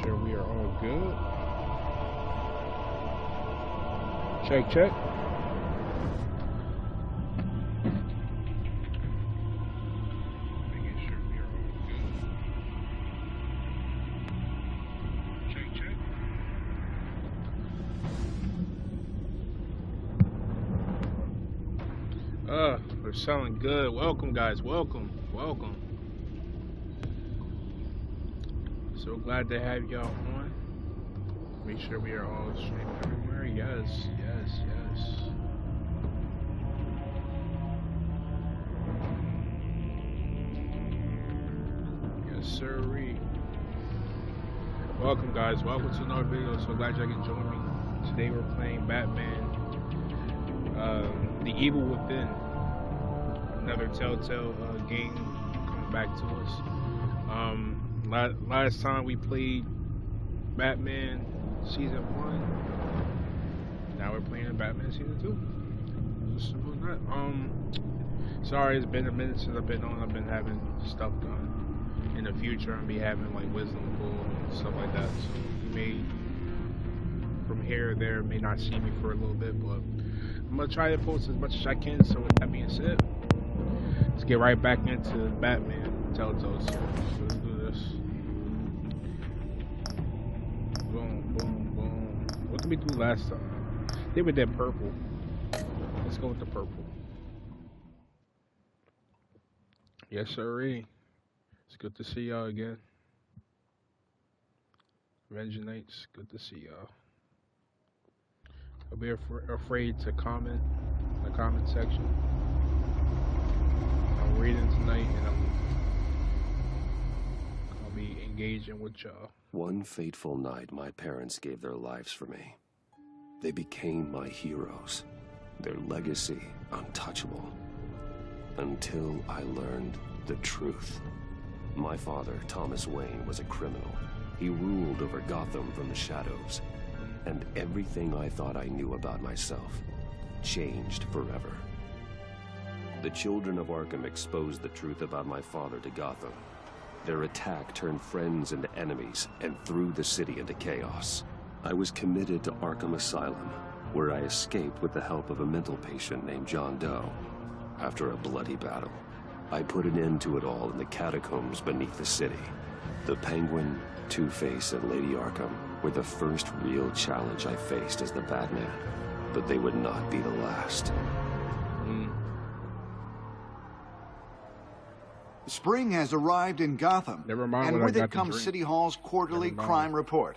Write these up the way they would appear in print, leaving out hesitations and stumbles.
sure we are all good. Check, check. Making sure we are all good. Check, check. We're selling good. Welcome, guys. Welcome. Welcome. So glad to have y'all on. Make sure we are all streaming everywhere. Yes, yes, yes. Yes, sirree. Welcome, guys. Welcome to another video. So glad y'all can join me. Today we're playing Batman, The Evil Within. Another Telltale game coming back to us. Last time we played Batman Season 1. Now we're playing Batman Season 2. Just simple as that. Sorry, it's been a minute since I've been on. I've been having stuff done. In the future, I'll be having like wisdom pool and stuff like that. So you may, from here or there, may not see me for a little bit, but I'm gonna try to post as much as I can. So with that being said, let's get right back into Batman Telltale series. So let's do this. Boom, boom, boom. What did we do last time? They were that purple. Let's go with the purple. Yes, sirree. It's good to see y'all again. Revengenites, good to see y'all. Don't be afraid to comment in the comment section. I'm reading tonight and I'll be engaging with y'all. One fateful night, my parents gave their lives for me. They became my heroes, their legacy untouchable. Until I learned the truth. My father, Thomas Wayne, was a criminal. He ruled over Gotham from the shadows. And everything I thought I knew about myself changed forever. The children of Arkham exposed the truth about my father to Gotham. Their attack turned friends into enemies and threw the city into chaos. I was committed to Arkham Asylum, where I escaped with the help of a mental patient named John Doe. After a bloody battle, I put an end to it all in the catacombs beneath the city. The Penguin, Two-Face, and Lady Arkham were the first real challenge I faced as the Batman, but they would not be the last. Spring has arrived in Gotham, and with it comes City Hall's quarterly crime report.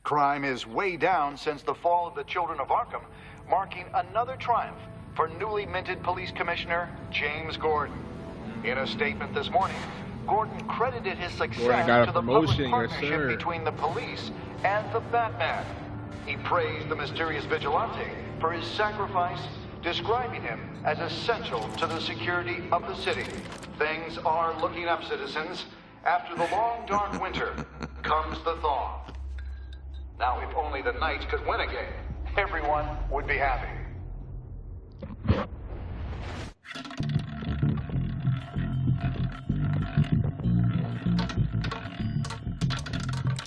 Crime is way down since the fall of the Children of Arkham, marking another triumph for newly minted Police Commissioner James Gordon. In a statement this morning, Gordon credited his success to the public partnership between the police and the Batman. He praised the mysterious vigilante for his sacrifice, describing him as essential to the security of the city. Things are looking up, citizens. After the long, dark winter comes the thaw. Now, if only the Knights could win again, everyone would be happy.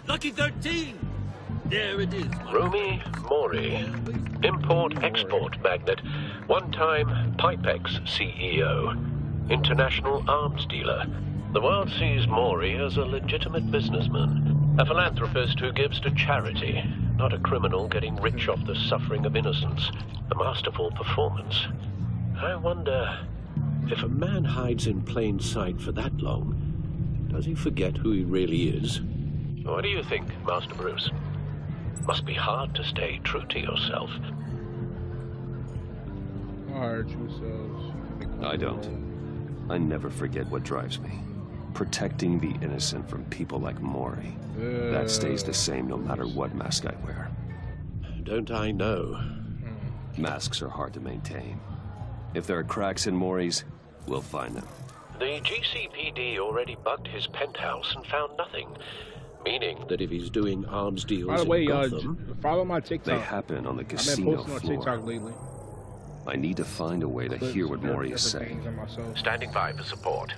Lucky 13! There it is. Rumi Mori, import-export magnate, one-time Pipex CEO, international arms dealer. The world sees Mori as a legitimate businessman, a philanthropist who gives to charity, not a criminal getting rich off the suffering of innocence. A masterful performance. I wonder, if a man hides in plain sight for that long, does he forget who he really is? What do you think, Master Bruce? Must be hard to stay true to yourself. I don't. I never forget what drives me. Protecting the innocent from people like Mori. That stays the same no matter what mask I wear. Don't I know? Masks are hard to maintain. If there are cracks in Mori's, we'll find them. The GCPD already bugged his penthouse and found nothing. Meaning that if he's doing arms deals by the way, in Gotham, follow my TikTok. They happen on the casino I've been posting on TikTok lately. I need to find a way to hear what Mori is saying. Standing by for support.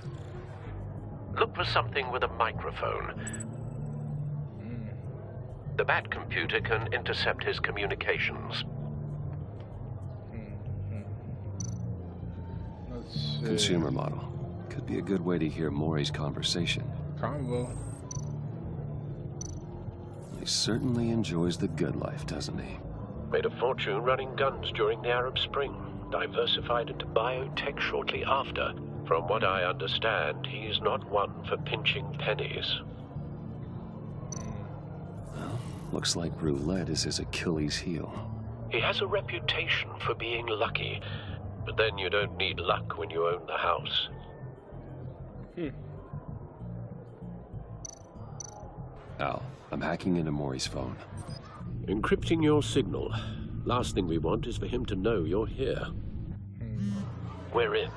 Look for something with a microphone. The Bat computer can intercept his communications. Let's see. Consumer model. Could be a good way to hear Maury's conversation. Combo. He certainly enjoys the good life, doesn't he? Made a fortune running guns during the Arab Spring. Diversified into biotech shortly after. From what I understand, he's not one for pinching pennies. Well, looks like roulette is his Achilles heel. He has a reputation for being lucky, but then you don't need luck when you own the house. Al, I'm hacking into Maury's phone. Encrypting your signal. Last thing we want is for him to know you're here. We're in.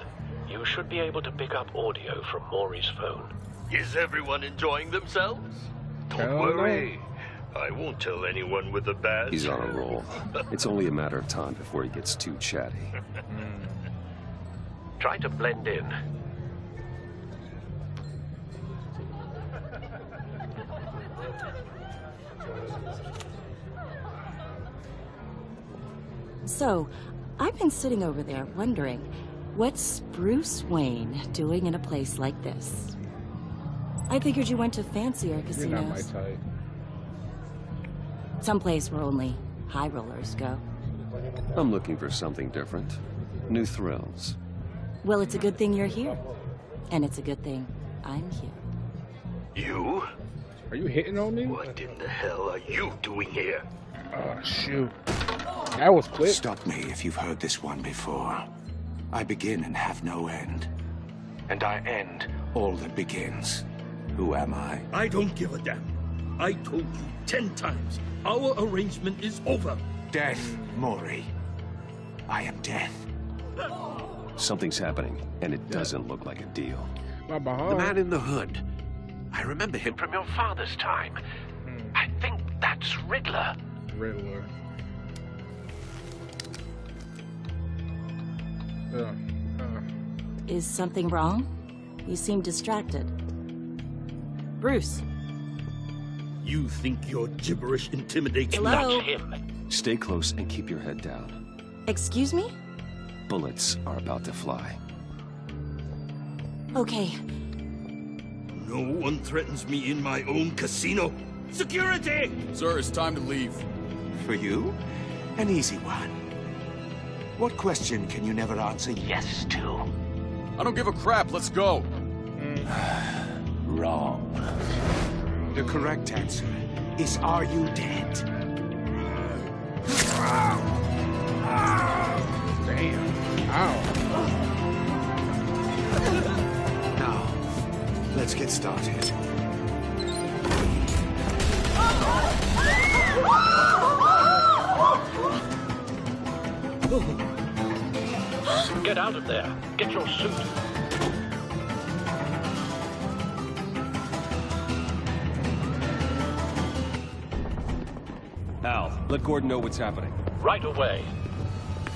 You should be able to pick up audio from Maury's phone. Is everyone enjoying themselves? Don't worry. I won't tell anyone with the badge. He's on a roll. It's only a matter of time before he gets too chatty. Try to blend in. So, I've been sitting over there wondering, what's Bruce Wayne doing in a place like this? I figured you went to fancier casinos. You're not my type. Someplace where only high rollers go. I'm looking for something different. New thrills. Well, it's a good thing you're here. And it's a good thing I'm here. You? Are you hitting on me? What in the hell are you doing here? Oh, shoot. That was quick. Stop me if you've heard this one before. I begin and have no end. And I end all that begins. Who am I? I don't give a damn. I told you 10 times. Our arrangement is over. Death, Maury. I am death. Something's happening, and it doesn't look like a deal. The man in the hood. I remember him from your father's time. I think that's Riddler. Riddler. Is something wrong? You seem distracted. Bruce. You think your gibberish intimidates Hello? Not him. Stay close and keep your head down. Excuse me? Bullets are about to fly. Okay. No one threatens me in my own casino. Security! Sir, it's time to leave. For you, an easy one. What question can you never answer yes to? I don't give a crap. Let's go. Wrong. The correct answer is, are you dead? Damn. Ow. Now, let's get started. Get out of there. Get your suit. Al, let Gordon know what's happening. Right away.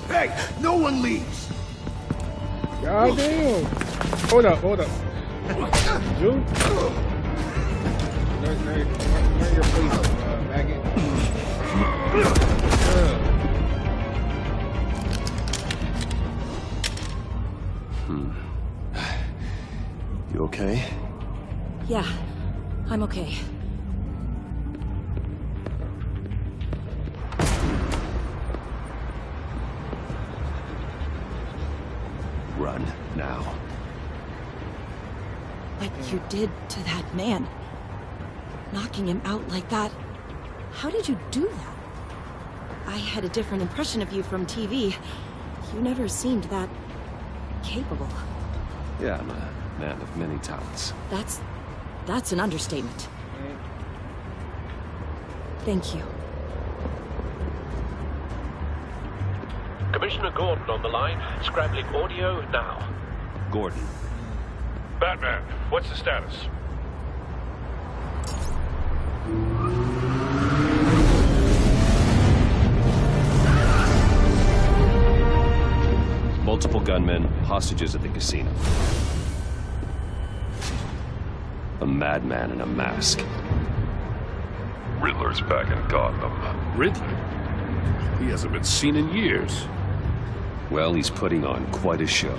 Hey, no one leaves! God damn. Hold up. Dude. Learn your place, maggot. You okay? Yeah, I'm okay. Run, now. What you did to that man. Knocking him out like that. How did you do that? I had a different impression of you from TV. You never seemed that capable. Yeah, I'm a man of many talents. That's an understatement. Thank you. Commissioner Gordon on the line. Scrambling audio now. Gordon. Batman, what's the status? Multiple gunmen, hostages at the casino. A madman in a mask. Riddler's back in Gotham. Riddler? He hasn't been seen in years. Well, he's putting on quite a show.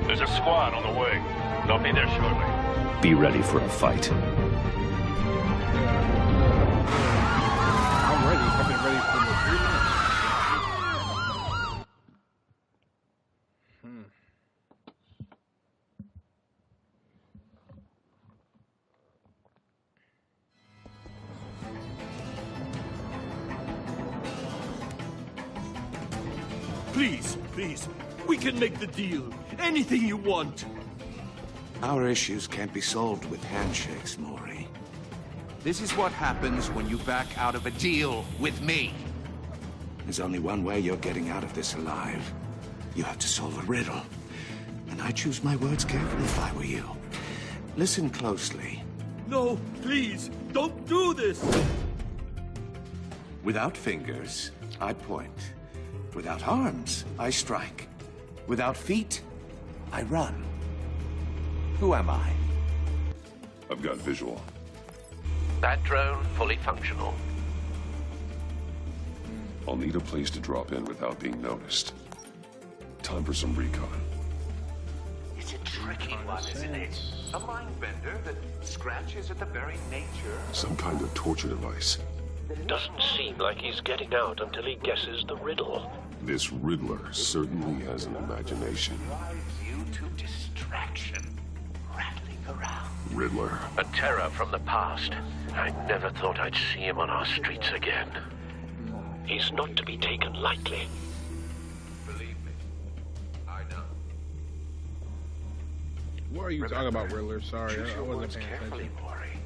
There's a squad on the way. They'll be there shortly. Be ready for a fight. I'm ready. I've been ready for the 3 months. Please, please, we can make the deal. Anything you want. Our issues can't be solved with handshakes, Maury. This is what happens when you back out of a deal with me. There's only one way you're getting out of this alive. You have to solve a riddle. And I choose my words carefully if I were you. Listen closely. No, please, don't do this! Without fingers, I point. Without arms, I strike. Without feet, I run. Who am I? I've got visual. That drone fully functional. I'll need a place to drop in without being noticed. Time for some recon. It's a tricky one, isn't it? A mind bender that scratches at the very nature. Some kind of torture device. Doesn't seem like he's getting out until he guesses the riddle. This Riddler certainly has an imagination. Drives you to distraction, rattling around. Riddler. A terror from the past. I never thought I'd see him on our streets again. He's not to be taken lightly. Believe me, I know. What are you talking about, Riddler? Sorry, Choose I your wasn't words paying carefully, attention. Maury.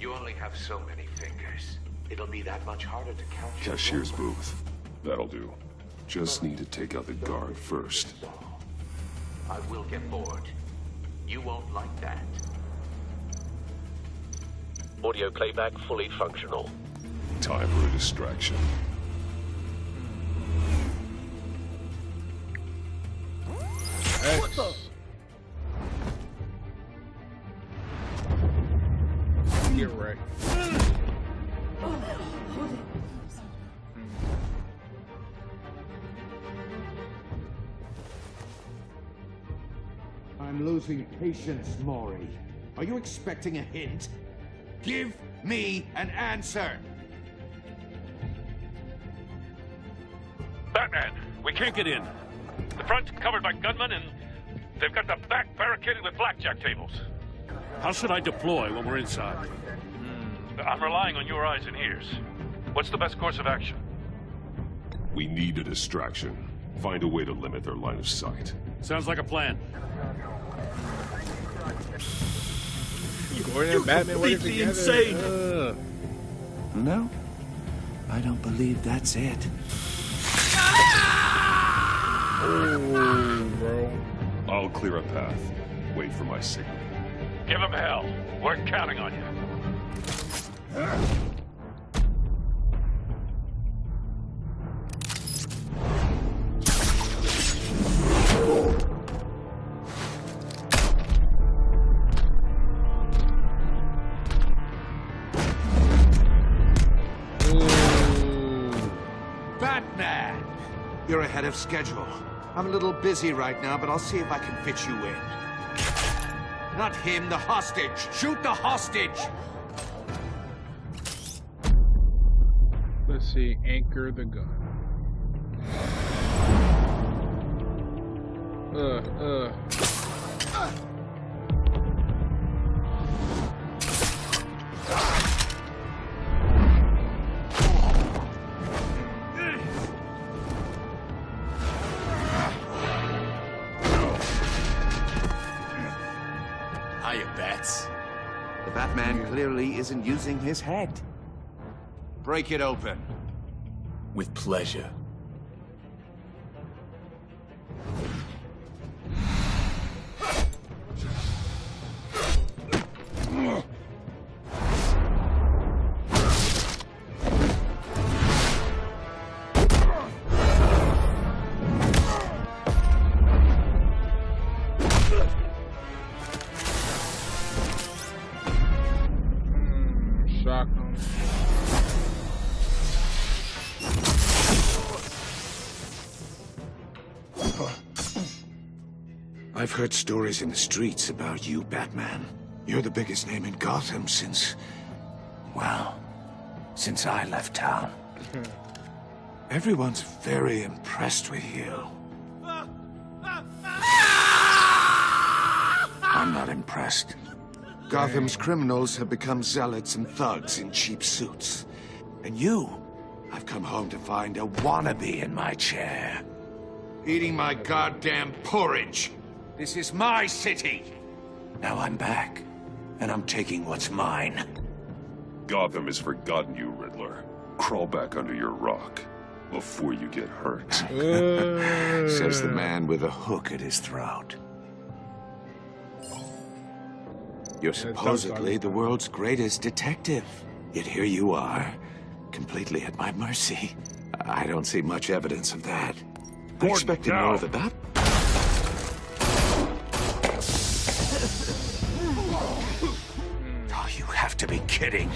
You only have so many fingers. It'll be that much harder to count. your Cashier's movement. booth. That'll do. Just need to take out the guard first. I will get bored. You won't like that. Audio playback fully functional. Time for a distraction. What the? Get wrecked. I'm losing patience, Maury. Are you expecting a hint? Give me an answer! Batman, we can't get in. The front's covered by gunmen, and they've got the back barricaded with blackjack tables. How should I deploy when we're inside? I'm relying on your eyes and ears. What's the best course of action? We need a distraction. Find a way to limit their line of sight. Sounds like a plan. Gordon and Batman working completely together. insane. No, I don't believe that's it. Oh, bro. I'll clear a path. Wait for my signal. Give them hell. We're counting on you. Batman! You're ahead of schedule. I'm a little busy right now, but I'll see if I can fit you in. Not him, the hostage! Shoot the hostage! Let's see. Anchor the gun. Hiya, Bats. The Batman clearly isn't using his head. Break it open. With pleasure. I've heard stories in the streets about you, Batman. You're the biggest name in Gotham since... well, since I left town. Everyone's very impressed with you. I'm not impressed. Gotham's criminals have become zealots and thugs in cheap suits. And you, I've come home to find a wannabe in my chair. Eating my goddamn porridge. This is my city. Now I'm back, and I'm taking what's mine. Gotham has forgotten you, Riddler. Crawl back under your rock before you get hurt. Says the man with a hook at his throat. You're supposedly the world's greatest detective. Yet here you are, completely at my mercy. I don't see much evidence of that. I expected more than that. Oh, you have to be kidding.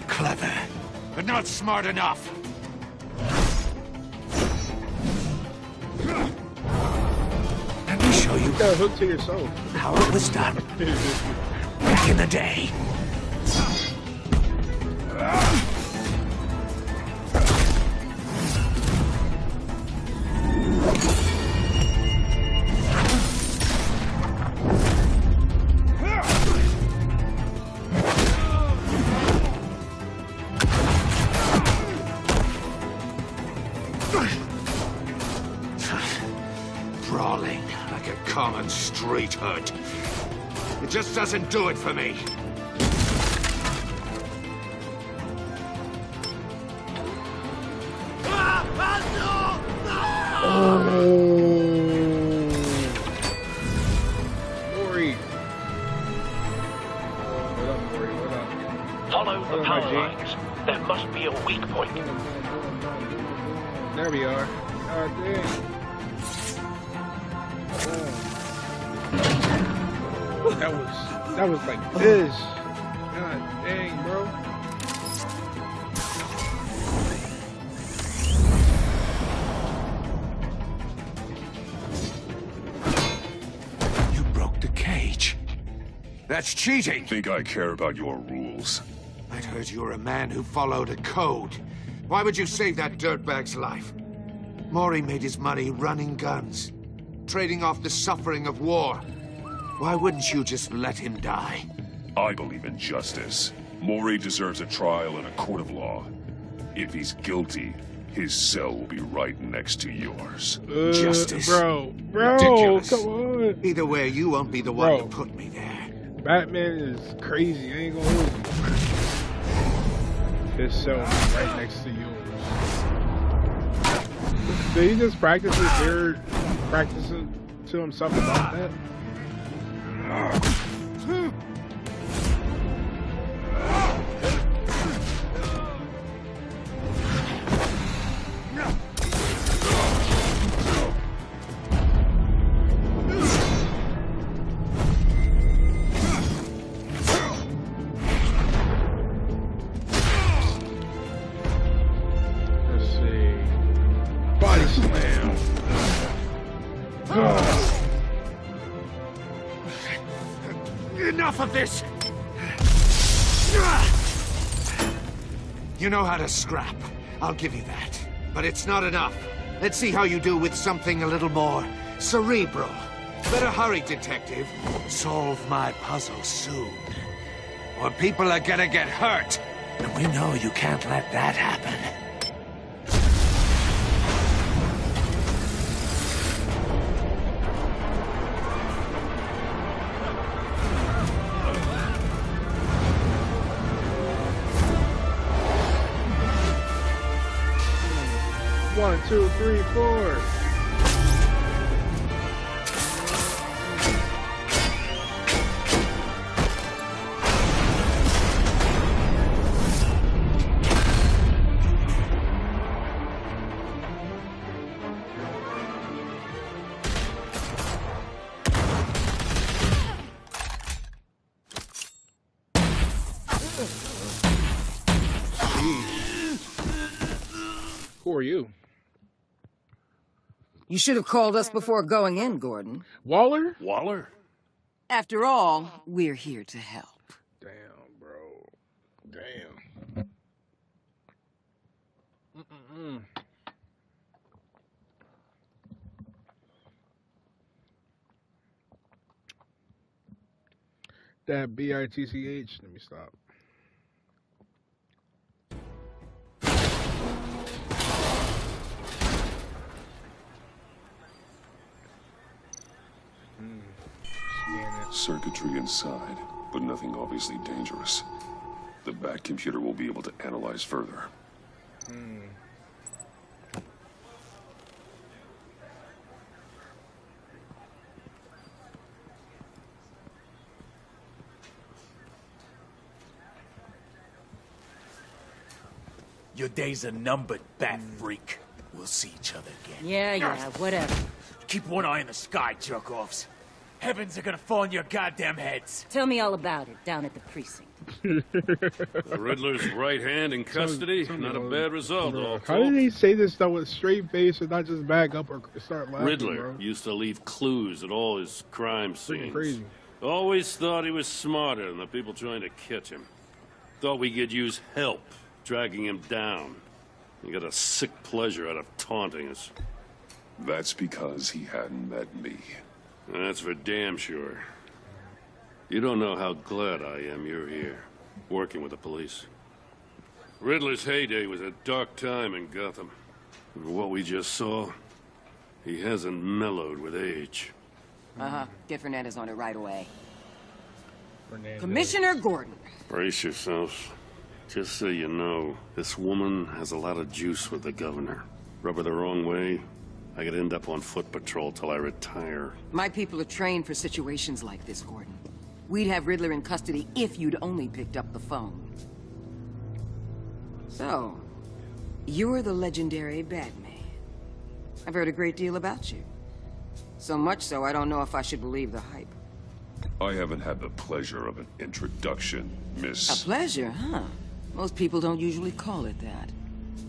Clever, but not smart enough. Let me show you. You got a hook to yourself. How it was done back in the day. Brawling like a common street hood. It just doesn't do it for me. Maury. What up, Maury? What up? Follow the What up, power my G? lines. There must be a weak point. There we are. God dang. That was like this. God dang, bro. You broke the cage. That's cheating. Think I care about your rules? I'd heard you were a man who followed a code. Why would you save that dirtbag's life? Maury made his money running guns, trading off the suffering of war. Why wouldn't you just let him die? I believe in justice. Maury deserves a trial in a court of law. If he's guilty, his cell will be right next to yours. Justice. Bro, Ridiculous. come on. Either way, you won't be the one Bro. to put me there. Batman is crazy. I ain't gonna hold you. His cell is right next to yours. Did he just practice his beard, practicing to himself about that? Let's see. Body slam. Enough of this! You know how to scrap. I'll give you that. But it's not enough. Let's see how you do with something a little more cerebral. Better hurry, detective. Solve my puzzle soon. Or people are gonna get hurt. And we know you can't let that happen. One, two, three, four. Who are you? You should have called us before going in, Gordon. Waller? Waller? After all, we're here to help. Damn, bro. Damn. That BITCH. Let me stop. Circuitry inside, but nothing obviously dangerous. The back computer will be able to analyze further. Your days are numbered, bat freak. We'll see each other again. Yeah, whatever. Keep one eye in the sky, jerk-offs. Heavens are gonna fall on your goddamn heads. Tell me all about it down at the precinct. The Riddler's right hand in custody. Not a bad result, all How did he say this stuff with straight face and not just back up or start laughing, Riddler bro? used to leave clues at all his crime scenes. Crazy. Always thought he was smarter than the people trying to catch him. Thought we could use help dragging him down. He got a sick pleasure out of taunting us. That's because he hadn't met me. That's for damn sure. You don't know how glad I am you're here, working with the police. Riddler's heyday was a dark time in Gotham. And what we just saw, he hasn't mellowed with age. Get Fernandez on it right away. Fernandez. Commissioner Gordon. Brace yourselves. Just so you know, this woman has a lot of juice with the governor. Rub her the wrong way, I could end up on foot patrol till I retire. My people are trained for situations like this, Gordon. We'd have Riddler in custody if you'd only picked up the phone. So, you're the legendary Batman. I've heard a great deal about you. So much so, I don't know if I should believe the hype. I haven't had the pleasure of an introduction, Miss... A pleasure, huh? Most people don't usually call it that.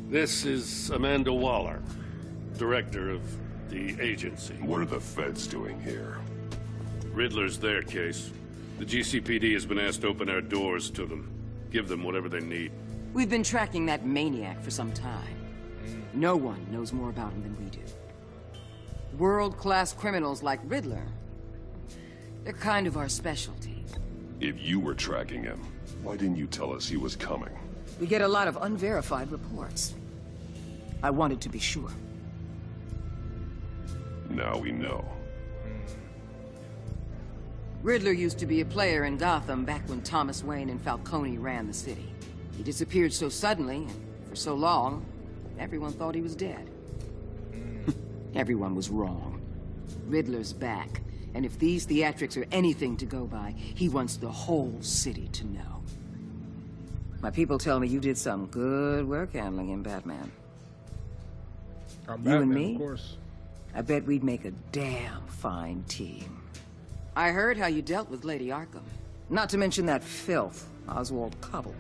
This is Amanda Waller, director of the agency. What are the feds doing here? Riddler's their case. The GCPD has been asked to open our doors to them. Give them whatever they need. We've been tracking that maniac for some time. No one knows more about him than we do. World-class criminals like Riddler, they're kind of our specialty. If you were tracking him, why didn't you tell us he was coming? We get a lot of unverified reports. I wanted to be sure. Now we know. Riddler used to be a player in Gotham back when Thomas Wayne and Falcone ran the city. He disappeared so suddenly, and for so long, everyone thought he was dead. Everyone was wrong. Riddler's back, and if these theatrics are anything to go by, he wants the whole city to know. My people tell me you did some good work handling him, Batman. I'm You Batman, and me? Of course. I bet we'd make a damn fine team. I heard how you dealt with Lady Arkham. Not to mention that filth, Oswald Cobblepot.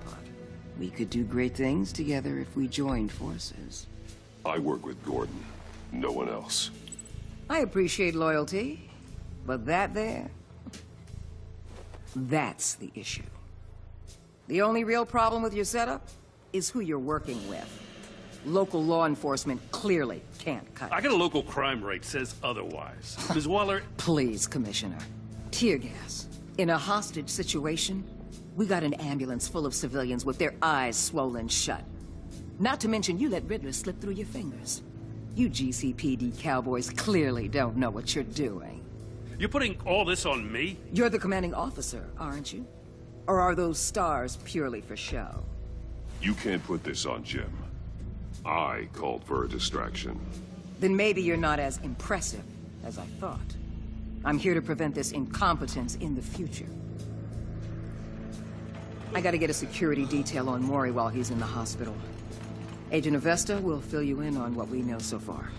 We could do great things together if we joined forces. I work with Gordon. No one else. I appreciate loyalty, but that there... that's the issue. The only real problem with your setup is who you're working with. Local law enforcement clearly can't cut it. I got a local crime rate says otherwise. Ms. Waller... Please, Commissioner. Tear gas. In a hostage situation, we got an ambulance full of civilians with their eyes swollen shut. Not to mention you let Riddler slip through your fingers. You GCPD cowboys clearly don't know what you're doing. You're putting all this on me? You're the commanding officer, aren't you? Or are those stars purely for show? You can't put this on Jim. I called for a distraction. Then maybe you're not as impressive as I thought. I'm here to prevent this incompetence in the future. I gotta get a security detail on Maury while he's in the hospital. Agent Avesta will fill you in on what we know so far,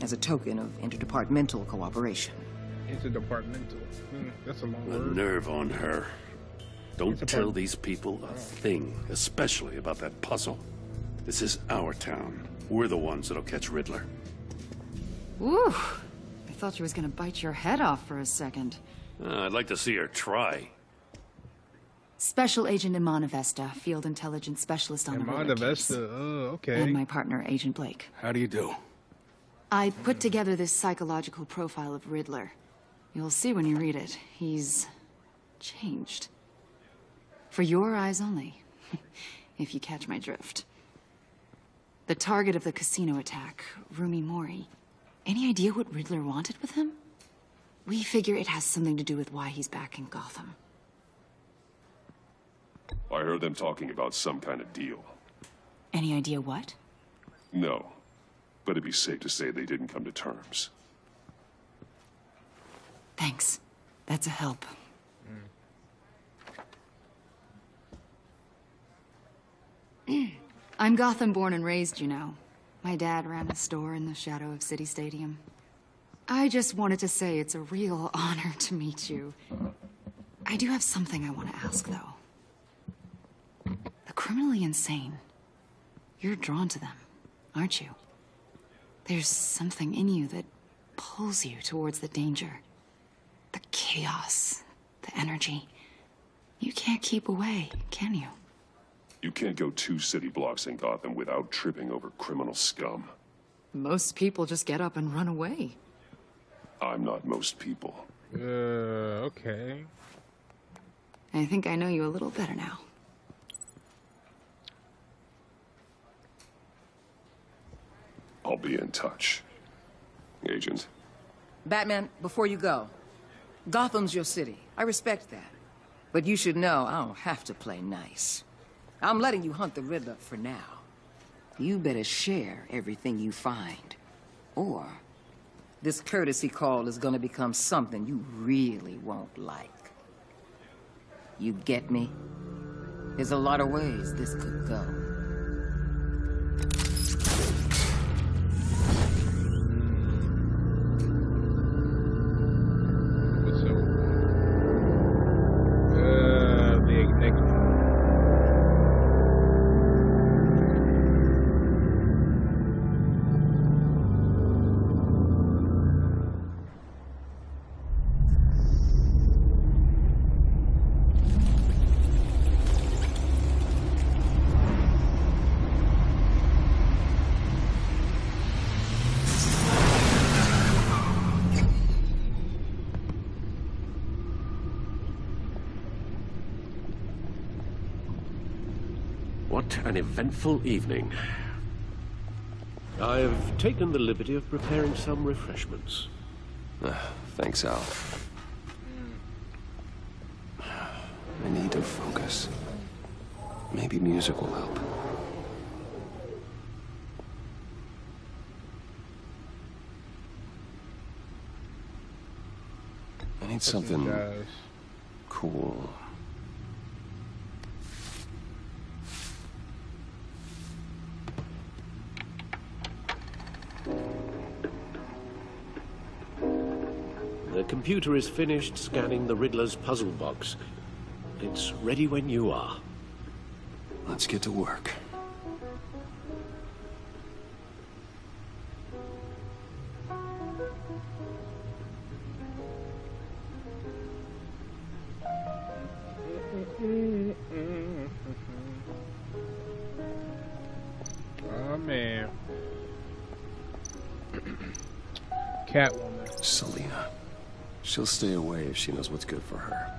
as a token of interdepartmental cooperation. Interdepartmental. That's a long The word. nerve on her. Don't tell these people a thing, especially about that puzzle. This is our town. We're the ones that'll catch Riddler. Ooh, I thought she was gonna bite your head off for a second. I'd like to see her try. Special Agent Imana Vesta, Field Intelligence Specialist on the Riddler case. Vesta, okay. And my partner, Agent Blake. How do you do? I put together this psychological profile of Riddler. You'll see when you read it. He's changed. For your eyes only, if you catch my drift. The target of the casino attack, Rumi Mori. Any idea what Riddler wanted with him? We figure it has something to do with why he's back in Gotham. I heard them talking about some kind of deal. Any idea what? No, but it'd be safe to say they didn't come to terms. Thanks. That's a help. I'm Gotham born and raised, you know. My dad ran a store in the shadow of City Stadium. I just wanted to say it's a real honor to meet you. I do have something I want to ask, though. The criminally insane. You're drawn to them, aren't you? There's something in you that pulls you towards the danger. The chaos, the energy. You can't keep away, can you? You can't go 2 city blocks in Gotham without tripping over criminal scum. Most people just get up and run away. I'm not most people. Okay. I think I know you a little better now. I'll be in touch. Agent. Batman, before you go, Gotham's your city. I respect that. But you should know I don't have to play nice. I'm letting you hunt the Riddler for now. You better share everything you find. Or this courtesy call is gonna become something you really won't like. You get me? There's a lot of ways this could go. What an eventful evening. I've taken the liberty of preparing some refreshments. Thanks, Al. I need to focus. Maybe music will help. I need something cool. The computer is finished scanning the Riddler's puzzle box. It's ready when you are. Let's get to work. Oh, man. Catwoman. Selina. She'll stay away if she knows what's good for her.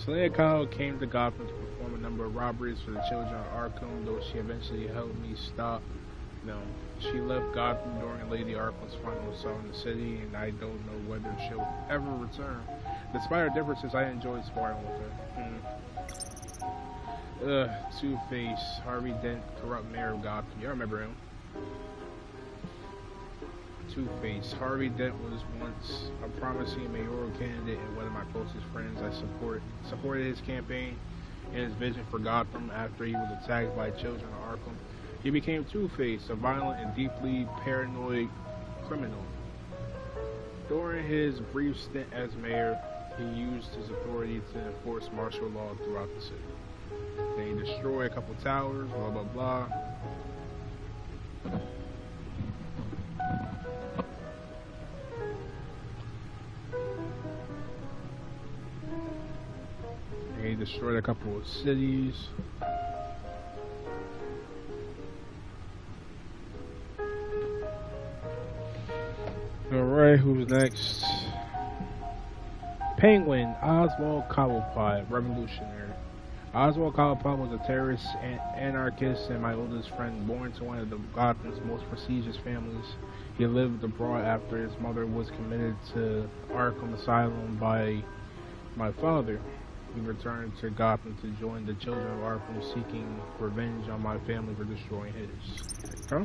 Selina Kyle came to Gotham to perform a number of robberies for the children of Arkham, though she eventually helped me stop them. She left Gotham during Lady Arkham's final assault in the city, and I don't know whether she'll ever return. Despite our differences, I enjoyed sparring with her. Two-Face, Harvey Dent, corrupt mayor of Gotham. You remember him? Two-Face. Harvey Dent was once a promising mayoral candidate and one of my closest friends. I supported his campaign and his vision for Gotham after he was attacked by children of Arkham. He became Two-Face, a violent and deeply paranoid criminal. During his brief stint as mayor, he used his authority to enforce martial law throughout the city. Then he destroyed a couple towers, blah blah blah. destroyed a couple of cities. Alright, who's next? Penguin, Oswald Cobblepot, revolutionary. Oswald Cobblepot was a terrorist, anarchist, and my oldest friend, born to one of the Gotham's most prestigious families. He lived abroad after his mother was committed to Arkham Asylum by my father. He returned to Gotham to join the children of Arkham, seeking revenge on my family for destroying his. Huh?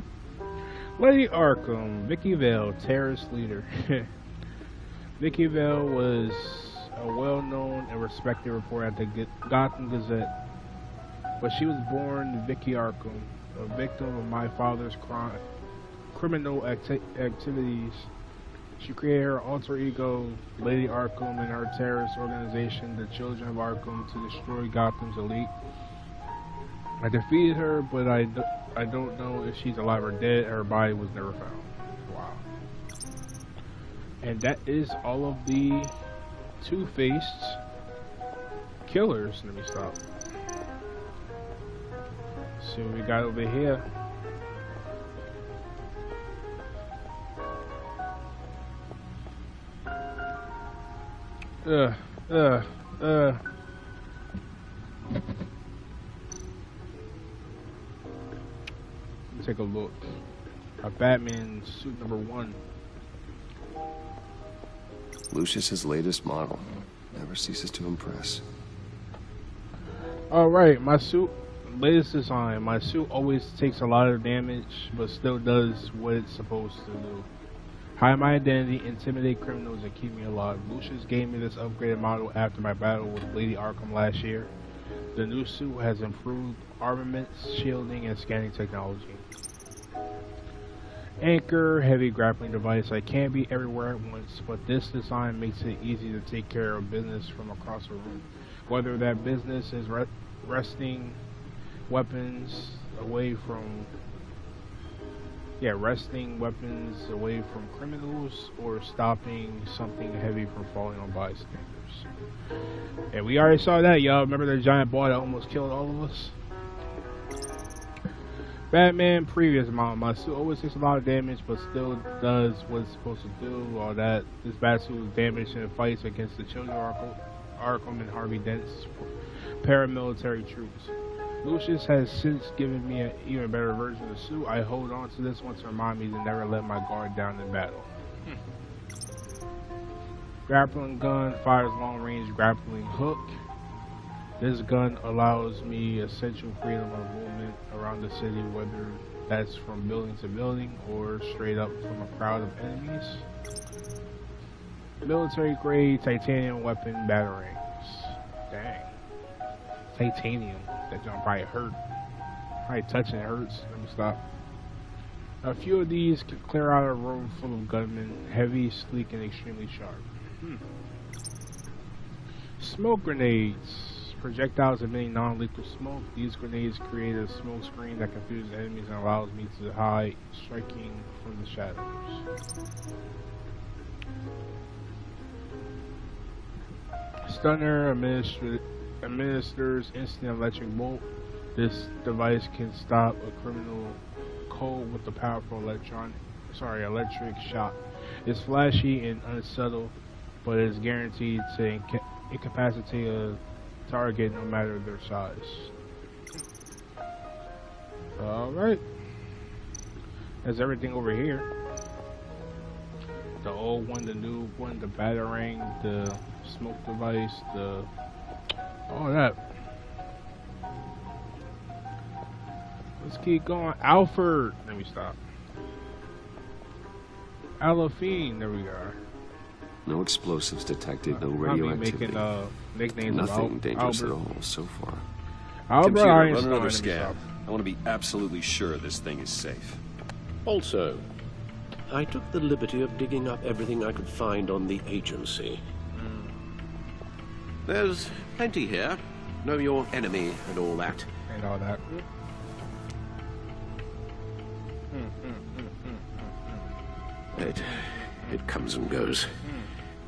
Lady Arkham, Vicky Vale, terrorist leader. Vicky Vale was a well-known and respected reporter at the Gotham Gazette, but she was born Vicky Arkham, a victim of my father's criminal activities. She created her alter ego, Lady Arkham, and her terrorist organization, the Children of Arkham, to destroy Gotham's elite. I defeated her, but I don't know if she's alive or dead. Her body was never found. Wow. And that is all of the two-faced killers. Let me stop. See what we got over here. Take a look. A Batman suit number 1. Lucius's latest model. Never ceases to impress. Alright, my suit, latest design. My suit always takes a lot of damage, but still does what it's supposed to do. Hide my identity, intimidate criminals, and keep me alive. Lucius gave me this upgraded model after my battle with Lady Arkham last year. The new suit has improved armaments, shielding, and scanning technology. Anchor, heavy grappling device. I can't be everywhere at once, but this design makes it easy to take care of business from across the room. Whether that business is wresting weapons away from criminals, or stopping something heavy from falling on bystanders. And we already saw that, y'all. Remember the giant ball that almost killed all of us? Batman previous model. My suit always takes a lot of damage, but still does what it's supposed to do. All that. This Batsuit was damaged in fights against the Children of Arkham and Harvey Dent's paramilitary troops. Lucius has since given me an even better version of the suit. I hold on to this one to remind me to never let my guard down in battle. Grappling gun fires long-range grappling hook. This gun allows me essential freedom of movement around the city, whether that's from building to building or straight up from a crowd of enemies. Military-grade titanium weapon batarangs. Dang. Titanium. That jump probably hurt. Probably touching it hurts. Let me stop. A few of these can clear out a room full of gunmen. Heavy, sleek, and extremely sharp. Smoke grenades. Projectiles emitting non-lethal smoke. These grenades create a smoke screen that confuses enemies and allows me to hide, striking from the shadows. Stunner administers instant electric bolt. This device can stop a criminal cold with a powerful electric shock. It's flashy and unsubtle, but it's guaranteed to incapacitate a target no matter their size. Alright. There's everything over here. The old one, the new one, the batarang, the smoke device, all that. Let's keep going. Alfred. Let me stop. Alafine. There we are. No explosives detected, no radioactivity. Making, nicknames Nothing dangerous at all so far. Albert Computer, Einstein. run another scan. I want to be absolutely sure this thing is safe. Also, I took the liberty of digging up everything I could find on the agency. There's plenty here. Know your enemy and all that. And all that. It comes and goes.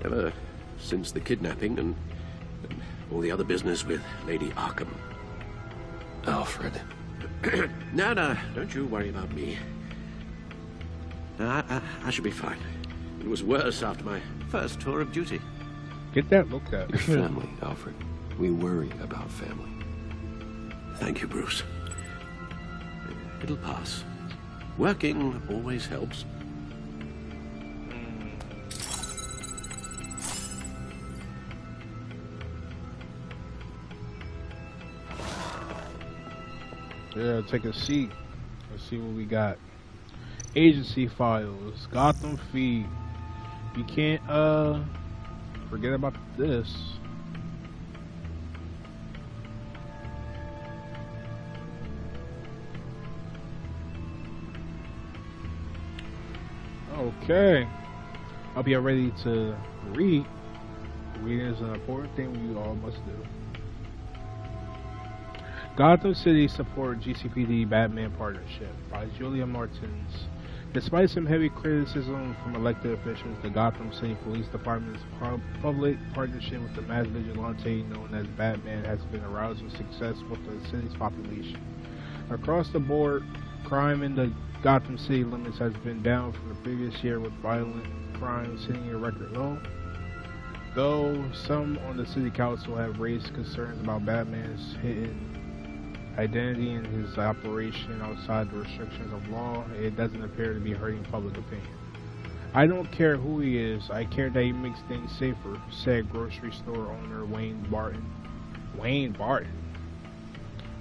Ever since the kidnapping and All the other business with Lady Arkham. Alfred. No, don't you worry about me. No, I should be fine. It was worse after my first tour of duty. Get that looked at. Your family, Alfred. We worry about family. Thank you, Bruce. It'll pass. Working always helps. Yeah, take a seat. Let's see what we got. Agency files, Gotham feed. You can't forget about this. Okay. Hope you're ready to read. Reading is an important thing we all must do. Gotham City support GCPD Batman partnership by Julia Martins. Despite some heavy criticism from elected officials, the Gotham City Police Department's public partnership with the mass vigilante known as Batman has been a rousing success with the city's population. Across the board, crime in the Gotham City limits has been down from the previous year, with violent crime sitting at a record low. Though some on the city council have raised concerns about Batman's hidden identity and his operation outside the restrictions of law, it doesn't appear to be hurting public opinion. I don't care who he is, I care that he makes things safer, said grocery store owner Wayne Barton. Wayne Barton,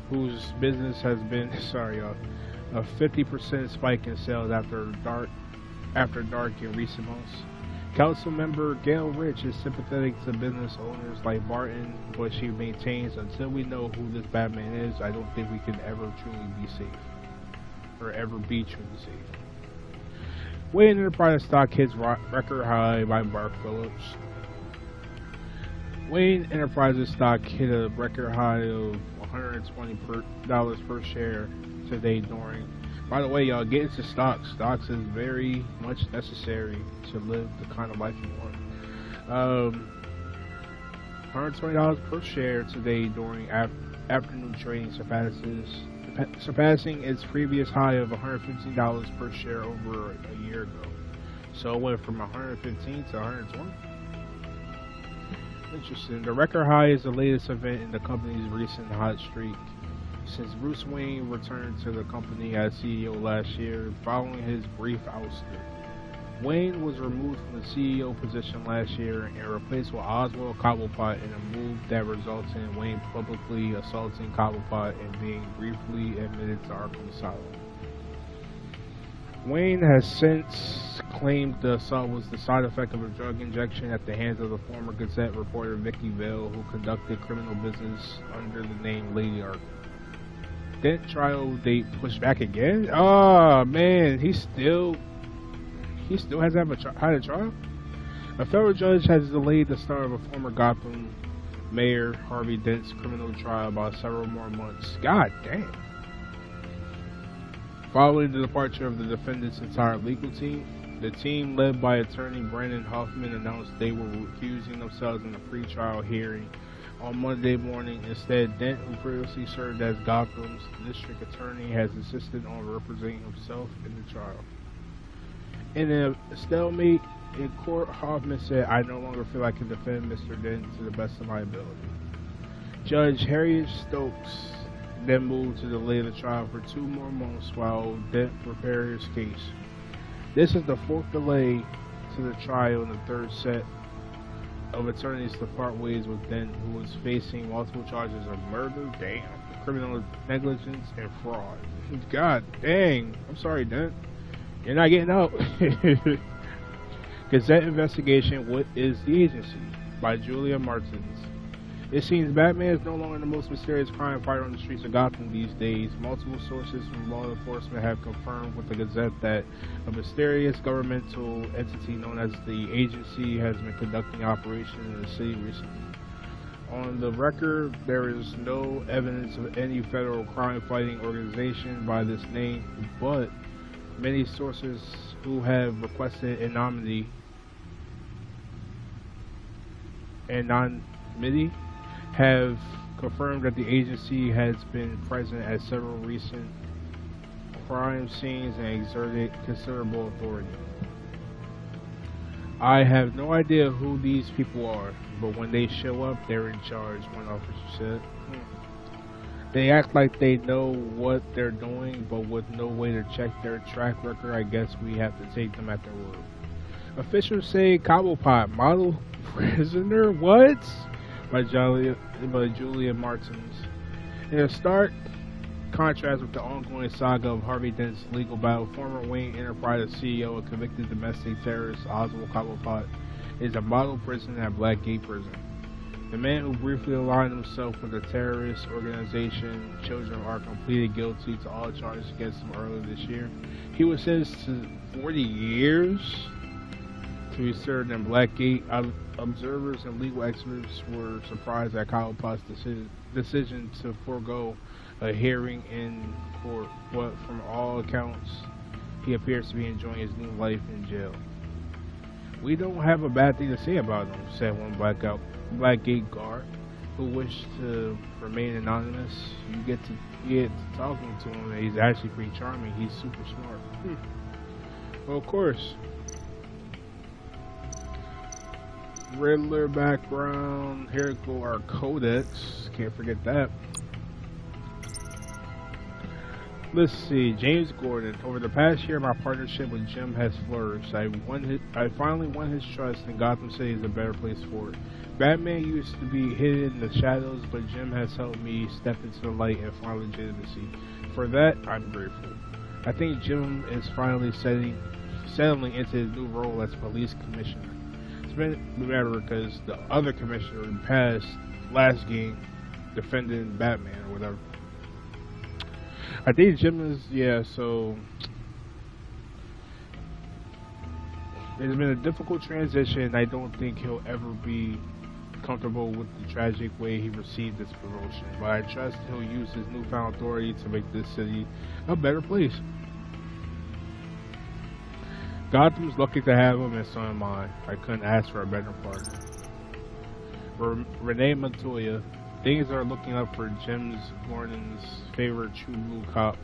whose business has been, a 50% spike in sales after dark in recent months. Council member Gail Rich is sympathetic to business owners like Barton, but she maintains until we know who this Batman is, I don't think we can ever truly be safe. Or ever be truly safe. Wayne Enterprises stock hits record high by Mark Phillips. Wayne Enterprises stock hit a record high of $120 per share today during. By the way, y'all, get into stocks. Stocks is very much necessary to live the kind of life you want. $120 per share today during afternoon trading, surpassing its previous high of $115 per share over a year ago. So it went from 115 to 120. Interesting. The record high is the latest event in the company's recent hot streak. Since Bruce Wayne returned to the company as CEO last year, following his brief ouster. Wayne was removed from the CEO position last year and replaced with Oswald Cobblepot in a move that resulted in Wayne publicly assaulting Cobblepot and being briefly admitted to Arkham Asylum. Wayne has since claimed the assault was the side effect of a drug injection at the hands of the former Gazette reporter Vicky Vale, who conducted criminal business under the name Lady Arkham. Dent trial date pushed back again? Oh man, he still hasn't had a trial? A federal judge has delayed the start of a former Gotham Mayor Harvey Dent's criminal trial by several more months. God damn. Following the departure of the defendant's entire legal team, the team led by attorney Brandon Hoffman announced they were recusing themselves in a pre-trial hearing on Monday morning. Instead, Dent, who previously served as Gotham's district attorney, has insisted on representing himself in the trial. In a stalemate in court, Hoffman said, "I no longer feel I can defend Mr. Dent to the best of my ability." Judge Harriet Stokes then moved to delay the trial for 2 more months while Dent prepared his case. This is the 4th delay to the trial and the 3rd set of attorneys to part ways with Dent, who was facing multiple charges of murder, criminal negligence, and fraud. God dang. I'm sorry, Dent. You're not getting out. Gazette investigation, What is the Agency? By Julia Martins. It seems Batman is no longer the most mysterious crime fighter on the streets of Gotham these days. Multiple sources from law enforcement have confirmed with the Gazette that a mysterious governmental entity known as the Agency has been conducting operations in the city recently. On the record, there is no evidence of any federal crime-fighting organization by this name, but many sources who have requested anonymity have confirmed that the agency has been present at several recent crime scenes and exerted considerable authority. I have no idea who these people are, but when they show up, they're in charge, one officer said. They act like they know what they're doing, but with no way to check their track record, I guess we have to take them at their word. Officials say Cobblepot, model prisoner, what? By Julia Martins. In a stark contrast with the ongoing saga of Harvey Dent's legal battle, former Wayne Enterprises CEO and convicted domestic terrorist Oswald Cobblepot is a model prisoner at Blackgate Prison. The man who briefly aligned himself with the terrorist organization Children of Arkham pleaded guilty to all charges against him earlier this year. He was sentenced to 40 years to be served in Blackgate. Observers and legal experts were surprised at Cobblepot's decision to forego a hearing in court, but from all accounts, he appears to be enjoying his new life in jail. We don't have a bad thing to say about him, said one Blackgate guard who wished to remain anonymous. You get to talking to him, and he's actually pretty charming. He's super smart. Well, of course. Riddler background. Here we go, our codex. Can't forget that. Let's see, James Gordon. Over the past year, my partnership with Jim has flourished. I finally won his trust, and Gotham City is a better place for it. Batman used to be hidden in the shadows, but Jim has helped me step into the light and find legitimacy. For that, I'm grateful. I think Jim is finally settling into his new role as police commissioner. It's been better because the other commissioner in past last game defended Batman or whatever. I think Jim is, yeah, so it's been a difficult transition. I don't think he'll ever be comfortable with the tragic way he received this promotion, but I trust he'll use his newfound authority to make this city a better place. Gotham's lucky to have him, and so am I. I couldn't ask for a better partner. Renee Montoya. Things are looking up for James Gordon's favorite true blue cop.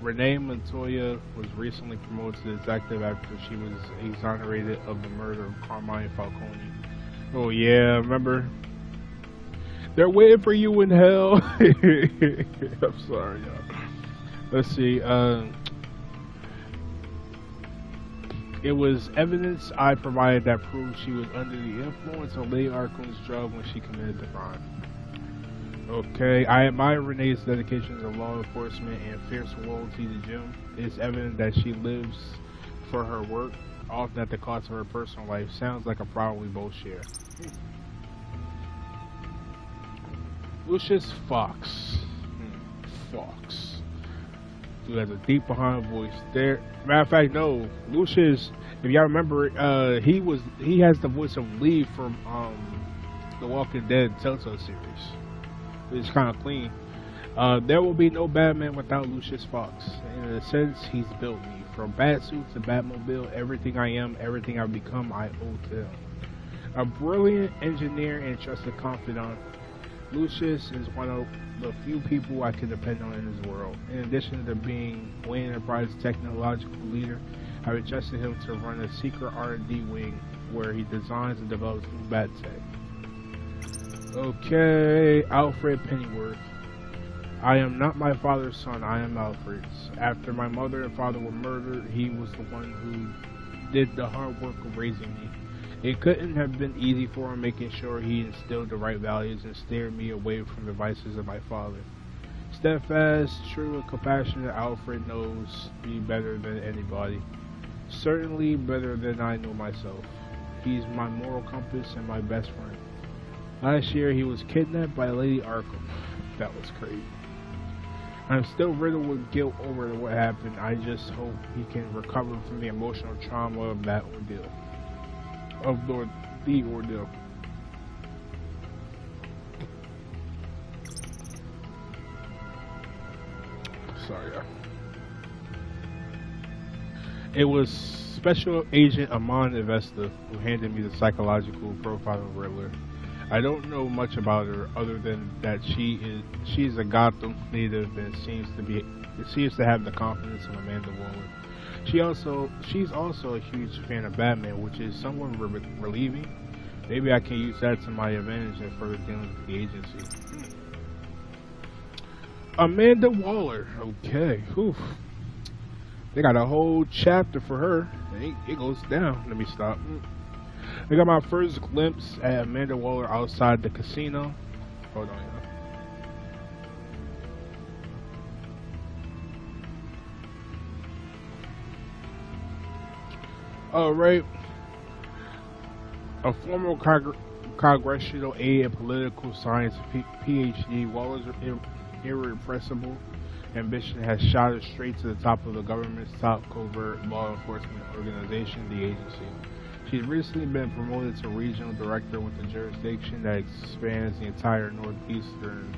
Renee Montoya was recently promoted to detective after she was exonerated of the murder of Carmine Falcone. Oh yeah, remember? They're waiting for you in hell. I'm sorry, y'all. Let's see. It was evidence I provided that proved she was under the influence of Lady Arkham's drug when she committed the crime. Okay, I admire Renee's dedication to law enforcement and fierce loyalty to Jim. It's evident that she lives for her work, often at the cost of her personal life. Sounds like a problem we both share. Lucius Fox. Fox. Dude has a deep behind voice. There, matter of fact, no. Lucius, if y'all remember, he has the voice of Lee from the Walking Dead Telltale series. It's kind of clean. There will be no Batman without Lucius Fox. In a sense, he's built me. From Batsuit to Batmobile, everything I am, everything I've become, I owe to him. A brilliant engineer and trusted confidant, Lucius is one of the few people I can depend on in this world. In addition to being Wayne Enterprises' technological leader, I entrusted him to run a secret R&D wing where he designs and develops new bat tech. Okay, Alfred Pennyworth. I am not my father's son, I am Alfred's. After my mother and father were murdered, he was the one who did the hard work of raising me. It couldn't have been easy for him, making sure he instilled the right values and steered me away from the vices of my father. Steadfast, true, and compassionate, Alfred knows me better than anybody. Certainly better than I know myself. He's my moral compass and my best friend. Last year, he was kidnapped by Lady Arkham. That was crazy. I'm still riddled with guilt over what happened. I just hope he can recover from the emotional trauma of that ordeal. The ordeal. Sorry. It was Special Agent Amon Investa who handed me the psychological profile of Riddler. I don't know much about her other than that she's a Gotham native and seems to have the confidence of Amanda Waller. She's also a huge fan of Batman, which is somewhat relieving. Maybe I can use that to my advantage in further dealing with the agency. Amanda Waller, okay. Oof. They got a whole chapter for her. It goes down. Let me stop. I got my first glimpse at Amanda Waller outside the casino. Hold on, y'all. Alright. A former congressional aide in political science PhD, Waller's irrepressible ambition has shot her straight to the top of the government's top covert law enforcement organization, the agency. She's recently been promoted to regional director with a jurisdiction that expands the entire northeastern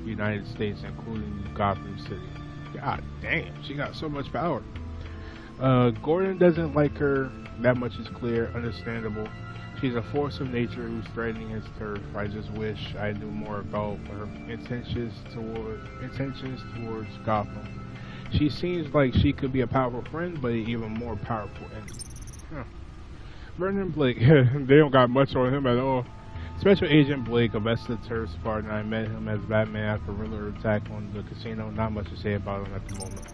United States, including Gotham City. God damn, she got so much power. Gordon doesn't like her, that much is clear, understandable. She's a force of nature who's threatening his turf. I just wish I knew more about her intentions towards Gotham. She seems like she could be a powerful friend, but an even more powerful enemy. Huh. Vernon Blake, they don't got much on him at all. Special Agent Blake, a vested Turf's partner. I met him as Batman after Riddler attack on the casino. Not much to say about him at the moment.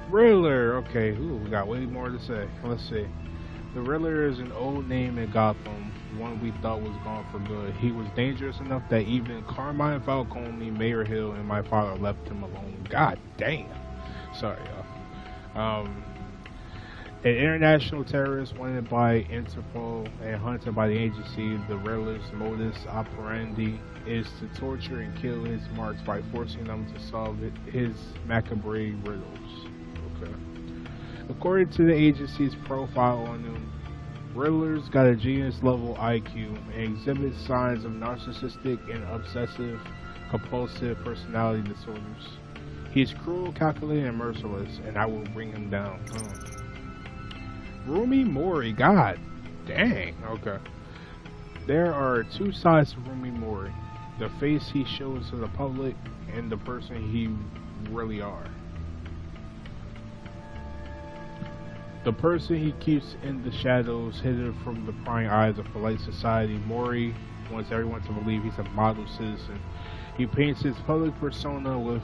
Riddler, okay, ooh, we got way more to say. Let's see. The Riddler is an old name in Gotham, one we thought was gone for good. He was dangerous enough that even Carmine Falcone, Mayor Hill, and my father left him alone. God damn. Sorry, y'all. An international terrorist wanted by Interpol and hunted by the agency. The Riddler's modus operandi is to torture and kill his marks by forcing them to solve his macabre riddles. Okay. According to the agency's profile on him, Riddler's got a genius-level IQ and exhibits signs of narcissistic and obsessive-compulsive personality disorders. He's cruel, calculating, and merciless, and I will bring him down. Rumi Mori, god dang, okay. There are two sides to Rumi Mori. The face he shows to the public and the person he really are. The person he keeps in the shadows, hidden from the prying eyes of polite society. Mori wants everyone to believe he's a model citizen. He paints his public persona with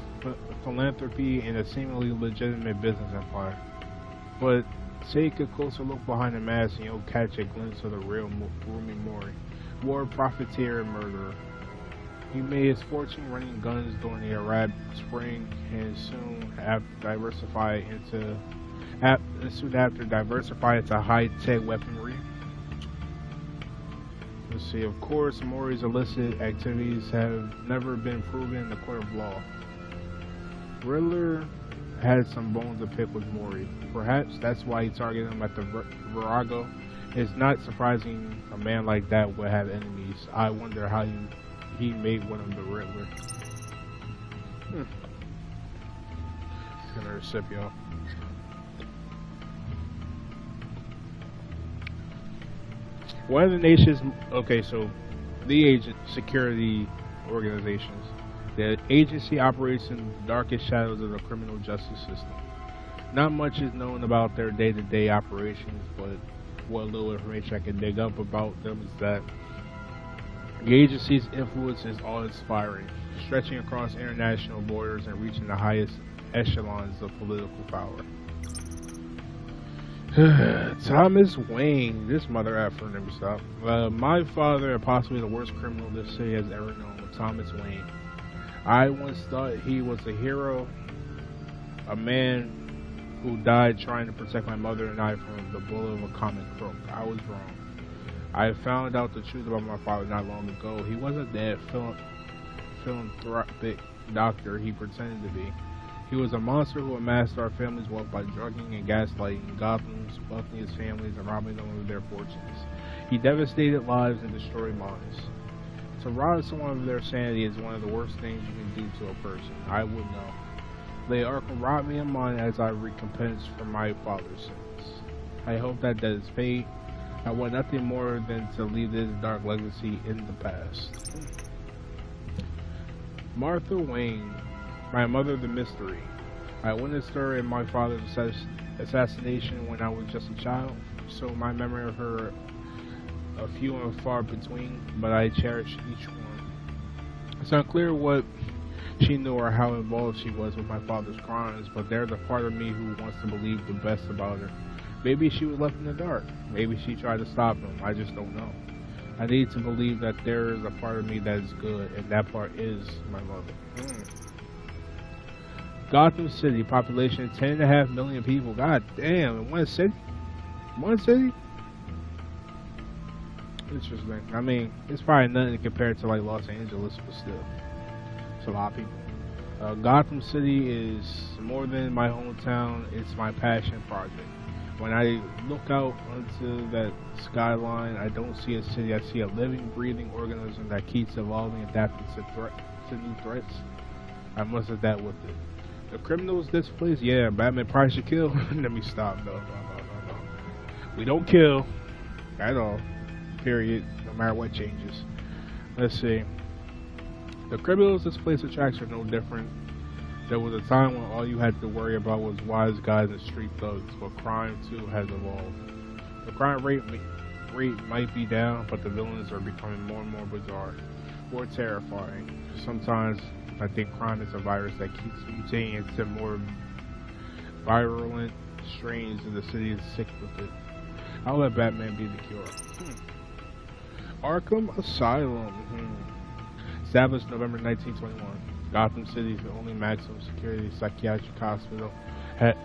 philanthropy and a seemingly legitimate business empire. But take a closer look behind the mask and you'll catch a glimpse of the real Rumi Mori. War profiteer and murderer. He made his fortune running guns during the Arab Spring and soon after diversify into high-tech weaponry. Let's see, of course, Mori's illicit activities have never been proven in the court of law. Riddler had some bones to pick with Mori. Perhaps that's why he targeted him at the Virago. It's not surprising a man like that would have enemies. I wonder how he made one of the Riddler. Gonna sip, y'all. One of the nation's, okay, so the security organizations. The agency operates in the darkest shadows of the criminal justice system. Not much is known about their day-to-day operations, but what little information I can dig up about them is that the agency's influence is awe-inspiring, stretching across international borders and reaching the highest echelons of political power. Thomas Wayne, this mother effer, let me stop. My father, and possibly the worst criminal this city has ever known, Thomas Wayne. I once thought he was a hero, a man who died trying to protect my mother and I from the bullet of a comic crook. I was wrong. I found out the truth about my father not long ago. He wasn't that philanthropic doctor he pretended to be. He was a monster who amassed our family's wealth by drugging and gaslighting Gotham, bucking his families and robbing them of their fortunes. He devastated lives and destroyed minds. To rob someone of their sanity is one of the worst things you can do to a person. I would know. Lady Arkham robbed me of mine as I recompense for my father's sins. I hope that debt is paid. I want nothing more than to leave this dark legacy in the past. Martha Wayne, my mother the mystery. I witnessed her in my father's assassination when I was just a child, so my memory of her are few and far between, but I cherish each one. It's unclear what she knew or how involved she was with my father's crimes, but there's a part of me who wants to believe the best about her. Maybe she was left in the dark. Maybe she tried to stop him. I just don't know. I need to believe that there is a part of me that is good, and that part is my mother. Gotham City, population 10.5 million people. God damn, in one city? One city? Interesting. I mean, it's probably nothing compared to like Los Angeles, but still. It's a lot of people. Gotham City is more than my hometown, it's my passion project. When I look out onto that skyline, I don't see a city, I see a living, breathing organism that keeps evolving, adapting to new threats. I must adapt with it. The criminals displaced, yeah, Batman probably should kill. Let me stop, no. We don't kill at all, period, no matter what changes. Let's see. The criminals displaced attracts are no different. There was a time when all you had to worry about was wise guys and street thugs, but crime too has evolved. The crime rate might be down, but the villains are becoming more and more bizarre, more terrifying. Sometimes I think crime is a virus that keeps mutating into more virulent strains, and the city is sick with it. I'll let Batman be the cure. Arkham Asylum. Established November 1921. Gotham City is the only maximum security psychiatric hospital.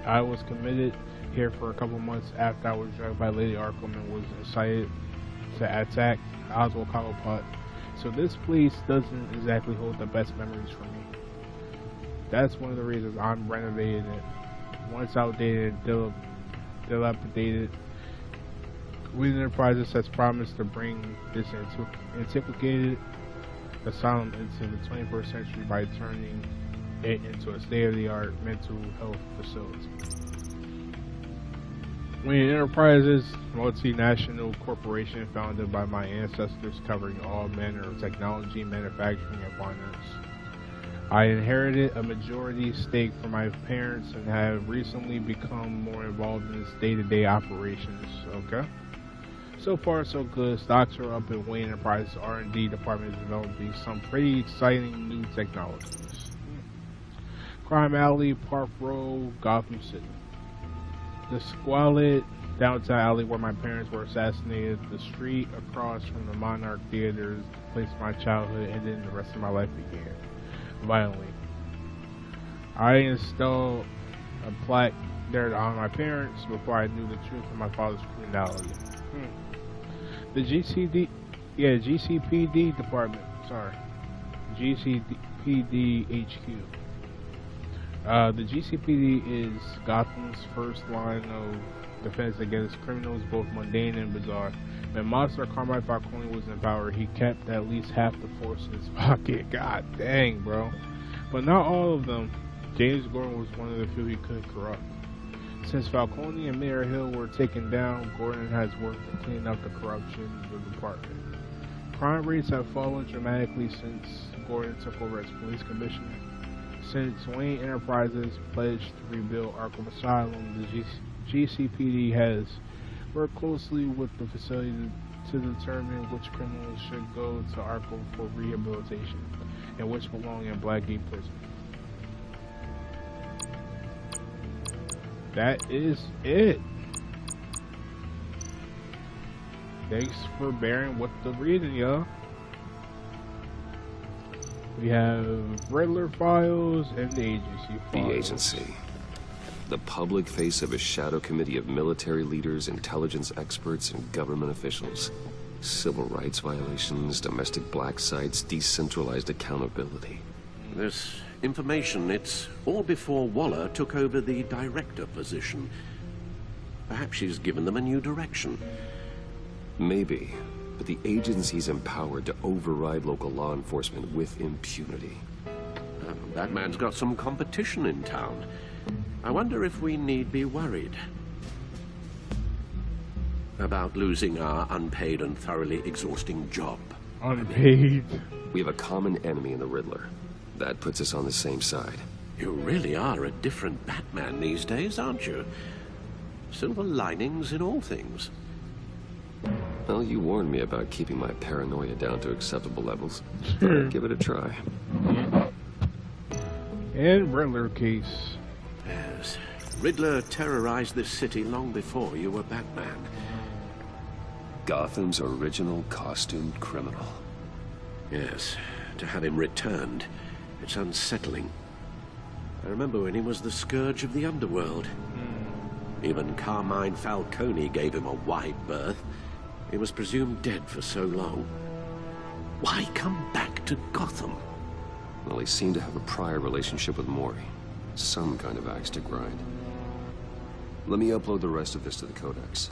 I was committed here for a couple months after I was drugged by Lady Arkham and was incited to attack Oswald Cobblepot. So this place doesn't exactly hold the best memories for me. That's one of the reasons I'm renovating it. Once outdated and dilapidated, Wayne Enterprises has promised to bring this antiquated asylum into the 21st century by turning it into a state-of-the-art mental health facility. Wayne Enterprises, multinational corporation founded by my ancestors, covering all manner of technology, manufacturing, and finance. I inherited a majority stake from my parents and have recently become more involved in its day-to-day operations. Okay. So far, so good. Stocks are up in Wayne Enterprises R&D department is developing some pretty exciting new technologies. Crime Alley, Park Road, Gotham City. The squalid downtown alley where my parents were assassinated, the street across from the Monarch Theater, the place my childhood ended and the rest of my life began. Violently. I installed a plaque there to honor my parents before I knew the truth of my father's criminality. The GCPD department, GCPD HQ. The GCPD is Gotham's first line of defense against criminals, both mundane and bizarre. When Monster Carmine Falcone was in power, he kept at least half the force in his pocket. God dang, bro. But not all of them. James Gordon was one of the few he could corrupt. Since Falcone and Mayor Hill were taken down, Gordon has worked to clean up the corruption in the department. Crime rates have fallen dramatically since Gordon took over as police commissioner. Since Wayne Enterprises pledged to rebuild Arkham Asylum, the GCPD has worked closely with the facility to determine which criminals should go to Arkham for rehabilitation and which belong in Blackgate Prison. That is it. Thanks for bearing with the reading, y'all. We have Riddler files and the agency files. The agency. The public face of a shadow committee of military leaders, intelligence experts, and government officials. Civil rights violations, domestic black sites, decentralized accountability. This information, it's all before Waller took over the director position. Perhaps she's given them a new direction. Maybe, but the agency's empowered to override local law enforcement with impunity. Batman's got some competition in town. I wonder if we need be worried. about losing our unpaid and thoroughly exhausting job. Unpaid? We have a common enemy in the Riddler. That puts us on the same side. You really are a different Batman these days, aren't you? Silver linings in all things. Well, you warned me about keeping my paranoia down to acceptable levels. I'd give it a try. And Riddler case. Yes. Riddler terrorized this city long before you were Batman. Gotham's original costumed criminal. Yes. To have him returned, it's unsettling. I remember when he was the scourge of the underworld. Even Carmine Falcone gave him a wide berth. He was presumed dead for so long. Why come back to Gotham? Well, he seemed to have a prior relationship with Mori. Some kind of axe to grind. Let me upload the rest of this to the Codex.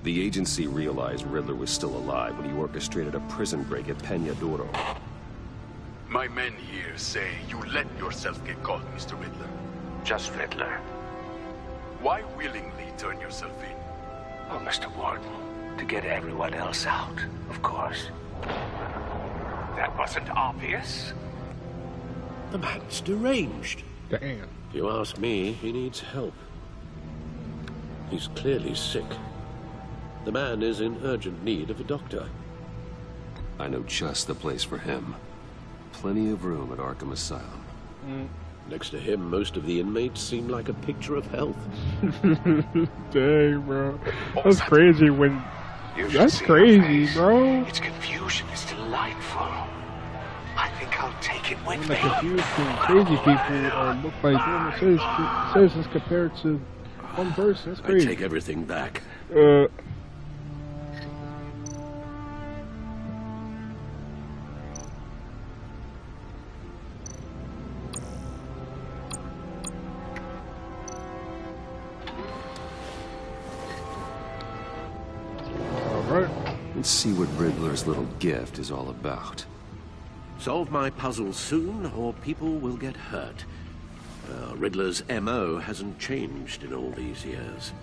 The agency realized Riddler was still alive when he orchestrated a prison break at Peñadoro. My men here say you let yourself get caught, Mr. Riddler. Just Riddler. Why willingly turn yourself in? Oh, Mr. Warden, to get everyone else out, of course. That wasn't obvious. The man's deranged. Damn. If you ask me, he needs help. He's clearly sick. The man is in urgent need of a doctor. I know just the place for him. Plenty of room at Arkham Asylum. Next to him, most of the inmates seem like a picture of health. Dang, bro. That's crazy when... That's crazy, bro. Its confusion is delightful. I think I'll take it with the me. confused and crazy people look like normal citizens compared to one person. That's crazy. I take everything back. Let's see what Riddler's little gift is all about. Solve my puzzle soon, or people will get hurt. Riddler's M.O. hasn't changed in all these years.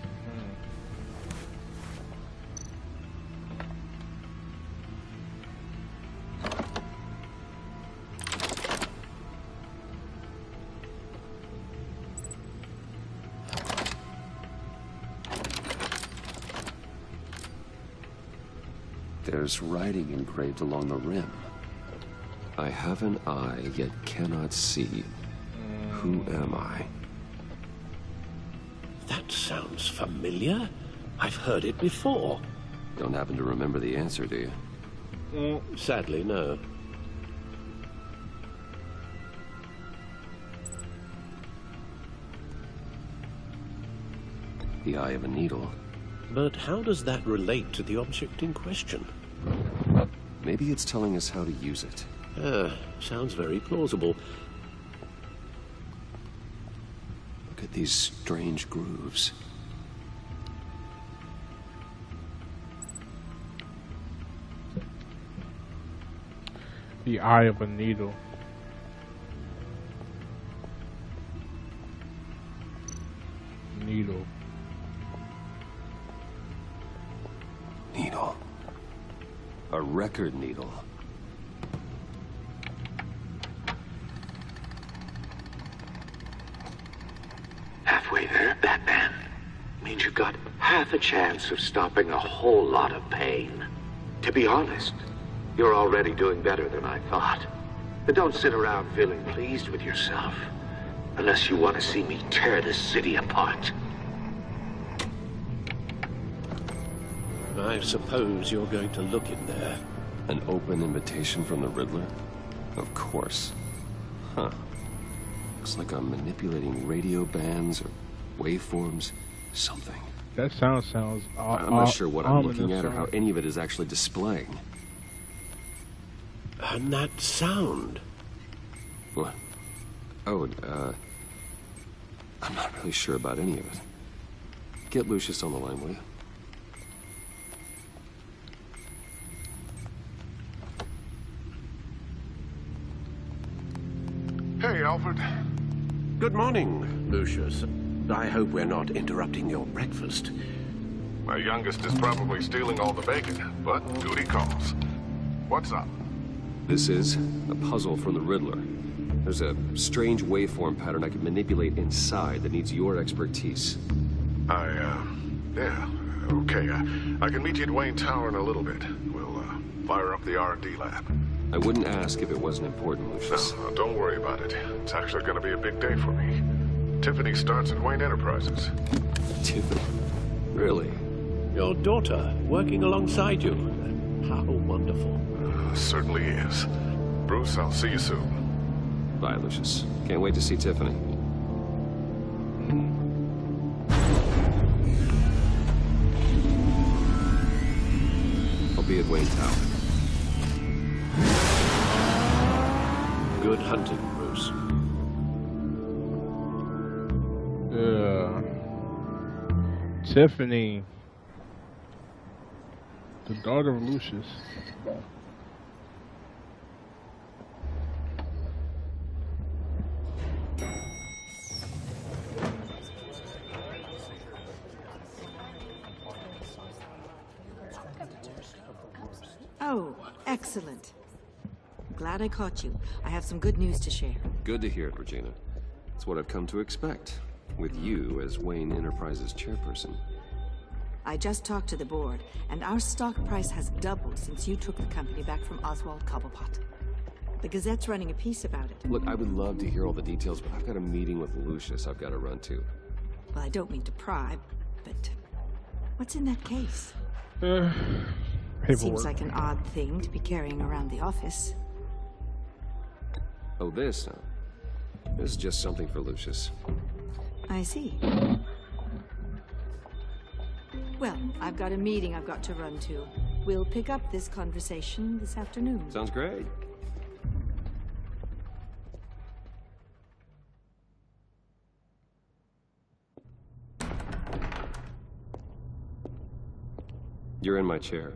There's writing engraved along the rim. I have an eye, yet cannot see. Who am I? That sounds familiar. I've heard it before. Don't happen to remember the answer, do you? Sadly, no. The eye of a needle. But how does that relate to the object in question? Maybe it's telling us how to use it. Sounds very plausible. Look at these strange grooves. The eye of a needle. Needle. Needle. A record needle. Halfway there, Batman. Means you've got half a chance of stopping a whole lot of pain. To be honest, you're already doing better than I thought. But don't sit around feeling pleased with yourself. Unless you want to see me tear this city apart. I suppose you're going to look in there. An open invitation from the Riddler? Of course. Huh. Looks like I'm manipulating radio bands or waveforms. Something. That sounds I'm not sure what I'm looking at or how any of it is actually displaying. And that sound? What? Oh, I'm not really sure about any of it. Get Lucius on the line, will you? Hey, Alfred. Good morning, Lucius. I hope we're not interrupting your breakfast. My youngest is probably stealing all the bacon, but duty calls. What's up? This is a puzzle from the Riddler. There's a strange waveform pattern I can manipulate inside that needs your expertise. Yeah, okay. I can meet you at Wayne Tower in a little bit. We'll, fire up the R&D lab. I wouldn't ask if it wasn't important, Lucius. No, don't worry about it. It's actually gonna be a big day for me. Tiffany starts at Wayne Enterprises. Tiffany? Really? Your daughter, working alongside you. How wonderful. Certainly is. Bruce, I'll see you soon. Bye, Lucius. Can't wait to see Tiffany. I'll be at Wayne Tower. Good hunting, Bruce. Tiffany. The daughter of Lucius. Oh, excellent. Glad I caught you. I have some good news to share. Good to hear it, Regina. It's what I've come to expect, with you as Wayne Enterprises chairperson. I just talked to the board, and our stock price has doubled since you took the company back from Oswald Cobblepot. The Gazette's running a piece about it. Look, I would love to hear all the details, but I've got a meeting with Lucius I've got to run to. Well, I don't mean to pry, but what's in that case? Seems like an odd thing to be carrying around the office. Oh, this? This is just something for Lucius. I see. Well, I've got a meeting I've got to run to. We'll pick up this conversation this afternoon. Sounds great. You're in my chair.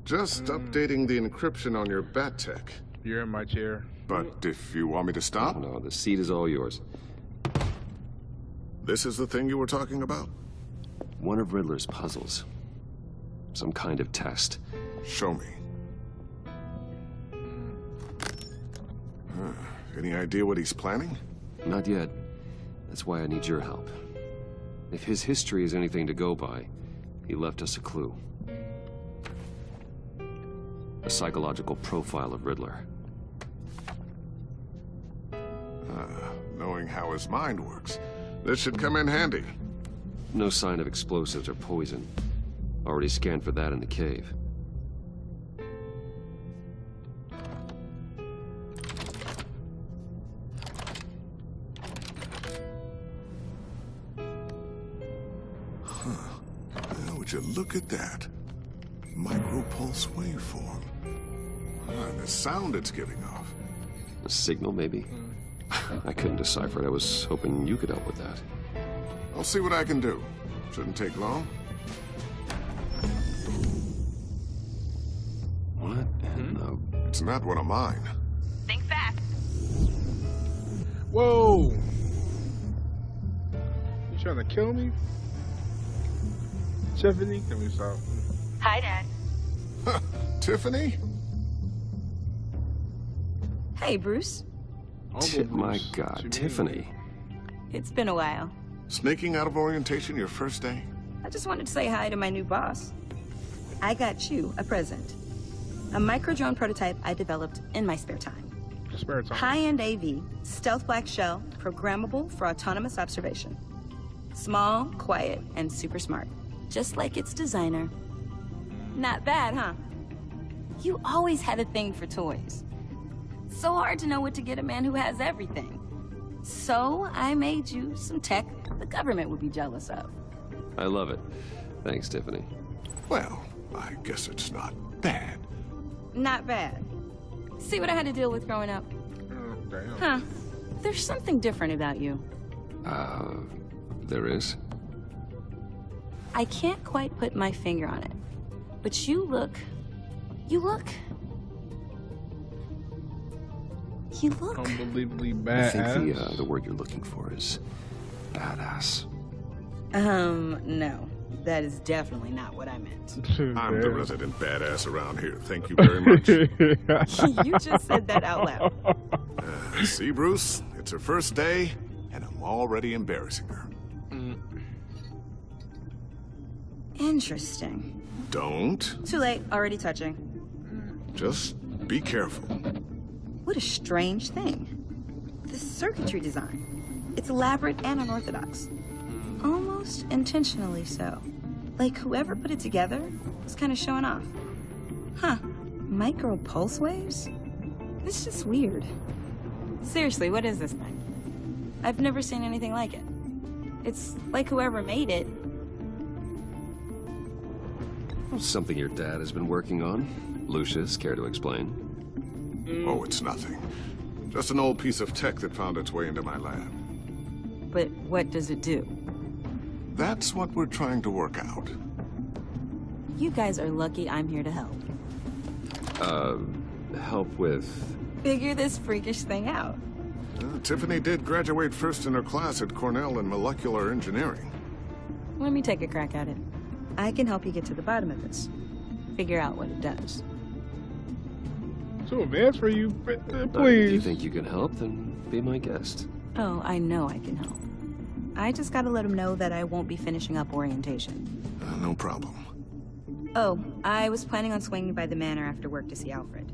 Just updating the encryption on your bat tech. You're in my chair. But if you want me to stop? No, the seat is all yours. This is the thing you were talking about? One of Riddler's puzzles. Some kind of test. Show me. Any idea what he's planning? Not yet. That's why I need your help. If his history is anything to go by, he left us a clue. A psychological profile of Riddler. Knowing how his mind works, this should come in handy. No sign of explosives or poison. Already scanned for that in the cave. Now, would you look at that? Micropulse waveform. And the sound it's giving off. A signal, maybe? I couldn't decipher it. I was hoping you could help with that. I'll see what I can do. Shouldn't take long. What in the... It's not one of mine. Think fast. Whoa! You trying to kill me? Tiffany? Can we stop? Hi, Dad. Tiffany? Hey, Bruce. My God, Tiffany. It's been a while. Sneaking out of orientation your first day? I just wanted to say hi to my new boss. I got you a present. A micro-drone prototype I developed in my spare time. High-end AV, stealth black shell, programmable for autonomous observation. Small, quiet, and super smart. Just like its designer. Not bad, huh? You always had a thing for toys. So hard to know what to get a man who has everything. So I made you some tech the government would be jealous of. I love it. Thanks, Tiffany. Well, I guess it's not bad. Not bad. See what I had to deal with growing up? Damn. Huh. There's something different about you. There is? I can't quite put my finger on it. But you look... Unbelievably I think badass. the word you're looking for is badass. No. That is definitely not what I meant. I'm the resident badass around here. Thank you very much. You just said that out loud. See, Bruce? It's her first day, and I'm already embarrassing her. Interesting. Don't. Too late. Already touching. Just be careful. What a strange thing. The circuitry design. It's elaborate and unorthodox. Almost intentionally so. Like whoever put it together was kind of showing off. Huh. Micro pulse waves? This is weird. Seriously, what is this thing? I've never seen anything like it. It's like whoever made it. Something your dad has been working on. Lucius, care to explain? Oh, it's nothing. Just an old piece of tech that found its way into my lab. But what does it do? That's what we're trying to work out. You guys are lucky I'm here to help. Help with... Figure this freakish thing out. Tiffany did graduate first in her class at Cornell in molecular engineering. Let me take a crack at it. I can help you get to the bottom of this. Figure out what it does. So advanced for you, please. If you think you can help, then be my guest. Oh, I know I can help. I just gotta let him know that I won't be finishing up orientation. No problem. Oh, I was planning on swinging by the manor after work to see Alfred.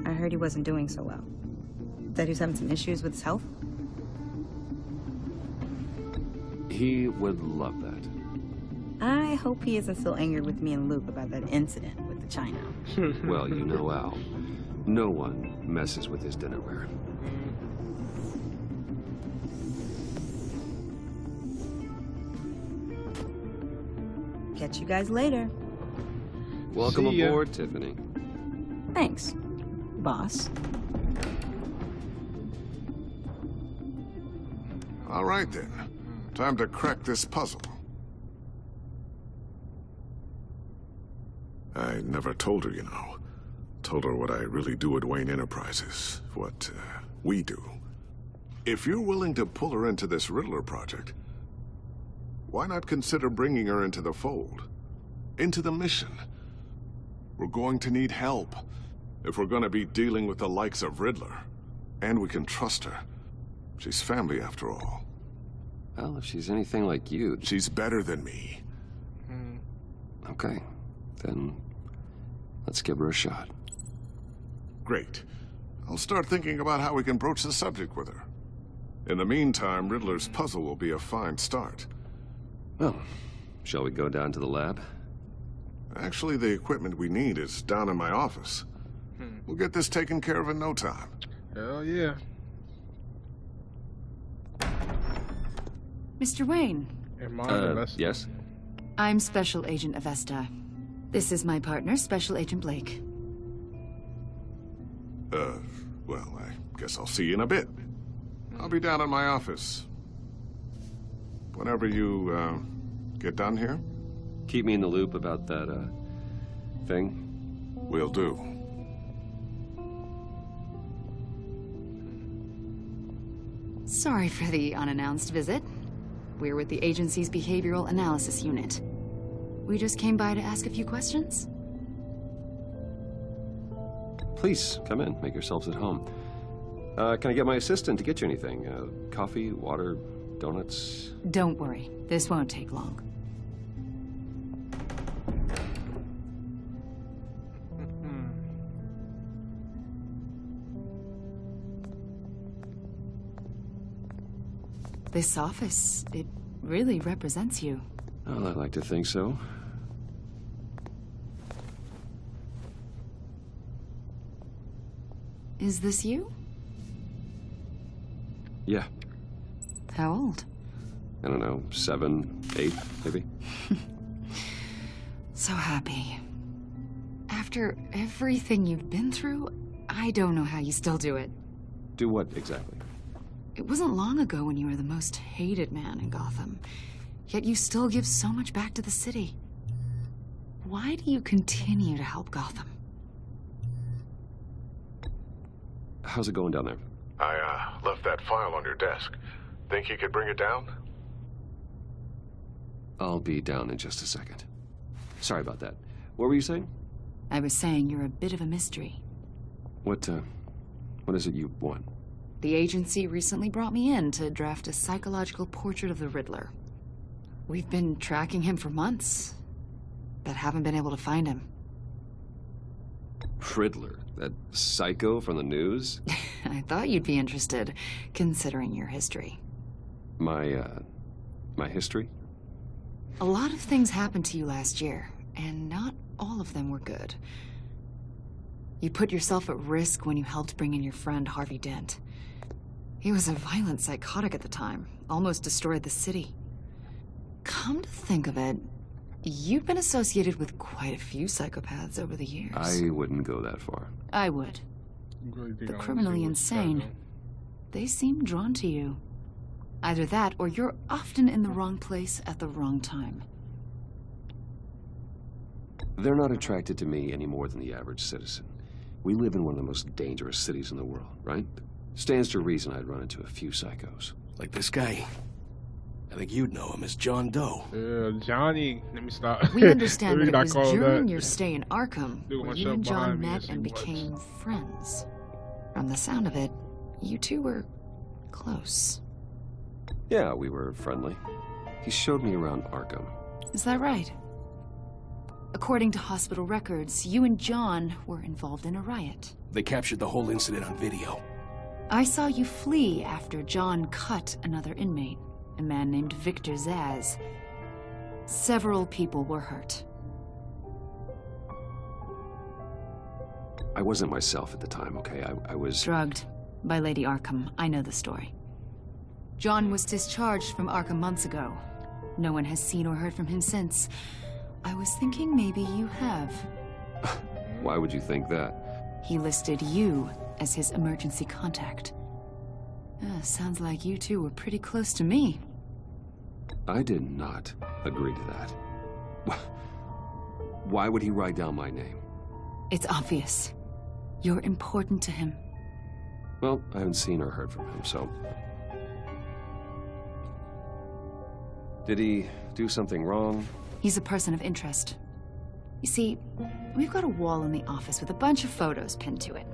I heard he wasn't doing so well. That he was having some issues with his health? He would love that. I hope he isn't still angry with me and Luke about that incident with the china. Well, you know Al. No one messes with his dinnerware. Catch you guys later. Welcome aboard, Tiffany. Thanks, boss. All right, then. Time to crack this puzzle. I never told her, you know. Told her what I really do at Wayne Enterprises. What we do. If you're willing to pull her into this Riddler project, why not consider bringing her into the fold? Into the mission? We're going to need help if we're going to be dealing with the likes of Riddler. And we can trust her. She's family, after all. Well, if she's anything like you... She's better than me. Okay. Then let's give her a shot. Great. I'll start thinking about how we can broach the subject with her. In the meantime, Riddler's puzzle will be a fine start. Well, shall we go down to the lab? Actually, the equipment we need is down in my office. We'll get this taken care of in no time. Hell yeah. Mr. Wayne. Yes? I'm Special Agent Avesta. This is my partner, Special Agent Blake. Well, I guess I'll see you in a bit. I'll be down in my office. Whenever you, get done here? Keep me in the loop about that, thing. Will do. Sorry for the unannounced visit. We're with the agency's Behavioral Analysis Unit. We just came by to ask a few questions. Please, come in. Make yourselves at home. Can I get my assistant to get you anything? Coffee, water, donuts? Don't worry. This won't take long. This office, it really represents you. Well, I like to think so. Is this you? Yeah. How old? I don't know, 7, 8, maybe? So happy. After everything you've been through, I don't know how you still do it. Do what exactly? It wasn't long ago when you were the most hated man in Gotham. Yet you still give so much back to the city. Why do you continue to help Gotham? How's it going down there? I, left that file on your desk. Think you could bring it down? I'll be down in just a second. Sorry about that. What were you saying? I was saying you're a bit of a mystery. What is it you want? The agency recently brought me in to draft a psychological portrait of the Riddler. We've been tracking him for months, but haven't been able to find him. Riddler? That psycho from the news? I thought you'd be interested, considering your history. My history? A lot of things happened to you last year, and not all of them were good. You put yourself at risk when you helped bring in your friend Harvey Dent. He was a violent psychotic at the time, almost destroyed the city. Come to think of it, you've been associated with quite a few psychopaths over the years. I wouldn't go that far. I would. The criminally insane. They seem drawn to you. Either that, or you're often in the wrong place at the wrong time. They're not attracted to me any more than the average citizen. We live in one of the most dangerous cities in the world, right? Stands to reason I'd run into a few psychos. Like this guy. I think you'd know him as John Doe. Johnny. Let me stop. We understand that it was during your stay in Arkham where you and John met and became friends. From the sound of it, you two were close. Yeah, we were friendly. He showed me around Arkham. Is that right? According to hospital records, you and John were involved in a riot. They captured the whole incident on video. I saw you flee after John cut another inmate, a man named Victor Zaz. Several people were hurt. I wasn't myself at the time, okay? I was... drugged by Lady Arkham. I know the story. John was discharged from Arkham months ago. No one has seen or heard from him since. I was thinking maybe you have. Why would you think that? He listed you as his emergency contact. Sounds like you two were pretty close to me. I did not agree to that. Why would he write down my name? It's obvious. You're important to him. Well, I haven't seen or heard from him, so... Did he do something wrong? He's a person of interest. You see, we've got a wall in the office with a bunch of photos pinned to it.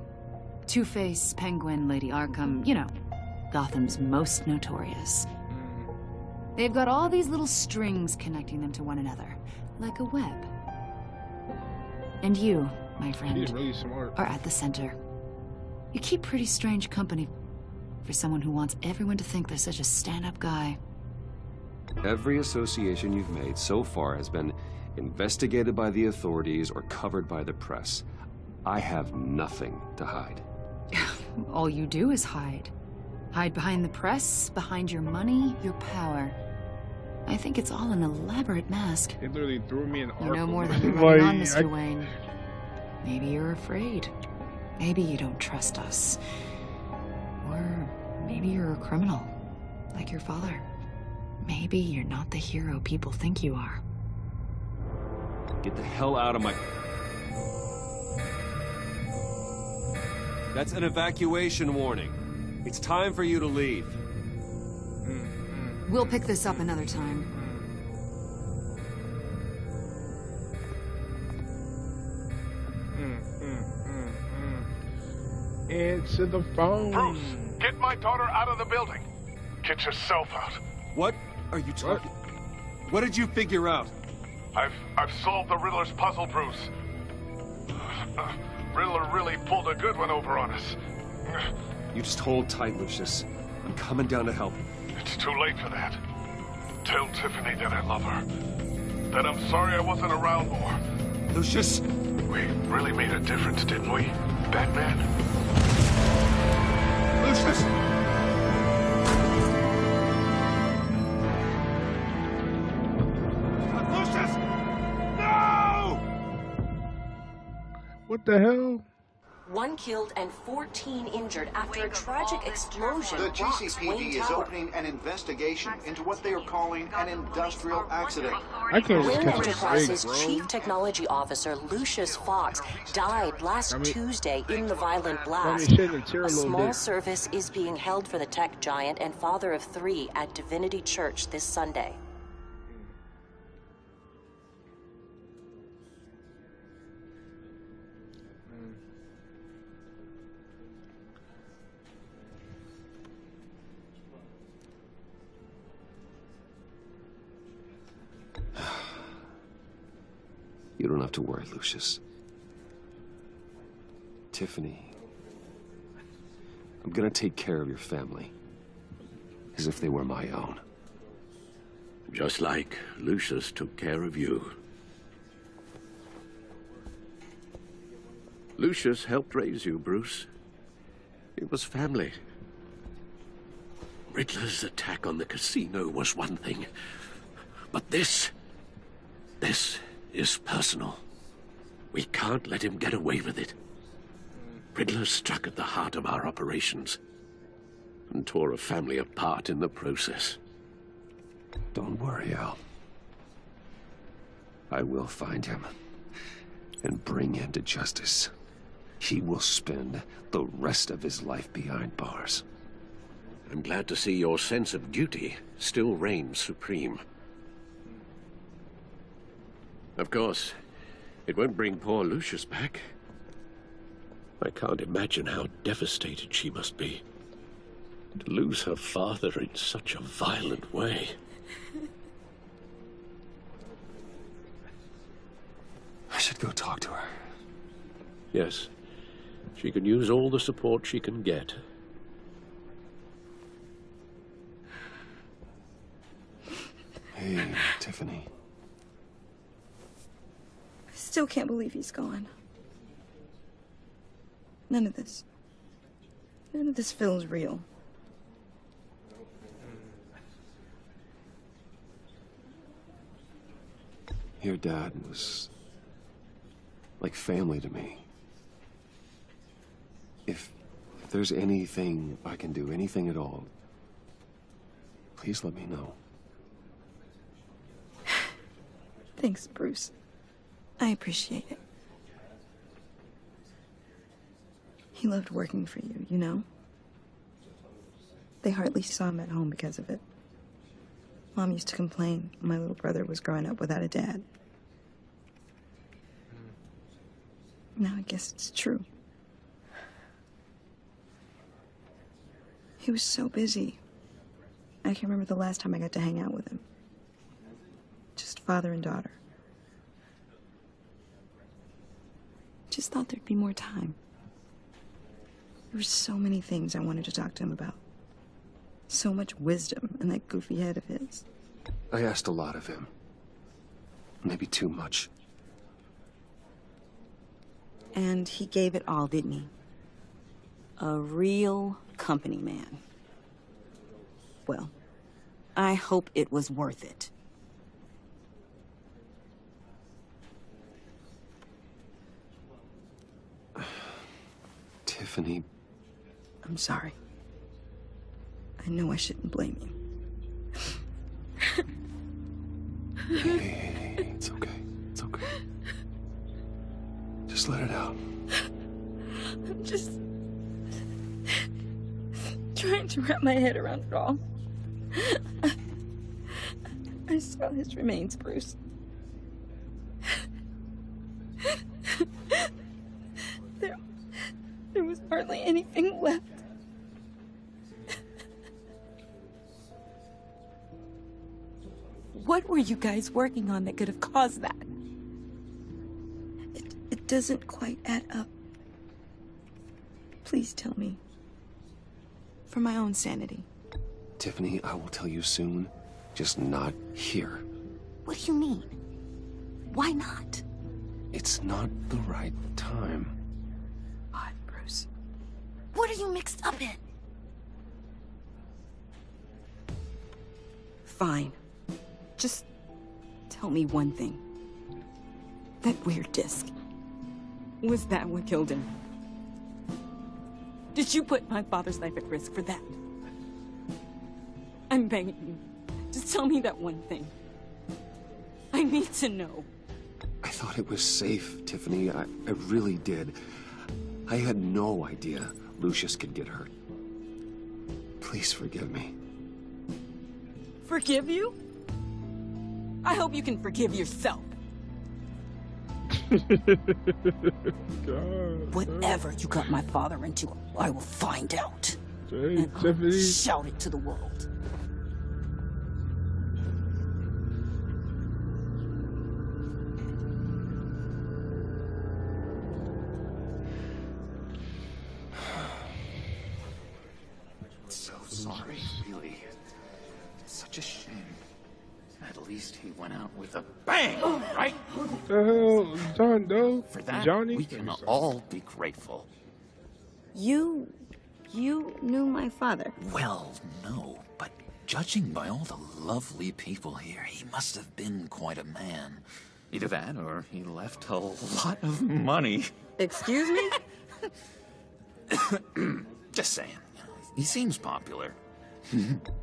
Two-Face, Penguin, Lady Arkham, you know, Gotham's most notorious. They've got all these little strings connecting them to one another, like a web. And you, my friend, she's really smart, are at the center. You keep pretty strange company for someone who wants everyone to think they're such a stand-up guy. Every association you've made so far has been investigated by the authorities or covered by the press. I have nothing to hide. All you do is hide. Hide behind the press, behind your money, your power. I think it's all an elaborate mask. They literally threw me in Arkham. You know more than you're letting on, Mr. Wayne. Maybe you're afraid. Maybe you don't trust us. Or maybe you're a criminal, like your father. Maybe you're not the hero people think you are. Get the hell out of my... That's an evacuation warning. It's time for you to leave. We'll pick this up another time. Answer the phone. Bruce, get my daughter out of the building. Get yourself out. What are you talking? What did you figure out? I've solved the Riddler's puzzle, Bruce. Riddler really pulled a good one over on us. You just hold tight, Lucius. I'm coming down to help. It's too late for that. Tell Tiffany that I love her. That I'm sorry I wasn't around more. Lucius! We really made a difference, didn't we, Batman? Lucius! Lucius! No! What the hell? 1 killed and 14 injured after a tragic explosion. The GCPD is opening an investigation into what they are calling an industrial accident. I can't Wynn catch Enterprises a break, Chief Technology Officer Lucius Fox died last Tuesday in the violent blast. A small service is being held for the tech giant and father of 3 at Divinity Church this Sunday. have to worry, Lucius. Tiffany, I'm gonna take care of your family. As if they were my own. Just like Lucius took care of you. Lucius helped raise you, Bruce. It was family. Riddler's attack on the casino was one thing. But this is personal. We can't let him get away with it. Riddler struck at the heart of our operations and tore a family apart in the process. Don't worry, Al. I will find him and bring him to justice. He will spend the rest of his life behind bars. I'm glad to see your sense of duty still reigns supreme. Of course, it won't bring poor Lucius back. I can't imagine how devastated she must be. To lose her father in such a violent way. I should go talk to her. Yes. She can use all the support she can get. Hey, Tiffany. I still can't believe he's gone. None of this feels real. Your dad was like family to me. If there's anything I can do, anything at all, please let me know. Thanks, Bruce. I appreciate it. He loved working for you, you know? They hardly saw him at home because of it. Mom used to complain my little brother was growing up without a dad. Now I guess it's true. He was so busy. I can't remember the last time I got to hang out with him. Just father and daughter. Just thought there'd be more time. There were so many things I wanted to talk to him about. So much wisdom in that goofy head of his. I asked a lot of him. Maybe too much. And he gave it all, didn't he? A real company man. Well, I hope it was worth it. Tiffany. I'm sorry. I know I shouldn't blame you. Hey, it's okay. It's okay. Just let it out. I'm just trying to wrap my head around it all. I saw his remains, Bruce. There was hardly anything left. What were you guys working on that could have caused that? It doesn't quite add up. Please tell me. For my own sanity. Tiffany, I will tell you soon. Just not here. What do you mean? Why not? It's not the right time. Odd, Bruce. What are you mixed up in? Fine. Just tell me one thing. That weird disc. Was that what killed him? Did you put my father's life at risk for that? I'm begging you. Just tell me that one thing. I need to know. I thought it was safe, Tiffany. I really did. I had no idea Lucius could get hurt. Please forgive me. Forgive you? I hope you can forgive yourself. Whatever you got my father into, I will find out. And I'll shout it to the world. sorry, really. It's such a shame. At least he went out with a bang, right? What the hell, John Doe? For that, Johnny? we can all be grateful. You knew my father? Well, no, but judging by all the lovely people here, he must have been quite a man. Either that, or he left a lot of money. Excuse me? Just saying. He seems popular.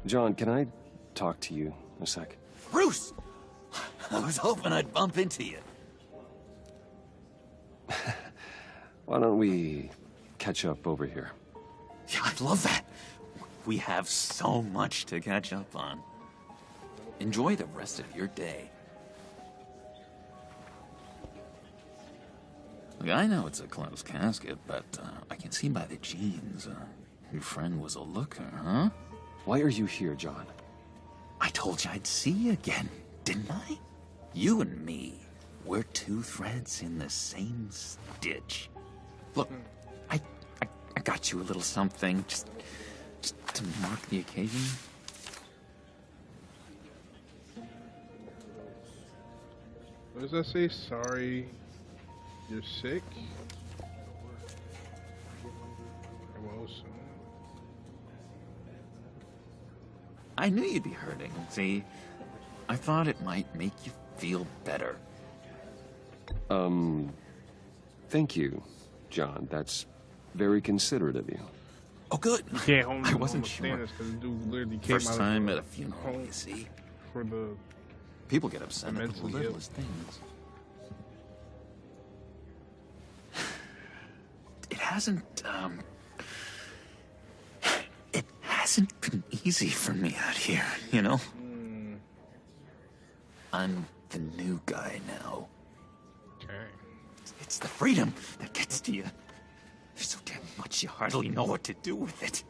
John, can I talk to you a sec? Bruce! I was hoping I'd bump into you. Why don't we catch up over here? Yeah, I'd love that. We have so much to catch up on. Enjoy the rest of your day. Look, I know it's a closed casket, but I can see by the jeans, your friend was a looker, huh? Why are you here, John? I told you I'd see you again, didn't I? You and me, we're two threads in the same stitch. Look, I got you a little something, just to mark the occasion. What does that say? Sorry, you're sick? Well, so. I knew you'd be hurting. See, I thought it might make you feel better. Thank you, John. That's very considerate of you. Oh, good. You can't hold I wasn't sure. Because the dude literally came First out time of at a funeral, you see. For the people get upset at the littlest things. It hasn't been easy for me out here, you know? I'm the new guy now. Okay. It's the freedom that gets to you. There's so damn much you hardly know what to do with it.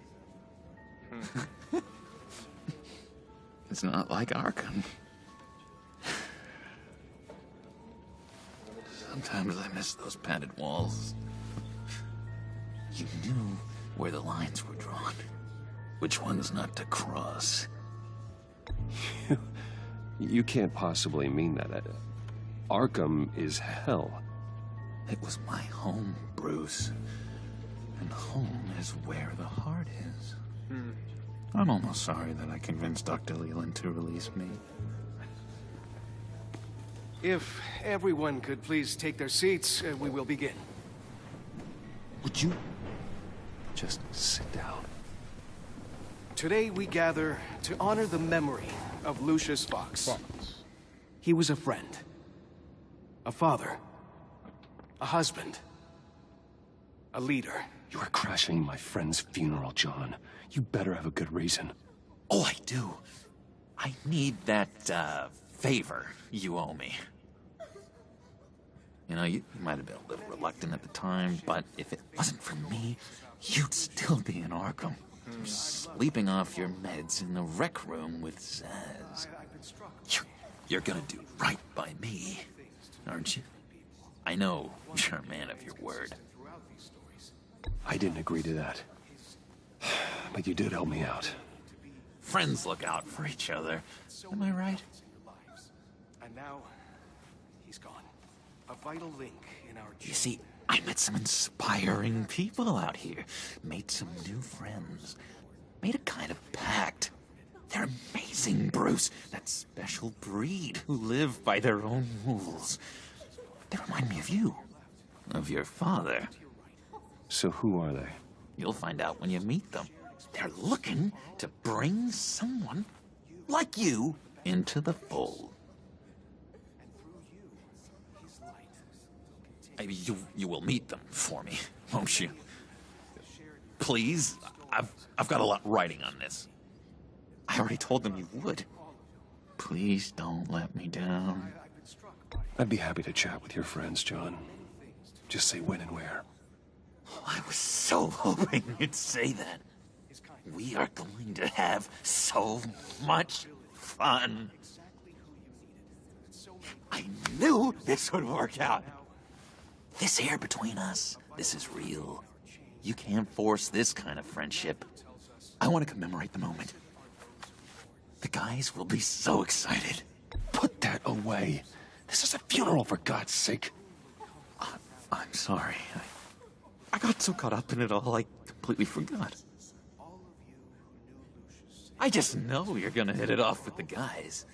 It's not like Arkham. Sometimes I miss those padded walls. You knew where the lines were drawn. Which ones not to cross. You can't possibly mean that. Arkham is hell. It was my home, Bruce. And home is where the heart is. I'm almost sorry that I convinced Dr. Leland to release me. If everyone could please take their seats, we will begin. Would you just sit down? Today we gather to honor the memory of Lucius Fox. He was a friend, a father, a husband, a leader. You are crashing my friend's funeral, John. You better have a good reason. Oh, I do. I need that, favor you owe me. You know, you might have been a little reluctant at the time, but if it wasn't for me, you'd still be in Arkham. Sleeping off your meds in the rec room with Zaz. You're gonna do right by me, aren't you? I know you're a man of your word. I didn't agree to that. But you did help me out. Friends look out for each other. Am I right? And now, he's gone. A vital link in our... You see, I met some inspiring people out here. Made some new friends. Made a kind of pact. They're amazing, Bruce. That special breed who live by their own rules. They remind me of you. Of your father. So who are they? You'll find out when you meet them. They're looking to bring someone like you into the fold. You will meet them for me, won't you? Please, I've got a lot writing on this. I already told them you would. Please don't let me down. I'd be happy to chat with your friends, John. Just say when and where. I was so hoping you'd say that. We are going to have so much fun. I knew this would work out. This air between us, this is real. You can't force this kind of friendship. I want to commemorate the moment. The guys will be so excited. Put that away. This is a funeral, for God's sake. I'm sorry. I got so caught up in it all, I completely forgot. I just know you're gonna hit it off with the guys.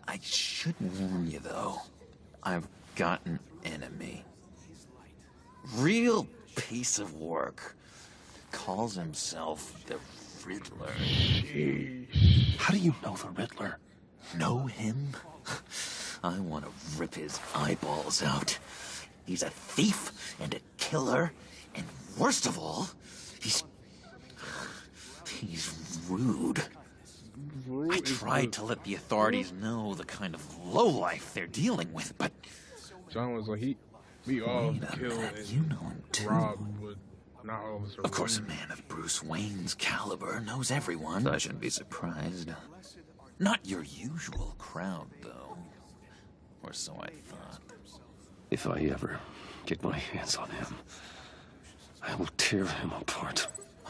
I should warn you, though. I've got an enemy. Real piece of work. Calls himself the Riddler. Jeez. How do you know the Riddler? Know him? I want to rip his eyeballs out. He's a thief and a killer, and worst of all, he's rude. I tried to let the authorities know the kind of lowlife they're dealing with, but... John was like, we all killed and you know him too. robbed, but not all of us are Of course, a man of Bruce Wayne's caliber knows everyone. I shouldn't be surprised. Not your usual crowd, though. Or so I thought. If I ever get my hands on him, I will tear him apart.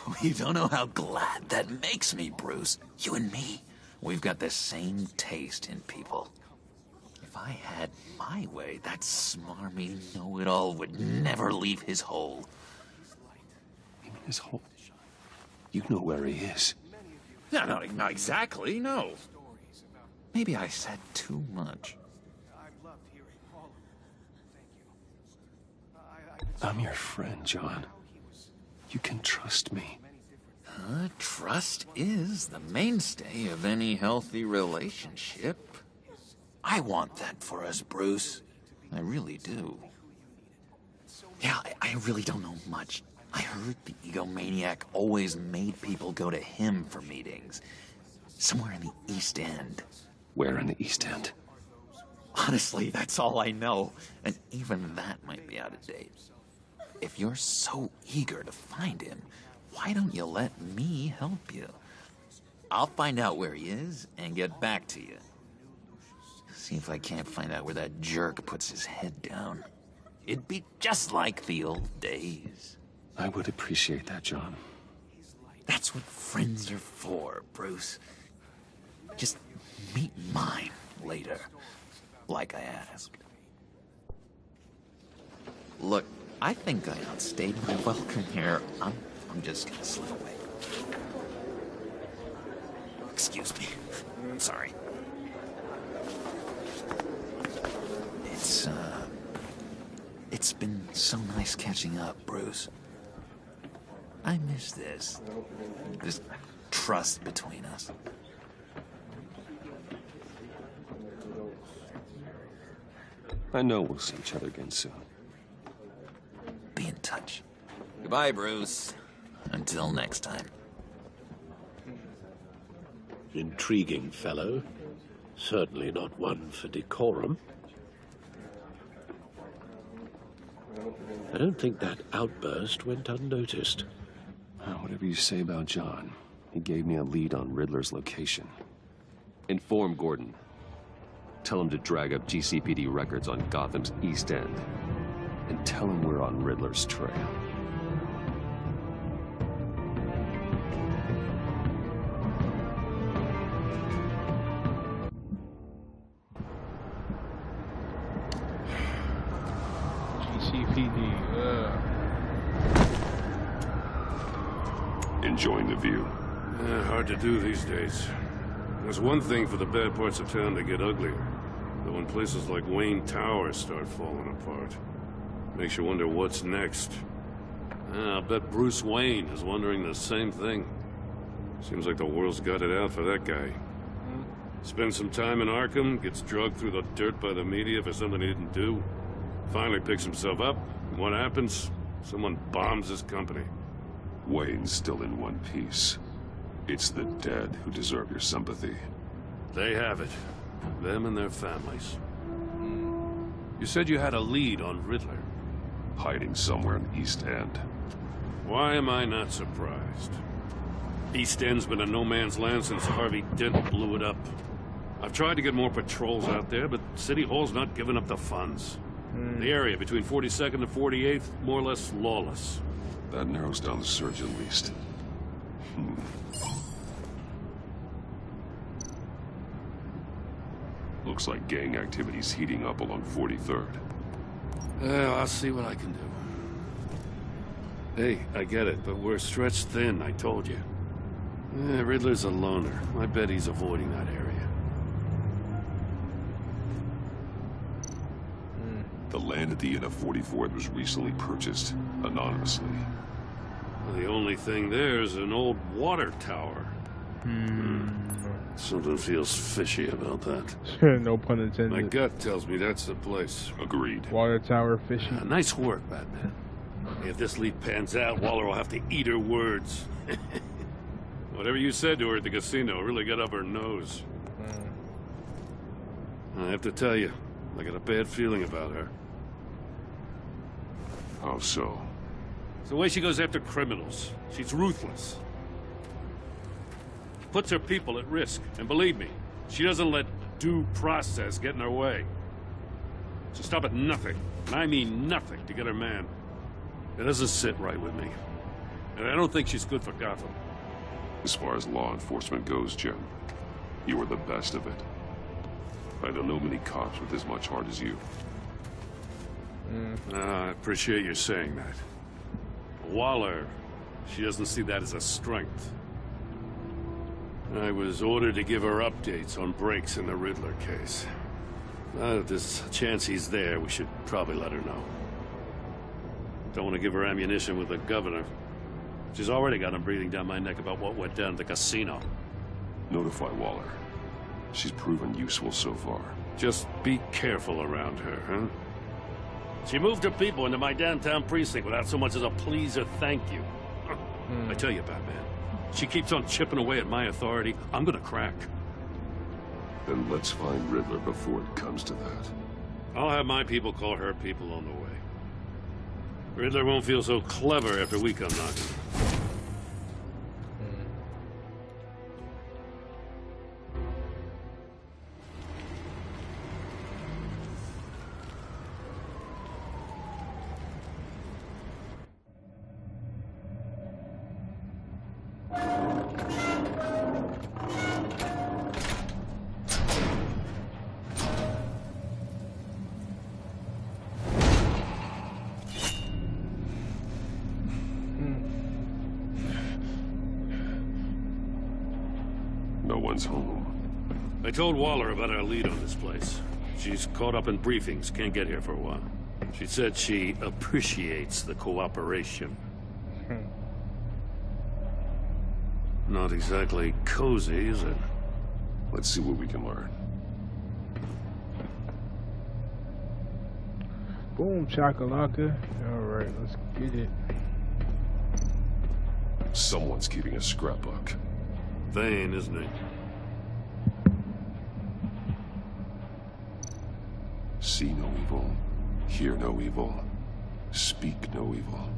Oh, you don't know how glad that makes me, Bruce. You and me, we've got the same taste in people. If I had my way, that smarmy know-it-all would never leave his hole. You mean his hole? You know where he is. No, not exactly, no. Maybe I said too much. I'm your friend, John. You can trust me. Trust is the mainstay of any healthy relationship. I want that for us, Bruce. I really do. Yeah, I really don't know much. I heard the egomaniac always made people go to him for meetings. Somewhere in the East End. Where in the East End? Honestly, that's all I know. And even that might be out of date. If you're so eager to find him, why don't you let me help you? I'll find out where he is and get back to you. See if I can't find out where that jerk puts his head down. It'd be just like the old days. I would appreciate that, John. That's what friends are for, Bruce. Just meet mine later, like I asked. Look, I think I outstayed my welcome here. I'm just gonna slip away. Excuse me. I'm sorry. It's been so nice catching up, Bruce. I miss this trust between us. I know we'll see each other again soon. Be in touch. Goodbye, Bruce. Until next time. Intriguing fellow. Certainly not one for decorum. I don't think that outburst went unnoticed. Whatever you say about John, he gave me a lead on Riddler's location. Inform Gordon. Tell him to drag up GCPD records on Gotham's East End. And tell him we're on Riddler's trail. GCPD, Enjoying the view? Hard to do these days. There's one thing for the bad parts of town to get uglier. But when places like Wayne Tower start falling apart, makes you wonder what's next. I'll bet Bruce Wayne is wondering the same thing. Seems like the world's got it out for that guy. Spends some time in Arkham, gets drugged through the dirt by the media for something he didn't do. Finally picks himself up, and what happens? Someone bombs his company. Wayne's still in one piece. It's the dead who deserve your sympathy. They have it. Them and their families. You said you had a lead on Riddler. Hiding somewhere in East End. Why am I not surprised? East End's been a no-man's land since Harvey Dent blew it up. I've tried to get more patrols out there, but City Hall's not giving up the funds. The area between 42nd and 48th, more or less lawless. That narrows down the search at least. Looks like gang activity's heating up along 43rd. Well, I'll see what I can do. Hey, I get it, but we're stretched thin, I told you. Riddler's a loner. I bet he's avoiding that area. The land at the end of 44th was recently purchased, anonymously. Well, the only thing there is an old water tower. Something feels fishy about that. No pun intended. My gut tells me that's the place. Agreed. Water tower fishy. Nice work, Batman. If this lead pans out, Waller will have to eat her words. Whatever you said to her at the casino really got up her nose. I have to tell you, I got a bad feeling about her. How so? It's the way she goes after criminals. She's ruthless. Puts her people at risk. And believe me, she doesn't let due process get in her way. She'll stop at nothing, and I mean nothing, to get her man. It doesn't sit right with me. And I don't think she's good for Gotham. As far as law enforcement goes, Jim, you are the best of it. I don't know many cops with as much heart as you. I appreciate you saying that. Waller, she doesn't see that as a strength. I was ordered to give her updates on breaks in the Riddler case. If there's a chance he's there, we should probably let her know. Don't want to give her ammunition with the governor. She's already got him breathing down my neck about what went down at the casino. Notify Waller. She's proven useful so far. Just be careful around her, huh? She moved her people into my downtown precinct without so much as a please or thank you. I tell you, Batman, she keeps on chipping away at my authority, I'm gonna crack. Then let's find Riddler before it comes to that. I'll have my people call her people on the way. Riddler won't feel so clever after we come knocking. No one's home. I told Waller about our lead on this place. She's caught up in briefings, can't get here for a while. She said she appreciates the cooperation. Not exactly cozy, is it? Let's see what we can learn. Boom, chakalaka. Alright, let's get it. Someone's keeping a scrapbook. Vain, isn't he? See no evil, hear no evil, speak no evil.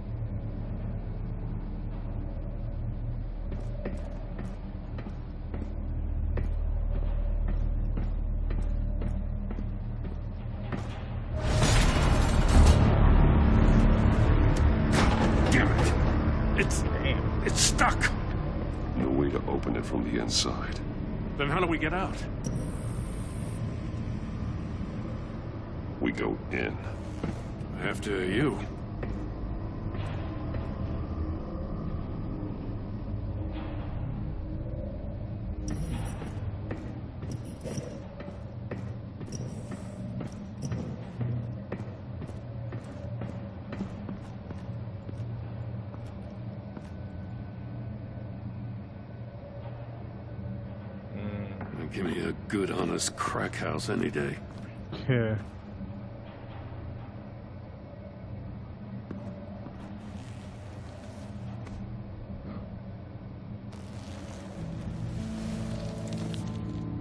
Damn it! It's stuck! No way to open it from the inside. Then how do we get out? We go in. After you. Give me a good, honest crack house any day. Yeah.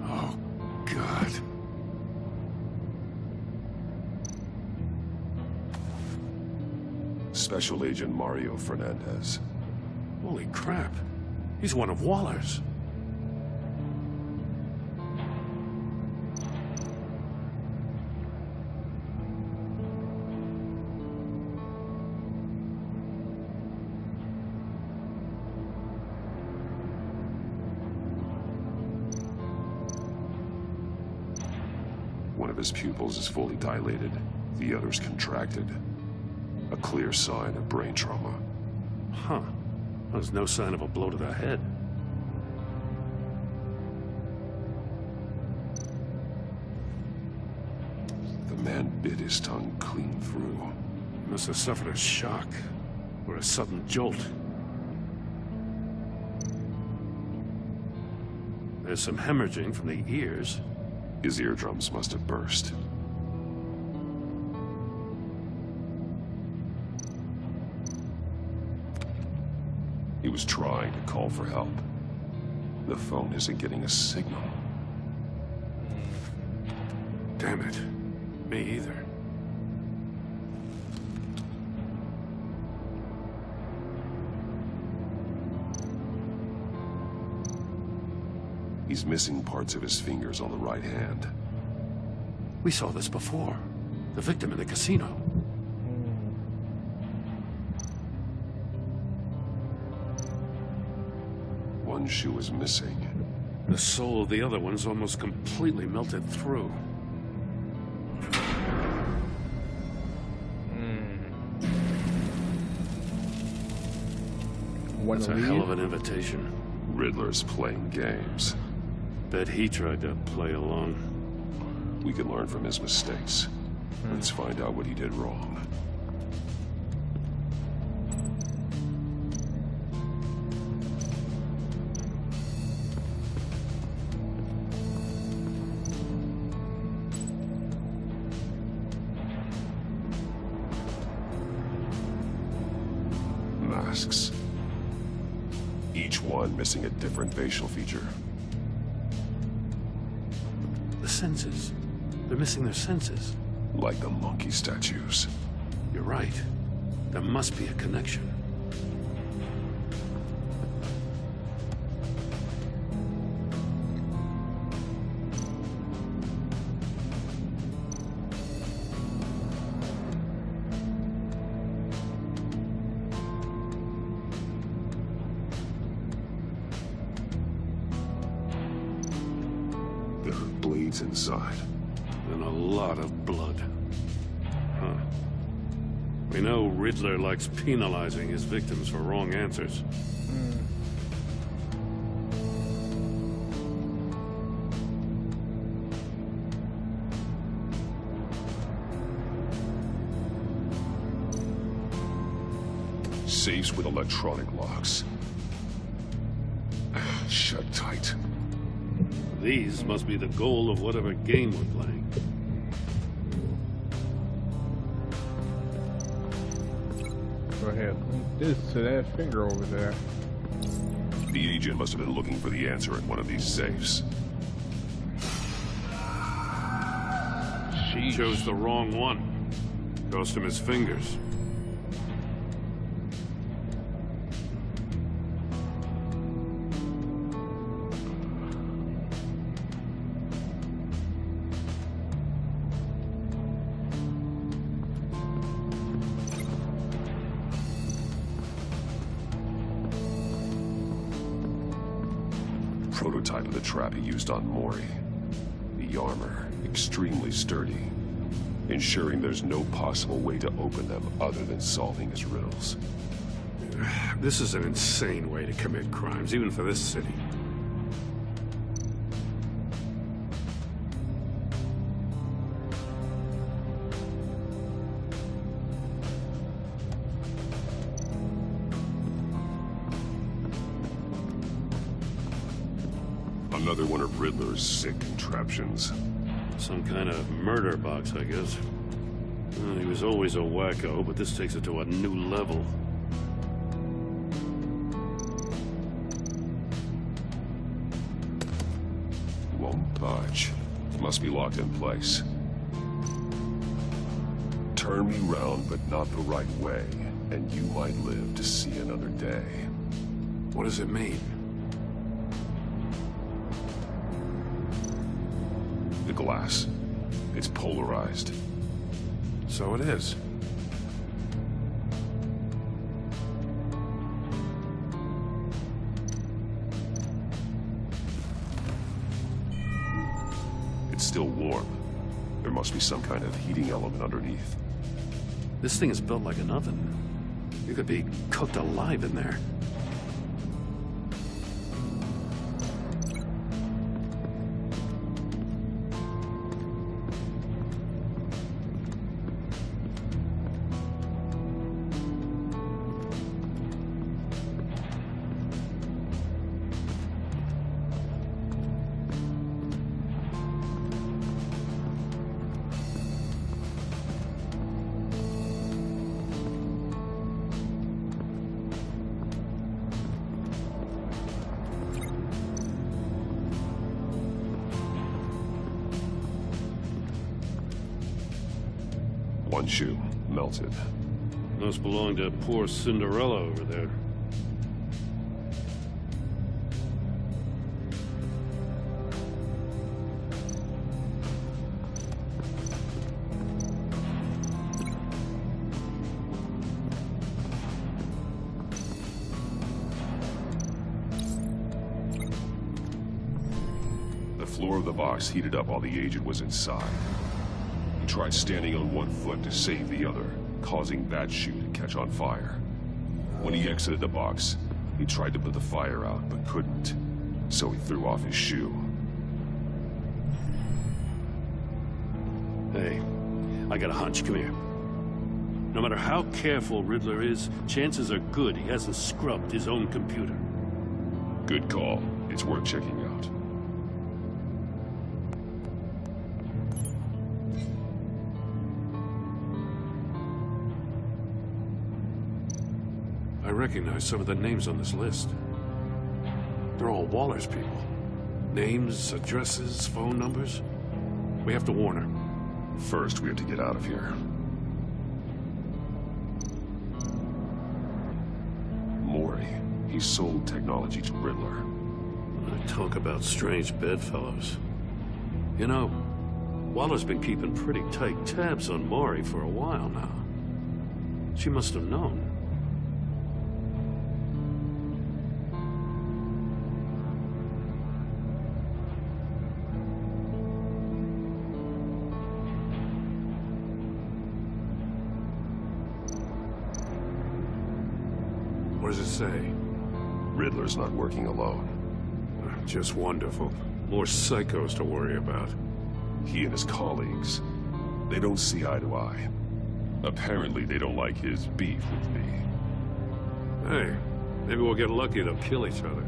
Oh, God. Special Agent Mario Fernandez. Holy crap. He's one of Waller's. of his pupils is fully dilated. The other's contracted. A clear sign of brain trauma. Huh. There's no sign of a blow to the head. The man bit his tongue clean through. He must have suffered a shock, or a sudden jolt. There's some hemorrhaging from the ears. His eardrums must have burst. He was trying to call for help. The phone isn't getting a signal. Damn it. Me either. He's missing parts of his fingers on the right hand. We saw this before. The victim in the casino. One shoe is missing. The sole of the other one's almost completely melted through. That's a hell of an invitation. Riddler's playing games. Bet he tried to play along. We can learn from his mistakes. Let's find out what he did wrong. Masks. Each one missing a different facial feature. The senses. They're missing their senses. Like the monkey statues. You're right. There must be a connection. There are blades inside. And a lot of blood. Huh. We know Riddler likes penalizing his victims for wrong answers. Safes with electronic locks. Shut tight. These must be the goal of whatever game we're playing. Go ahead. Link this to that finger over there. The agent must have been looking for the answer in one of these safes. She chose the wrong one. Cost him his fingers. Prototype of the trap he used on Mori. The armor, extremely sturdy, ensuring there's no possible way to open them other than solving his riddles. This is an insane way to commit crimes, even for this city. Another one of Riddler's sick contraptions. Some kind of murder box, I guess. Well, he was always a wacko, but this takes it to a new level. Won't budge. Must be locked in place. Turn me round, but not the right way, and you might live to see another day. What does it mean? The glass. It's polarized. So it is. It's still warm. There must be some kind of heating element underneath. This thing is built like an oven. You could be cooked alive in there. One shoe, melted. Must belong to poor Cinderella over there. The floor of the box heated up while the agent was inside. He tried standing on one foot to save the other, causing that shoe to catch on fire. When he exited the box, he tried to put the fire out, but couldn't. So he threw off his shoe. Hey, I got a hunch. Come here. No matter how careful Riddler is, chances are good he hasn't scrubbed his own computer. Good call. It's worth checking out. I recognize some of the names on this list. They're all Waller's people. Names, addresses, phone numbers. We have to warn her. First, we have to get out of here. Mori. He sold technology to Riddler. Talk about strange bedfellows. You know, Waller's been keeping pretty tight tabs on Mori for a while now. She must have known. What does it say? Riddler's not working alone. Just wonderful. More psychos to worry about. He and his colleagues, they don't see eye to eye. Apparently, they don't like his beef with me. Hey, maybe we'll get lucky to kill each other.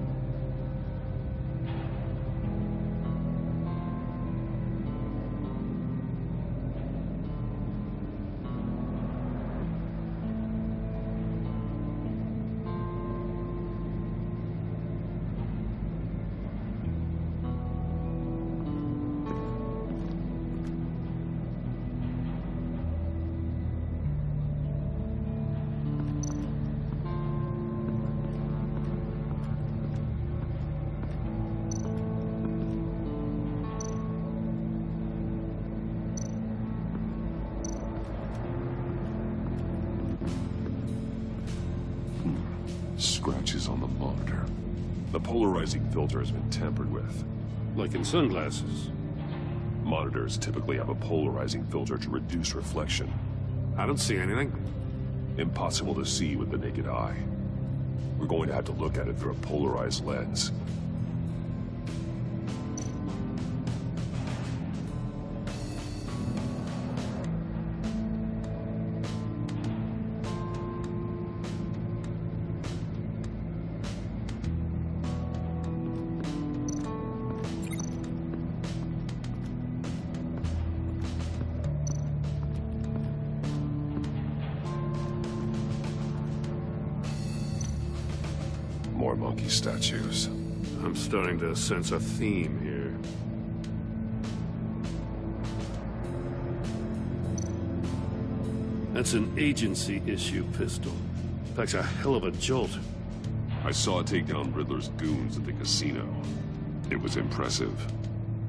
Scratches on the monitor. The polarizing filter has been tampered with. Like in sunglasses. Monitors typically have a polarizing filter to reduce reflection. I don't see anything. Impossible to see with the naked eye. We're going to have to look at it through a polarized lens. More monkey statues. I'm starting to sense a theme here. That's an agency-issue pistol. Packs a hell of a jolt. I saw it take down Riddler's goons at the casino. It was impressive.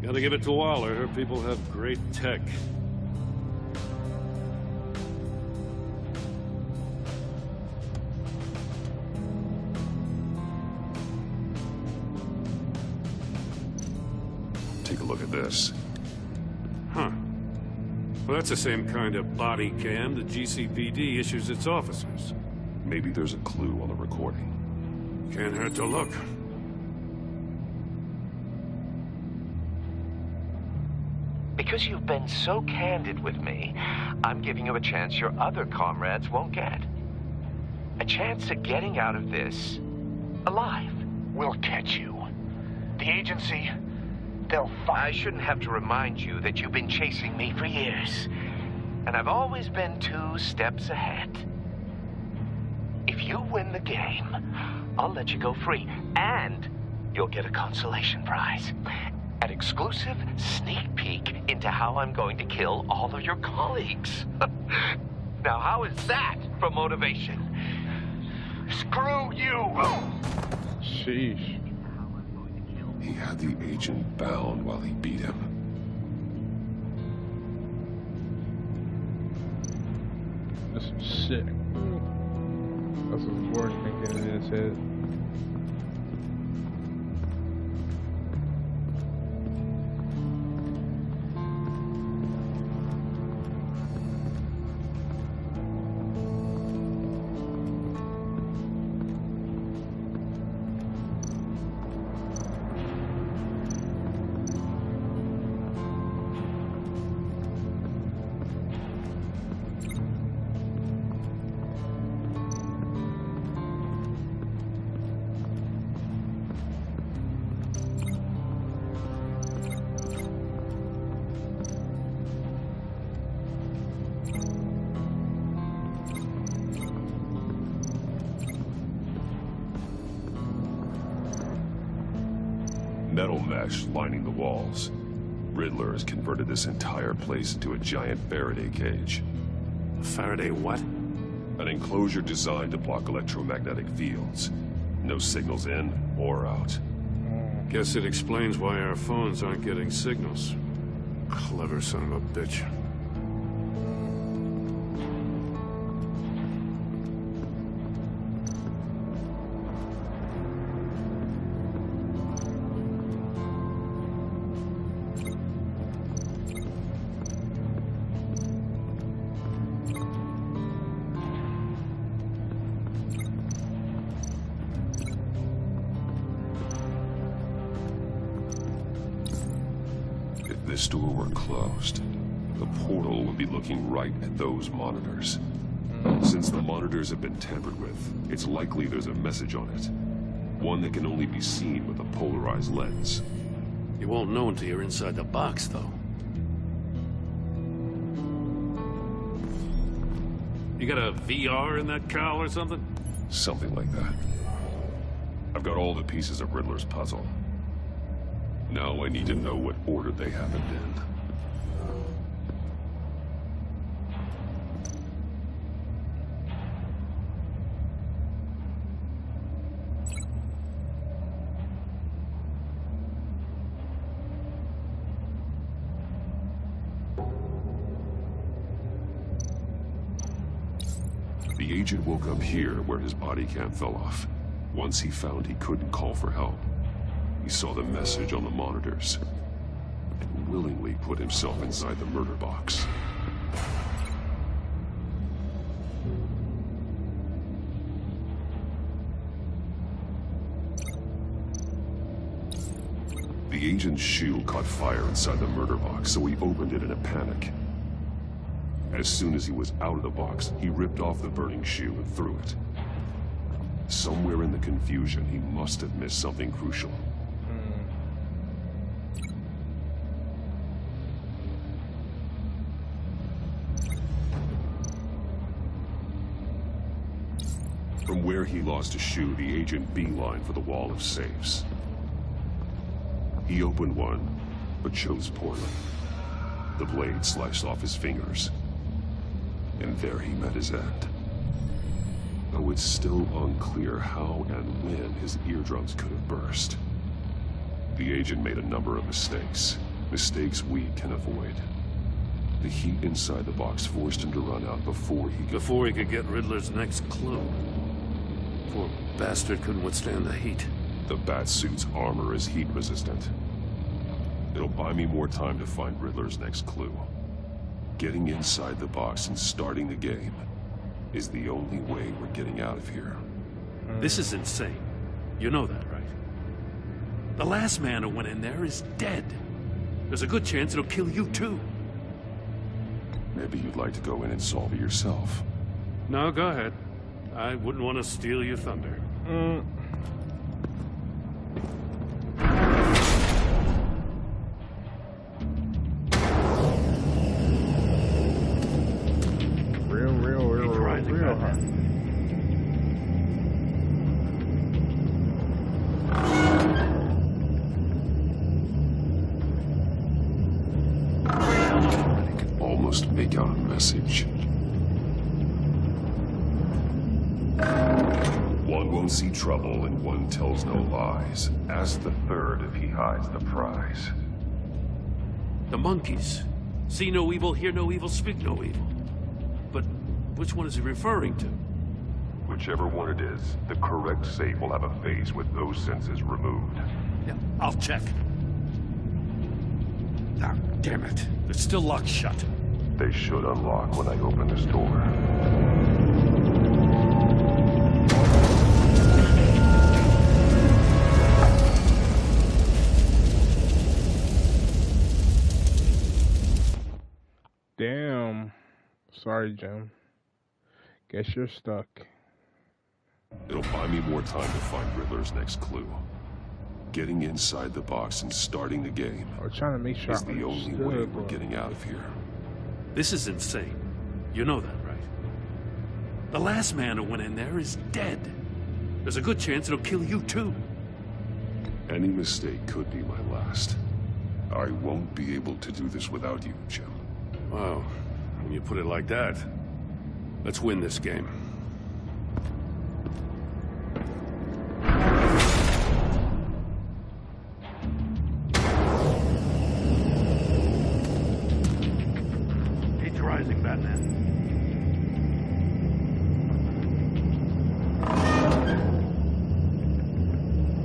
Gotta give it to Waller. Her people have great tech. Take a look at this. Huh. Well, that's the same kind of body cam the GCPD issues its officers. Maybe there's a clue on the recording. Can't hurt to look. Because you've been so candid with me, I'm giving you a chance your other comrades won't get. A chance at getting out of this alive. We'll catch you. The agency, they'll find... I shouldn't have to remind you that you've been chasing me for years. And I've always been 2 steps ahead. If you win the game, I'll let you go free. And you'll get a consolation prize. An exclusive sneak peek into how I'm going to kill all of your colleagues. Now, how is that for motivation? Screw you! Sheesh. He had the agent bound while he beat him. That's some shit. That's some work thinking in his head. Metal mesh lining the walls. Riddler has converted this entire place into a giant Faraday cage. Faraday what? An enclosure designed to block electromagnetic fields. No signals in or out. Guess it explains why our phones aren't getting signals. Clever son of a bitch. If this door were closed, the portal would be looking right at those monitors. Since the monitors have been tampered with, it's likely there's a message on it. One that can only be seen with a polarized lens. You won't know until you're inside the box, though. You got a VR in that cowl or something? Something like that. I've got all the pieces of Riddler's puzzle. Now I need to know what order they happened in. The agent woke up here where his body cam fell off. Once he found he couldn't call for help, he saw the message on the monitors and willingly put himself inside the murder box. The agent's shoe caught fire inside the murder box, so he opened it in a panic. As soon as he was out of the box, he ripped off the burning shoe and threw it. Somewhere in the confusion, he must have missed something crucial. From where he lost a shoe, the agent beelined for the wall of safes. He opened one, but chose poorly. The blade sliced off his fingers. And there he met his end. Though it's still unclear how and when his eardrums could have burst. The agent made a number of mistakes. Mistakes we can avoid. The heat inside the box forced him to run out before he could get Riddler's next clue. Poor bastard couldn't withstand the heat. The Batsuit's armor is heat resistant. It'll buy me more time to find Riddler's next clue. Getting inside the box and starting the game is the only way we're getting out of here. This is insane. You know that, right? The last man who went in there is dead. There's a good chance it'll kill you too. Maybe you'd like to go in and solve it yourself. No, go ahead. I wouldn't want to steal your thunder. Real hard. Almost make out a message. One won't see trouble and one tells no lies. Ask the third if he hides the prize. The monkeys. See no evil, hear no evil, speak no evil. But which one is he referring to? Whichever one it is, the correct safe will have a phase with those senses removed. Yeah, I'll check. Ah, damn it. They're still locked shut. They should unlock when I open this door. Damn. Sorry, Jim. Guess you're stuck. It'll buy me more time to find Riddler's next clue. Getting inside the box and starting the game I'm trying to make sure is the only way we're getting out of here. This is insane. You know that, right? The last man who went in there is dead. There's a good chance it'll kill you too. Any mistake could be my last. I won't be able to do this without you, Jim. Wow. When you put it like that, let's win this game. He's rising, Batman.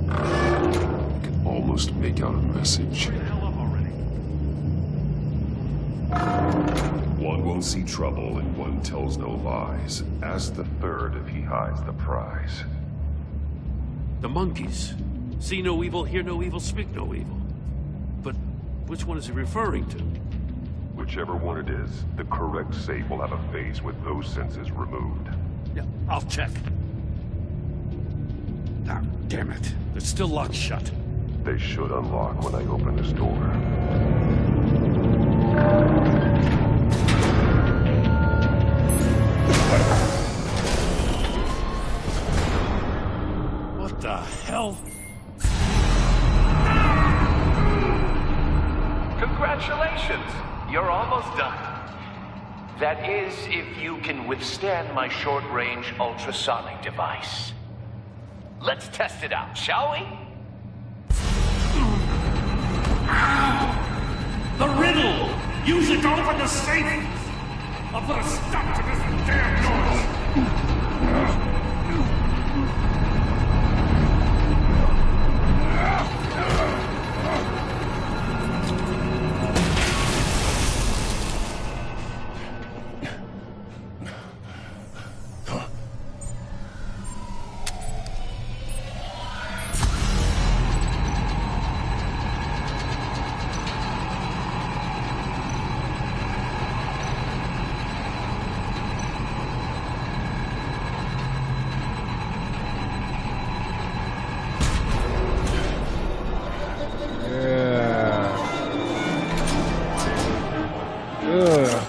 I can almost make out a message. One won't see trouble and one tells no lies. Ask the third if he hides the prize. The monkeys. See no evil, hear no evil, speak no evil. But which one is he referring to? Whichever one it is, the correct safe will have a phase with those senses removed. Yeah, I'll check. Ah, damn it. They're still locked shut. They should unlock when I open this door. What the hell? Congratulations! You're almost done. That is, if you can withstand my short-range ultrasonic device. Let's test it out, shall we? The riddle! Use it to open the safe! I'll put a stop to this damn noise!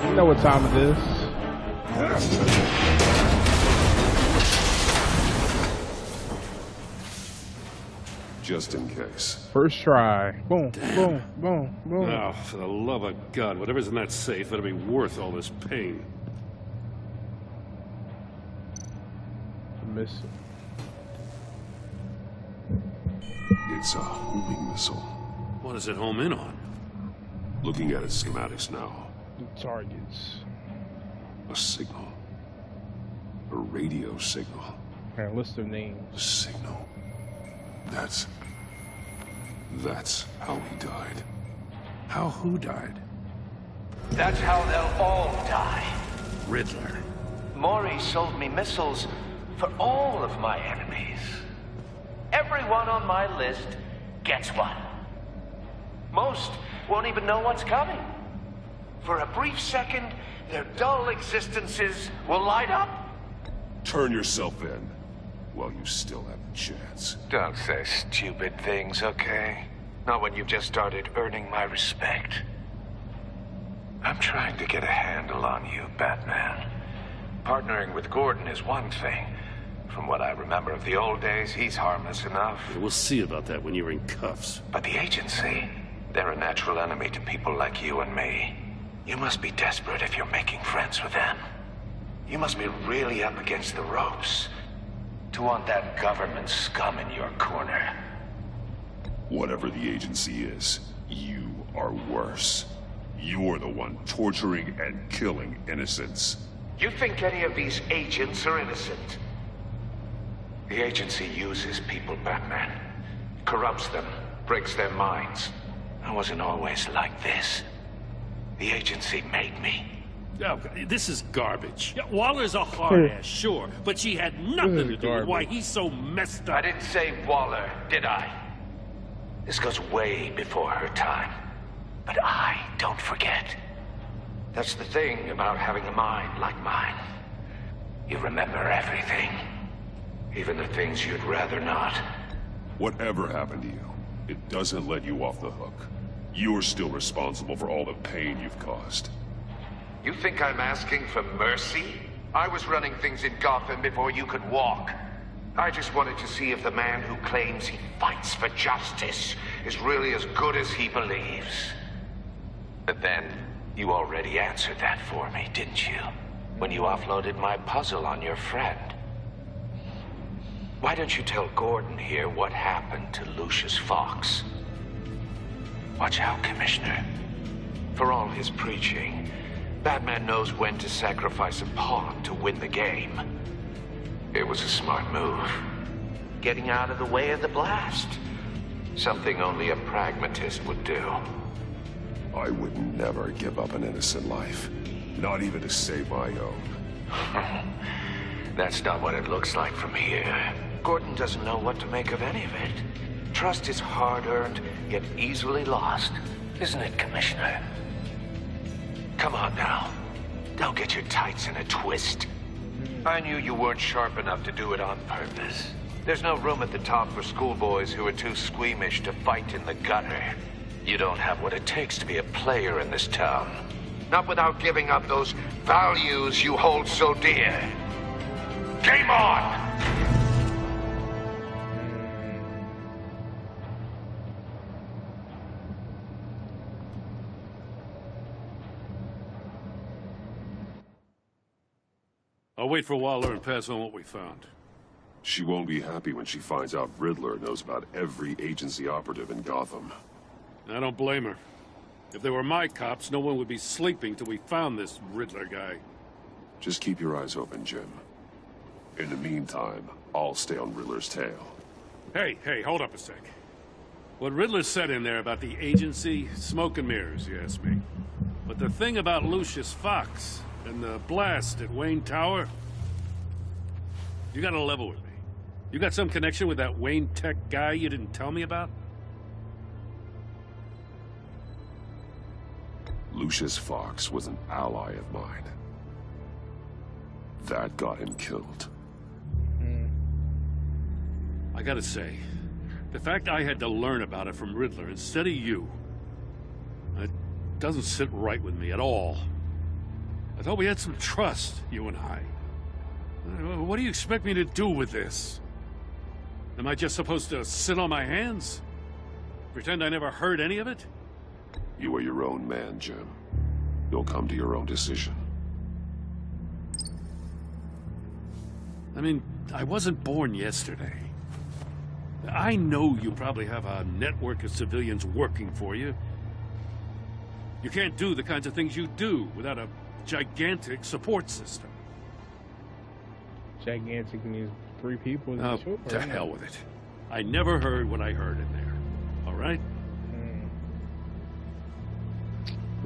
You know what time it is. Just in case. First try. Boom, boom, boom, boom. Oh, for the love of God, whatever's in that safe better be worth all this pain. Missile. It's a homing missile. What does it home in on? Looking at its schematics now. Targets. A signal. A radio signal. And a list of names. A signal. That's how he died. How who died? That's how they'll all die. Riddler. Maury sold me missiles for all of my enemies. Everyone on my list gets one. Most won't even know what's coming. For a brief second, their dull existences will light up. Turn yourself in while you still have a chance. Don't say stupid things, okay? Not when you've just started earning my respect. I'm trying to get a handle on you, Batman. Partnering with Gordon is one thing. From what I remember of the old days, he's harmless enough. We'll see about that when you're in cuffs. But the agency, they're a natural enemy to people like you and me. You must be desperate if you're making friends with them. You must be really up against the ropes to want that government scum in your corner. Whatever the agency is, you are worse. You're the one torturing and killing innocents. You think any of these agents are innocent? The agency uses people, Batman. Corrupts them, breaks their minds. I wasn't always like this. The agency made me. Oh, this is garbage. Yeah, Waller's a hard ass, sure, but she had nothing to do with why he's so messed up. I didn't say Waller, did I? This goes way before her time. But I don't forget. That's the thing about having a mind like mine. You remember everything. Even the things you'd rather not. Whatever happened to you, it doesn't let you off the hook. You're still responsible for all the pain you've caused. You think I'm asking for mercy? I was running things in Gotham before you could walk. I just wanted to see if the man who claims he fights for justice is really as good as he believes. But then, you already answered that for me, didn't you? When you offloaded my puzzle on your friend. Why don't you tell Gordon here what happened to Lucius Fox? Watch out, Commissioner. For all his preaching, Batman knows when to sacrifice a pawn to win the game. It was a smart move. Getting out of the way of the blast. Something only a pragmatist would do. I would never give up an innocent life. Not even to save my own. That's not what it looks like from here. Gordon doesn't know what to make of any of it. Trust is hard-earned, yet easily lost. Isn't it, Commissioner? Come on now. Don't get your tights in a twist. I knew you weren't sharp enough to do it on purpose. There's no room at the top for schoolboys who are too squeamish to fight in the gutter. You don't have what it takes to be a player in this town. Not without giving up those values you hold so dear. Game on! I'll wait for Waller and pass on what we found. She won't be happy when she finds out Riddler knows about every agency operative in Gotham. I don't blame her. If they were my cops, no one would be sleeping till we found this Riddler guy. Just keep your eyes open, Jim. In the meantime, I'll stay on Riddler's tail. Hey, hold up a sec. What Riddler said in there about the agency, smoke and mirrors, you ask me. But the thing about Lucius Fox and the blast at Wayne Tower, you gotta level with me. You got some connection with that Wayne Tech guy you didn't tell me about? Lucius Fox was an ally of mine. That got him killed. I gotta say, the fact I had to learn about it from Riddler instead of you, it doesn't sit right with me at all. I thought we had some trust, you and I. What do you expect me to do with this? Am I just supposed to sit on my hands? Pretend I never heard any of it? You are your own man, Jim. You'll come to your own decision. I mean, I wasn't born yesterday. I know you probably have a network of civilians working for you. You can't do the kinds of things you do without a gigantic support system. Gigantic means 3 people? Oh, to hell with it. I never heard what I heard in there. All right?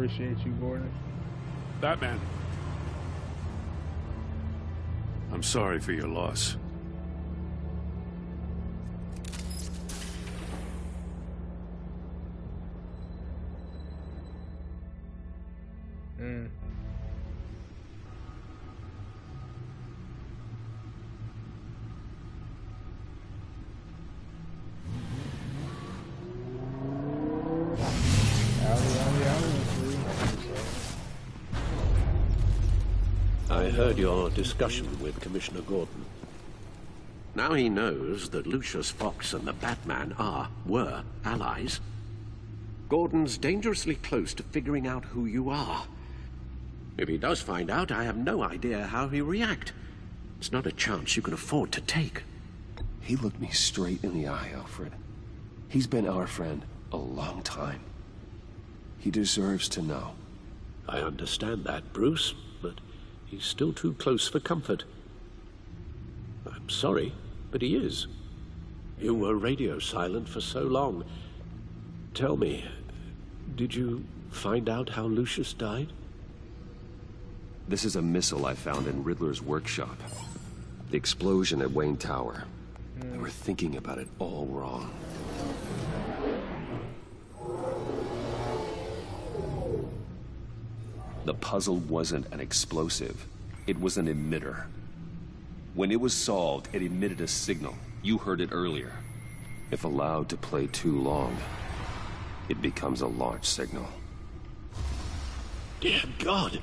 Appreciate you, Gordon. Batman. I'm sorry for your loss. I heard your discussion with Commissioner Gordon. Now he knows that Lucius Fox and the Batman were allies. Gordon's dangerously close to figuring out who you are. If he does find out, I have no idea how he'll react. It's not a chance you can afford to take. He looked me straight in the eye, Alfred. He's been our friend a long time. He deserves to know. I understand that, Bruce, but he's still too close for comfort. I'm sorry, but he is. You were radio silent for so long. Tell me, did you find out how Lucius died? This is a missile I found in Riddler's workshop. The explosion at Wayne Tower. They were thinking about it all wrong. The puzzle wasn't an explosive. It was an emitter. When it was solved, it emitted a signal. You heard it earlier. If allowed to play too long, it becomes a launch signal. Dear God!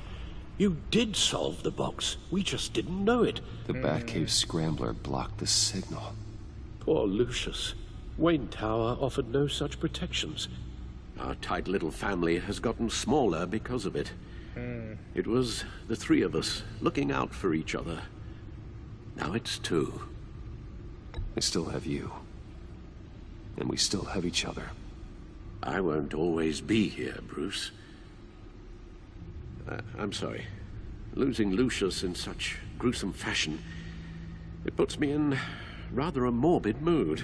You did solve the box. We just didn't know it. The Batcave scrambler blocked the signal. Poor Lucius. Wayne Tower offered no such protections. Our tight little family has gotten smaller because of it. It was the three of us looking out for each other. Now it's two. I still have you. And we still have each other. I won't always be here, Bruce. I'm sorry. Losing Lucius in such gruesome fashion, it puts me in rather a morbid mood.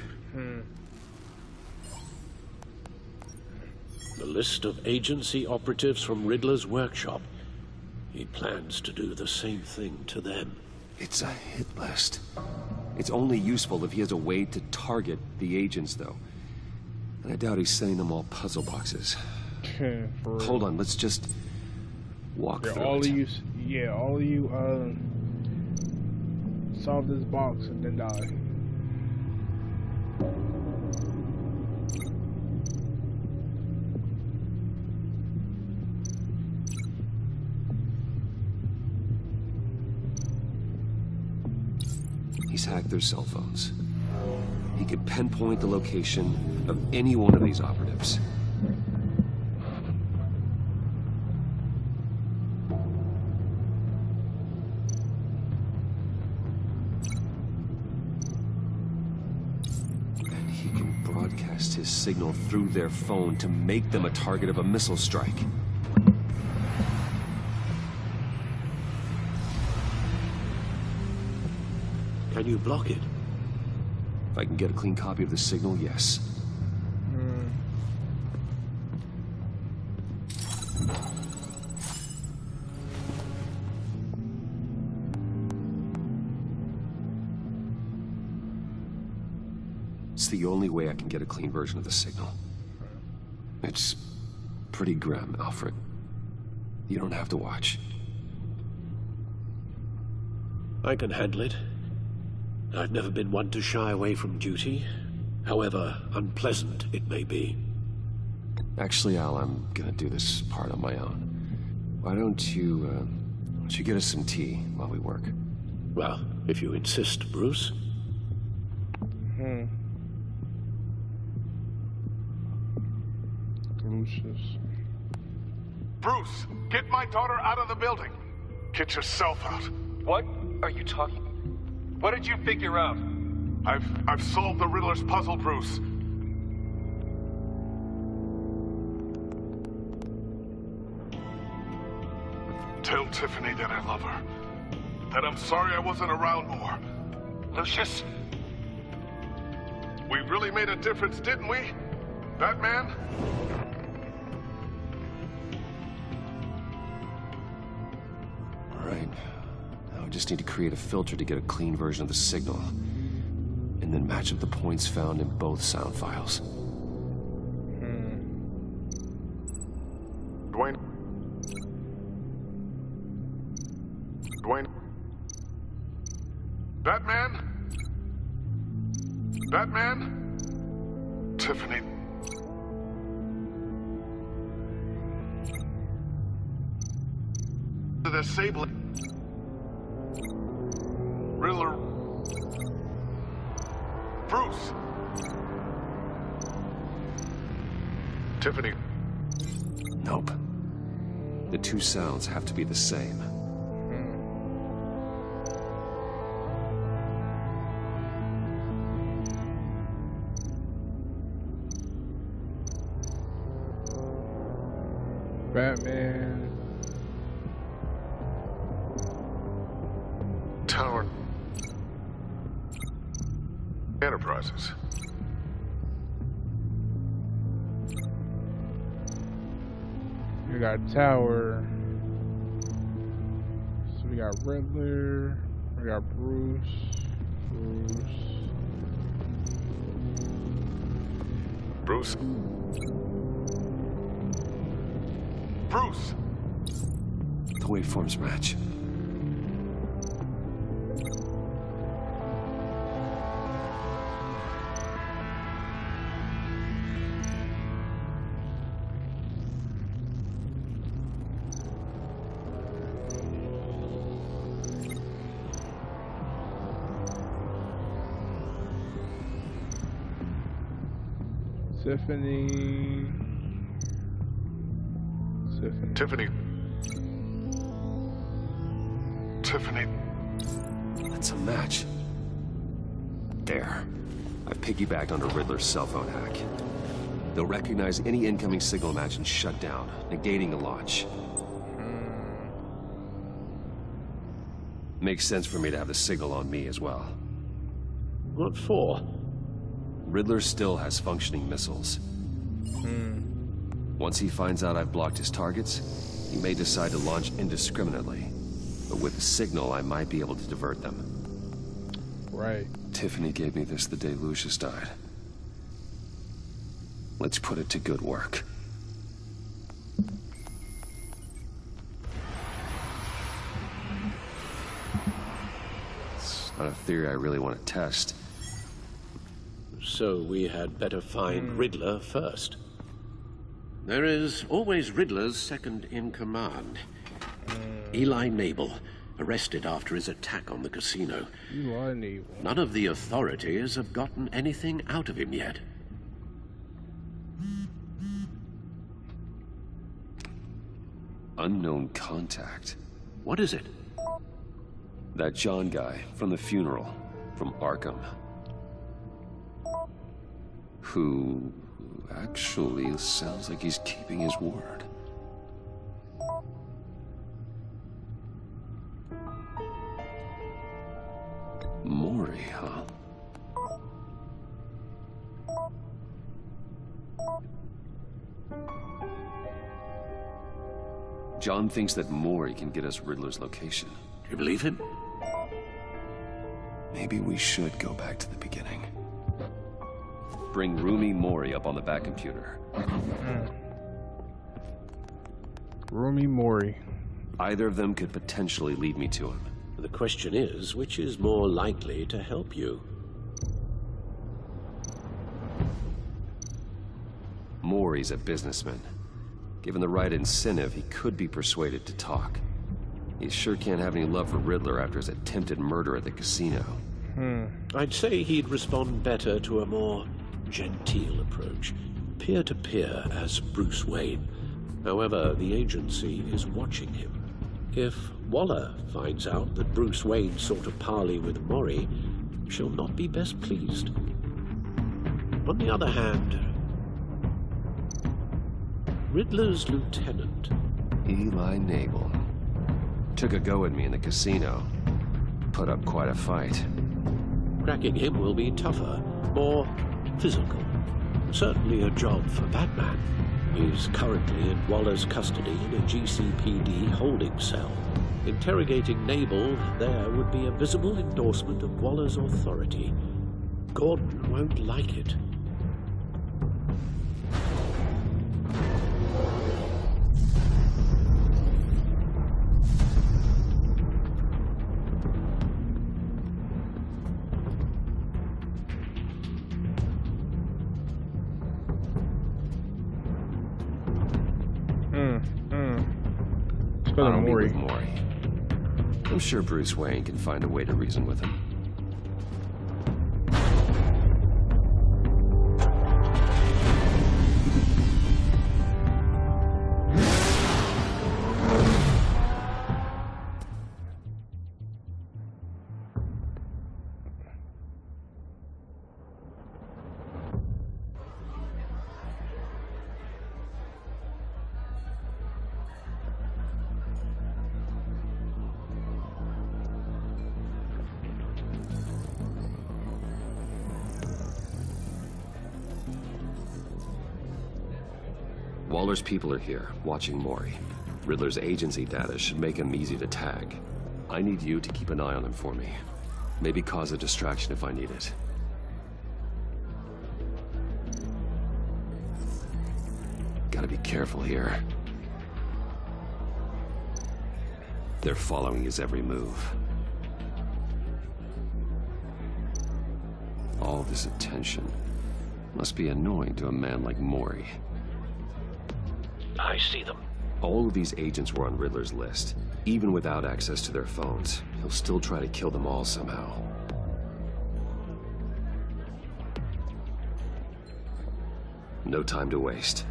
The list of agency operatives from Riddler's workshop. He plans to do the same thing to them. It's a hit list. It's only useful if he has a way to target the agents, though. And I doubt he's sending them all puzzle boxes. Hold on, let's just walk through all it. All of you solve this box and then die. He's hacked their cell phones. He could pinpoint the location of any one of these operatives. And he can broadcast his signal through their phone to make them a target of a missile strike. Can you block it? If I can get a clean copy of the signal, yes. It's the only way I can get a clean version of the signal. It's pretty grim, Alfred. You don't have to watch. I can handle it. I've never been one to shy away from duty, however unpleasant it may be. Actually, Al, I'm gonna do this part on my own. Why don't you get us some tea while we work? Well, if you insist, Bruce. Lucius. Bruce, get my daughter out of the building. Get yourself out. What are you talking? What did you figure out? I've solved the Riddler's puzzle, Bruce. Tell Tiffany that I love her. That I'm sorry I wasn't around more. Lucius? We really made a difference, didn't we? Batman? Right. Now I just need to create a filter to get a clean version of the signal. And then match up the points found in both sound files. Dwayne? Dwayne? Batman? Batman? Tiffany? The Sable... Riddler... Bruce! Tiffany? Nope. The two sounds have to be the same. Batman. Tower. Enterprises. We got Tower. So we got Riddler. We got Bruce. Bruce? Bruce! The waveforms match. Tiffany. Tiffany. That's a match. There. I've piggybacked onto Riddler's cell phone hack. They'll recognize any incoming signal match and shut down, negating the launch. Makes sense for me to have the signal on me as well. What for? Riddler still has functioning missiles. Once he finds out I've blocked his targets, he may decide to launch indiscriminately. But with the signal, I might be able to divert them. Right. Tiffany gave me this the day Lucius died. Let's put it to good work. It's not a theory I really want to test. So we had better find Riddler first. There is always Riddler's second in command. Eli Nabel, arrested after his attack on the casino. Eli Nabel. None of the authorities have gotten anything out of him yet. Unknown contact. What is it? That John guy from the funeral, from Arkham. Who actually sounds like he's keeping his word. Maury, huh? John thinks that Maury can get us Riddler's location. Do you believe him? Maybe we should go back to the beginning. Bring Rumi Mori up on the back computer. Rumi Mori. Either of them could potentially lead me to him. The question is, which is more likely to help you? Mori's a businessman. Given the right incentive, he could be persuaded to talk. He sure can't have any love for Riddler after his attempted murder at the casino. I'd say he'd respond better to a more genteel approach, peer-to-peer as Bruce Wayne. However, the agency is watching him. If Waller finds out that Bruce Wayne sought a parley with Mori, she'll not be best pleased. On the other hand, Riddler's lieutenant, Eli Nabel, took a go at me in the casino. Put up quite a fight. Cracking him will be tougher, more physical. Certainly a job for Batman. He's currently in Waller's custody in a GCPD holding cell. Interrogating Nabel there would be a visible endorsement of Waller's authority. Gordon won't like it. I'll meet with Maury. I'm sure Bruce Wayne can find a way to reason with him. Waller's people are here, watching Maury. Riddler's agency data should make him easy to tag. I need you to keep an eye on him for me. Maybe cause a distraction if I need it. Gotta be careful here. They're following his every move. All this attention must be annoying to a man like Maury. I see them. All of these agents were on Riddler's list. Even without access to their phones, he'll still try to kill them all somehow. No time to waste.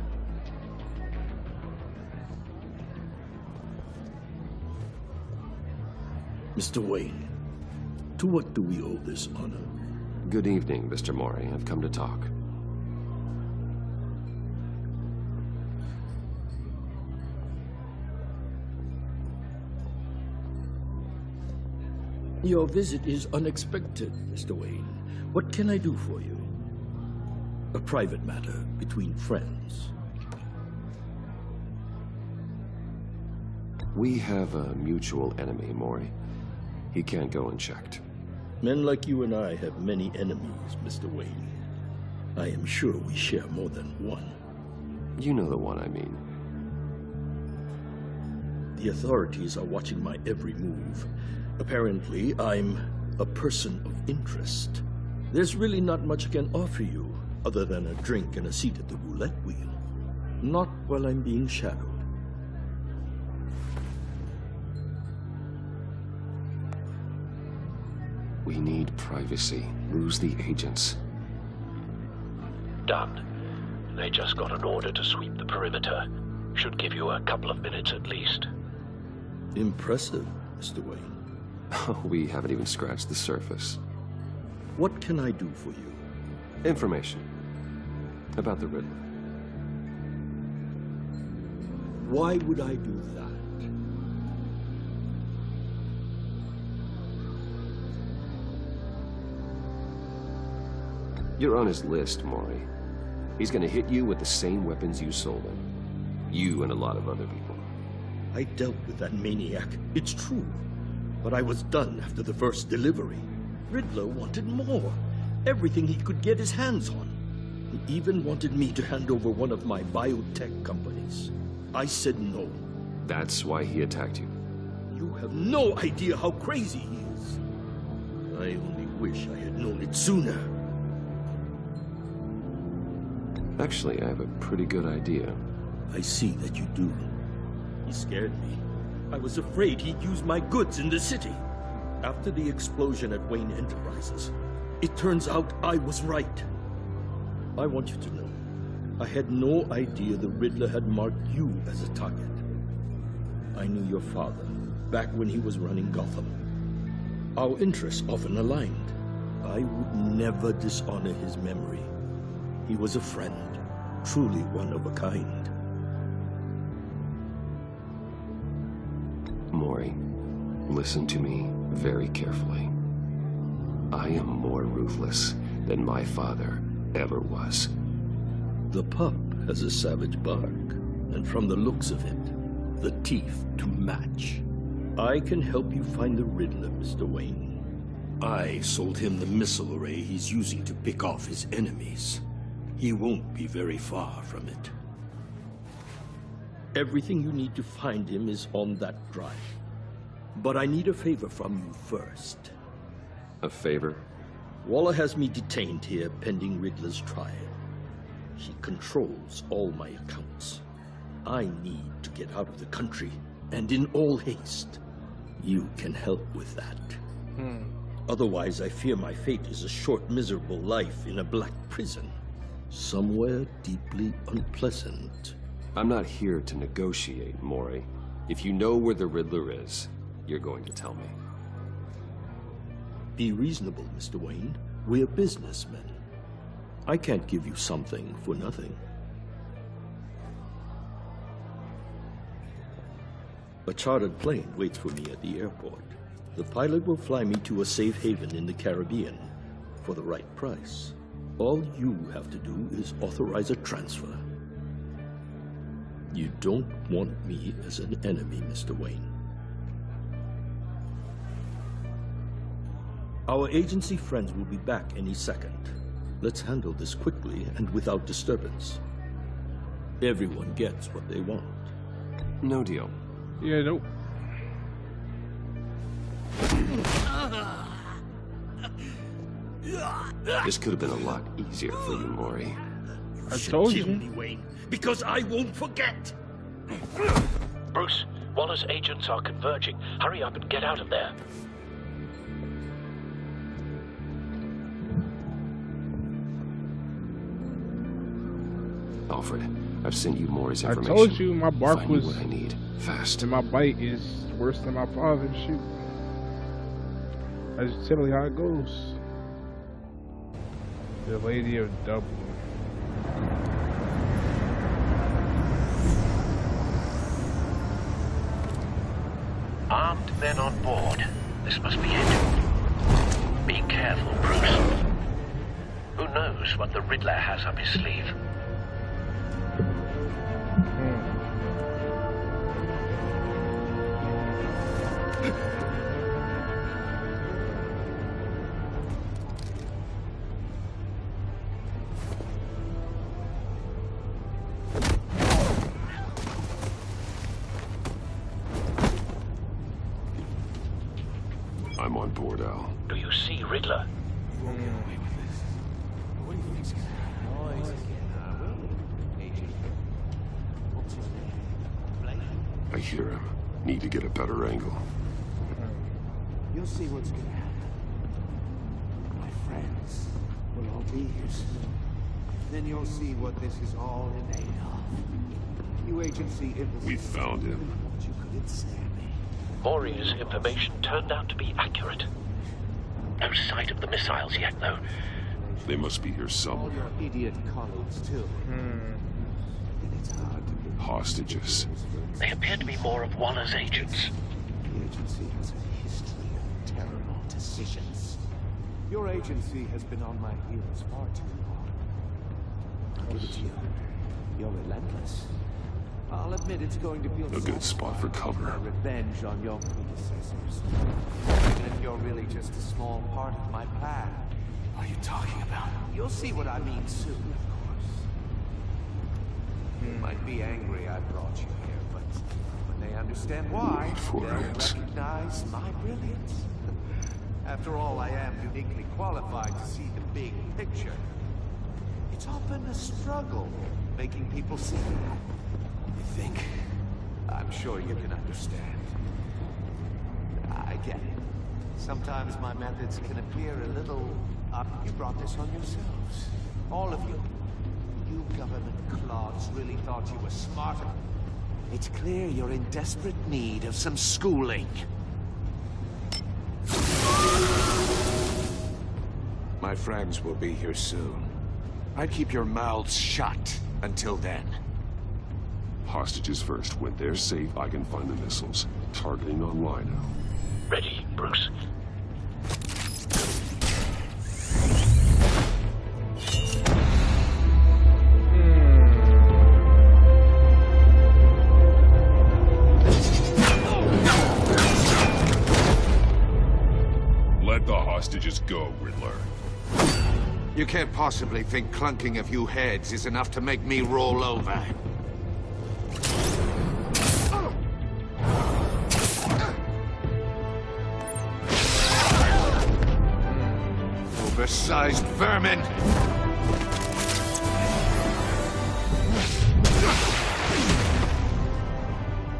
Mr. Wayne, to what do we owe this honor? Good evening, Mr. Maury. I've come to talk. Your visit is unexpected, Mr. Wayne. What can I do for you? A private matter between friends. We have a mutual enemy, Maury. He can't go unchecked. Men like you and I have many enemies, Mr. Wayne. I am sure we share more than one. You know the one I mean. The authorities are watching my every move. Apparently, I'm a person of interest. There's really not much I can offer you, other than a drink and a seat at the roulette wheel. Not while I'm being shadowed. We need privacy. Lose the agents. Done. They just got an order to sweep the perimeter. Should give you a couple of minutes at least. Impressive, Mr. Wayne. We haven't even scratched the surface. What can I do for you? Information. About the Riddler. Why would I do that? You're on his list, Maury. He's gonna hit you with the same weapons you sold him. You and a lot of other people. I dealt with that maniac. It's true. But I was done after the first delivery. Riddler wanted more. Everything he could get his hands on. He even wanted me to hand over one of my biotech companies. I said no. That's why he attacked you. You have no idea how crazy he is. I only wish I had known it sooner. Actually, I have a pretty good idea. I see that you do. He scared me. I was afraid he'd use my goods in the city. After the explosion at Wayne Enterprises, it turns out I was right. I want you to know, I had no idea the Riddler had marked you as a target. I knew your father back when he was running Gotham. Our interests often aligned. I would never dishonor his memory. He was a friend, truly one of a kind. Maury, listen to me very carefully. I am more ruthless than my father ever was. The pup has a savage bark, and from the looks of it, the teeth to match. I can help you find the Riddler, Mr. Wayne. I sold him the missile array he's using to pick off his enemies. He won't be very far from it. Everything you need to find him is on that drive. But I need a favor from you first. A favor? Waller has me detained here pending Riddler's trial. He controls all my accounts. I need to get out of the country, and in all haste. You can help with that. Otherwise, I fear my fate is a short, miserable life in a black prison. Somewhere deeply unpleasant. I'm not here to negotiate, Mori. If you know where the Riddler is, you're going to tell me. Be reasonable, Mr. Wayne. We're businessmen. I can't give you something for nothing. A chartered plane waits for me at the airport. The pilot will fly me to a safe haven in the Caribbean for the right price. All you have to do is authorize a transfer. You don't want me as an enemy, Mr. Wayne. Our agency friends will be back any second. Let's handle this quickly and without disturbance. Everyone gets what they want. No deal. Yeah, nope. This could have been a lot easier for you, Mori. I told you. Kill me, Wayne, because I won't forget. Bruce, Waller's agents are converging. Hurry up and get out of there. Alfred, I've sent you Mori's information. I told you my bark Find was what I need fast. And my bite is worse than my father's. Shoot. That's typically how it goes. The Lady of Dublin. Armed men on board. This must be it. Be careful, Bruce. Who knows what the Riddler has up his sleeve? I'm on board, Al. Do you see Riddler? I hear him. Need to get a better angle. You'll see what's gonna happen. My friends will all be here soon. Then you'll see what this is all in aid of. You agency We found him. You couldn't say me. Mori's information turned out to be accurate. No sight of the missiles yet, though. They must be here All somewhere. your idiot colleagues, too. And it's hard to get Hostages. They appear to be more of Waller's agents. The agency has a history of terrible decisions. Your agency has been on my heels far too long. I'll give it to you. You're relentless. I'll admit it's going to feel A good spot for cover. my revenge on your predecessors. Even if you're really just a small part of my plan. What are you talking about? You'll see what I mean soon, of course. You might be angry I brought you here, but when they understand why, they'll recognize my brilliance. After all, I am uniquely qualified to see the big picture. It's often a struggle making people see that. You think? I'm sure you can understand. I get it. Sometimes my methods can appear a little... you brought this on yourselves. All of you. You government clods really thought you were smarter. It's clear you're in desperate need of some schooling. My friends will be here soon. I'd keep your mouths shut until then. Hostages first. When they're safe, I can find the missiles. Targeting on Lino. Ready, Bruce. You can't possibly think clunking a few heads is enough to make me roll over. Oversized vermin!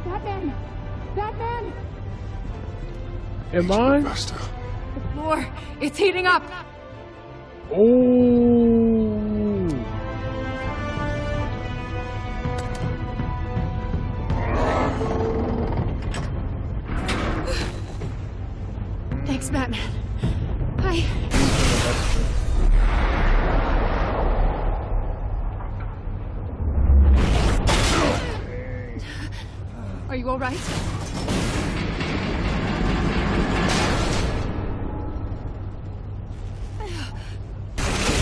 Batman! Batman! Am I? The floor, it's heating up! Oh! Thanks, Batman. Are you all right?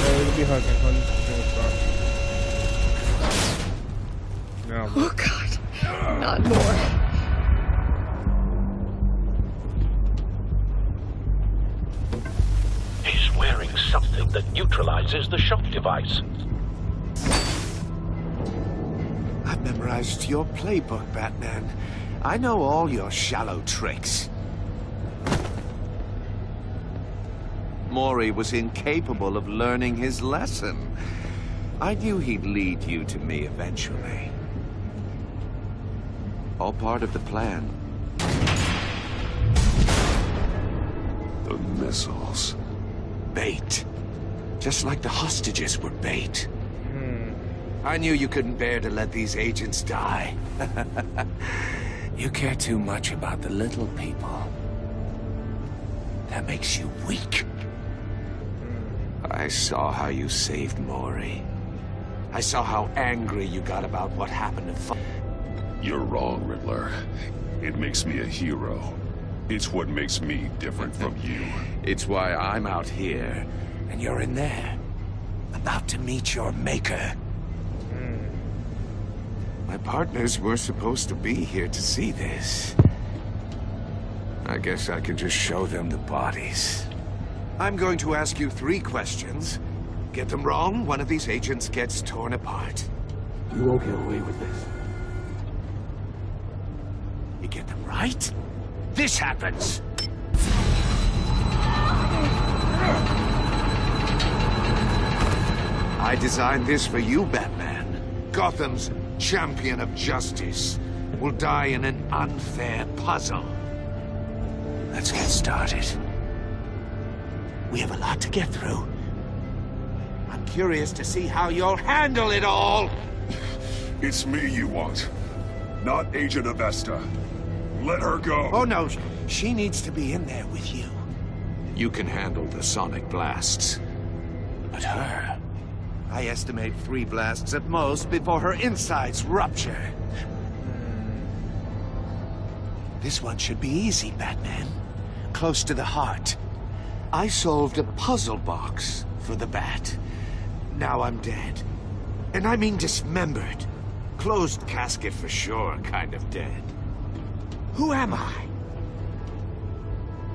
We'll be hugging, honey. Now. Oh God, not more. He's wearing something that neutralizes the shock device. I've memorized your playbook, Batman. I know all your shallow tricks. Mori was incapable of learning his lesson. I knew he'd lead you to me eventually. All part of the plan. The missiles. Bait. Just like the hostages were bait. I knew you couldn't bear to let these agents die. You care too much about the little people. That makes you weak. I saw how you saved Mori. I saw how angry you got about what happened to You're wrong, Riddler. It makes me a hero. It's what makes me different from you. It's why I'm out here, and you're in there. About to meet your maker. My partners were supposed to be here to see this. I guess I can just show them the bodies. I'm going to ask you 3 questions. Get them wrong, one of these agents gets torn apart. You won't get away with this. You get them right, this happens. I designed this for you, Batman. Gotham's champion of justice will die in an unfair puzzle. Let's get started. We have a lot to get through. I'm curious to see how you'll handle it all. It's me you want, not Agent Avesta. Let her go. Oh, no. She needs to be in there with you. You can handle the sonic blasts. But her... I estimate 3 blasts at most before her insides rupture. This one should be easy, Batman. Close to the heart. I solved a puzzle box for the Bat. Now I'm dead. And I mean dismembered. Closed casket for sure, kind of dead. Who am I?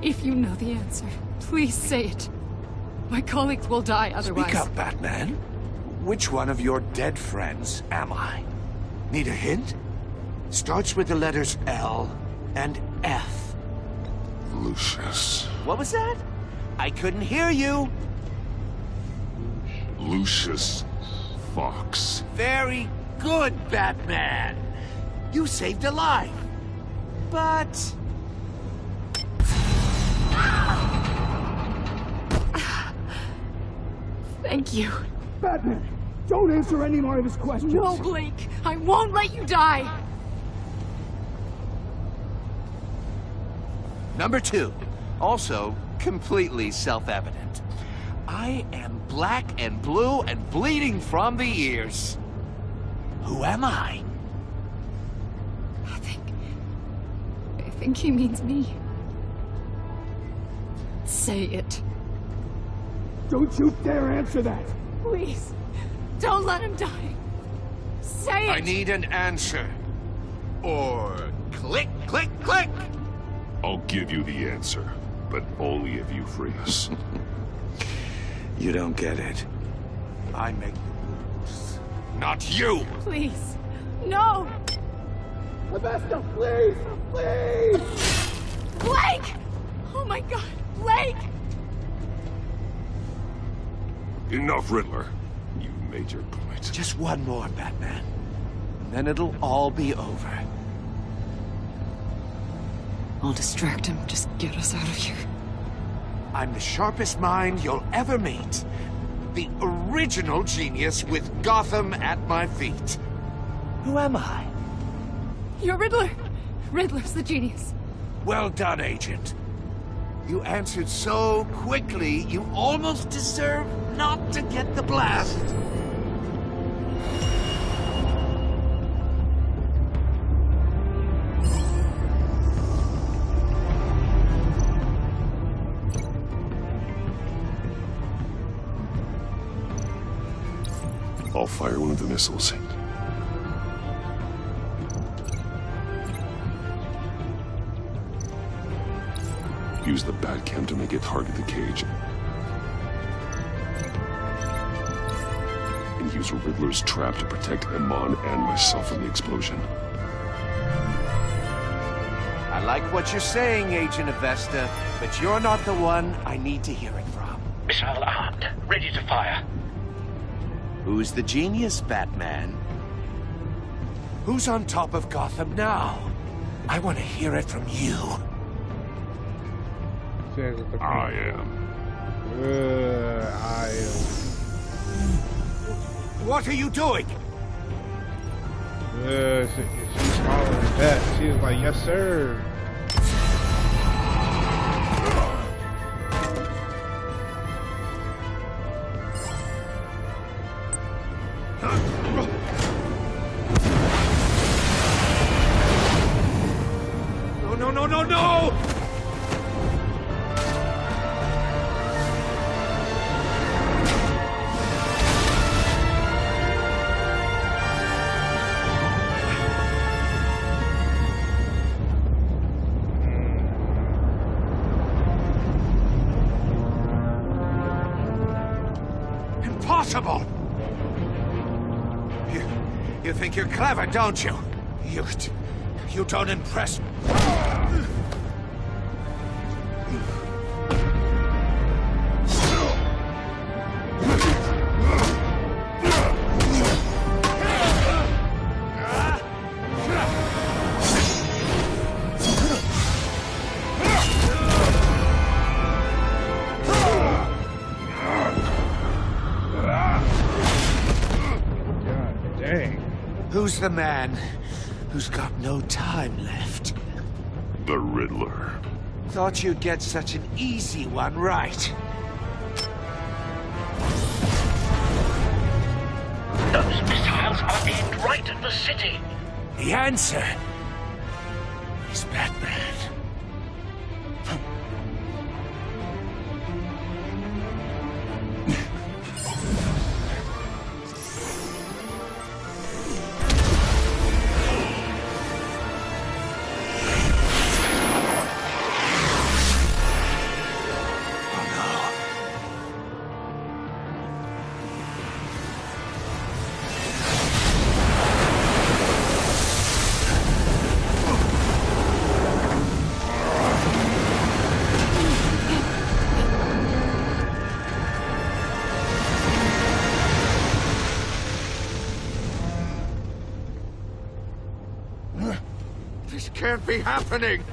If you know the answer, please say it. My colleagues will die otherwise. Speak up, Batman. Which one of your dead friends am I? Need a hint? Starts with the letters L and F. Lucius. What was that? I couldn't hear you. Lucius Fox. Very good, Batman. You saved a life. But... Thank you. Batman, don't answer any more of his questions. No, Blake. I won't let you die. Number 2. Also, completely self-evident. I am black and blue and bleeding from the ears. Who am I? I think he means me. Say it. Don't you dare answer that! Please, don't let him die. Say it! I need an answer. Or click, click, click! I'll give you the answer, but only if you free us. You don't get it. I make the rules, not you! Please. No! Augusta, please! Please! Blake! Oh my god, Blake! Enough, Riddler. You made your point. Just one more, Batman. And then it'll all be over. I'll distract him. Just get us out of here. I'm the sharpest mind you'll ever meet. The original genius with Gotham at my feet. Who am I? You're Riddler. Riddler's the genius. Well done, Agent. You answered so quickly, you almost deserve not to get the blast. I'll fire one of the missiles. Use the Batcam to make it target the cage. And use Riddler's trap to protect Iman and myself from the explosion. I like what you're saying, Agent Avesta, but you're not the one I need to hear it from. Missile armed, ready to fire. Who's the genius, Batman? Who's on top of Gotham now? I want to hear it from you. I am. I am. What are you doing? She's following that. She was like, yes, sir. No! Impossible! You think you're clever, don't you? You don't impress me. Who's the man who's got no time left? The Riddler. Thought you'd get such an easy one right. Those missiles are aimed right at the city. The answer is Batman. This can't be happening!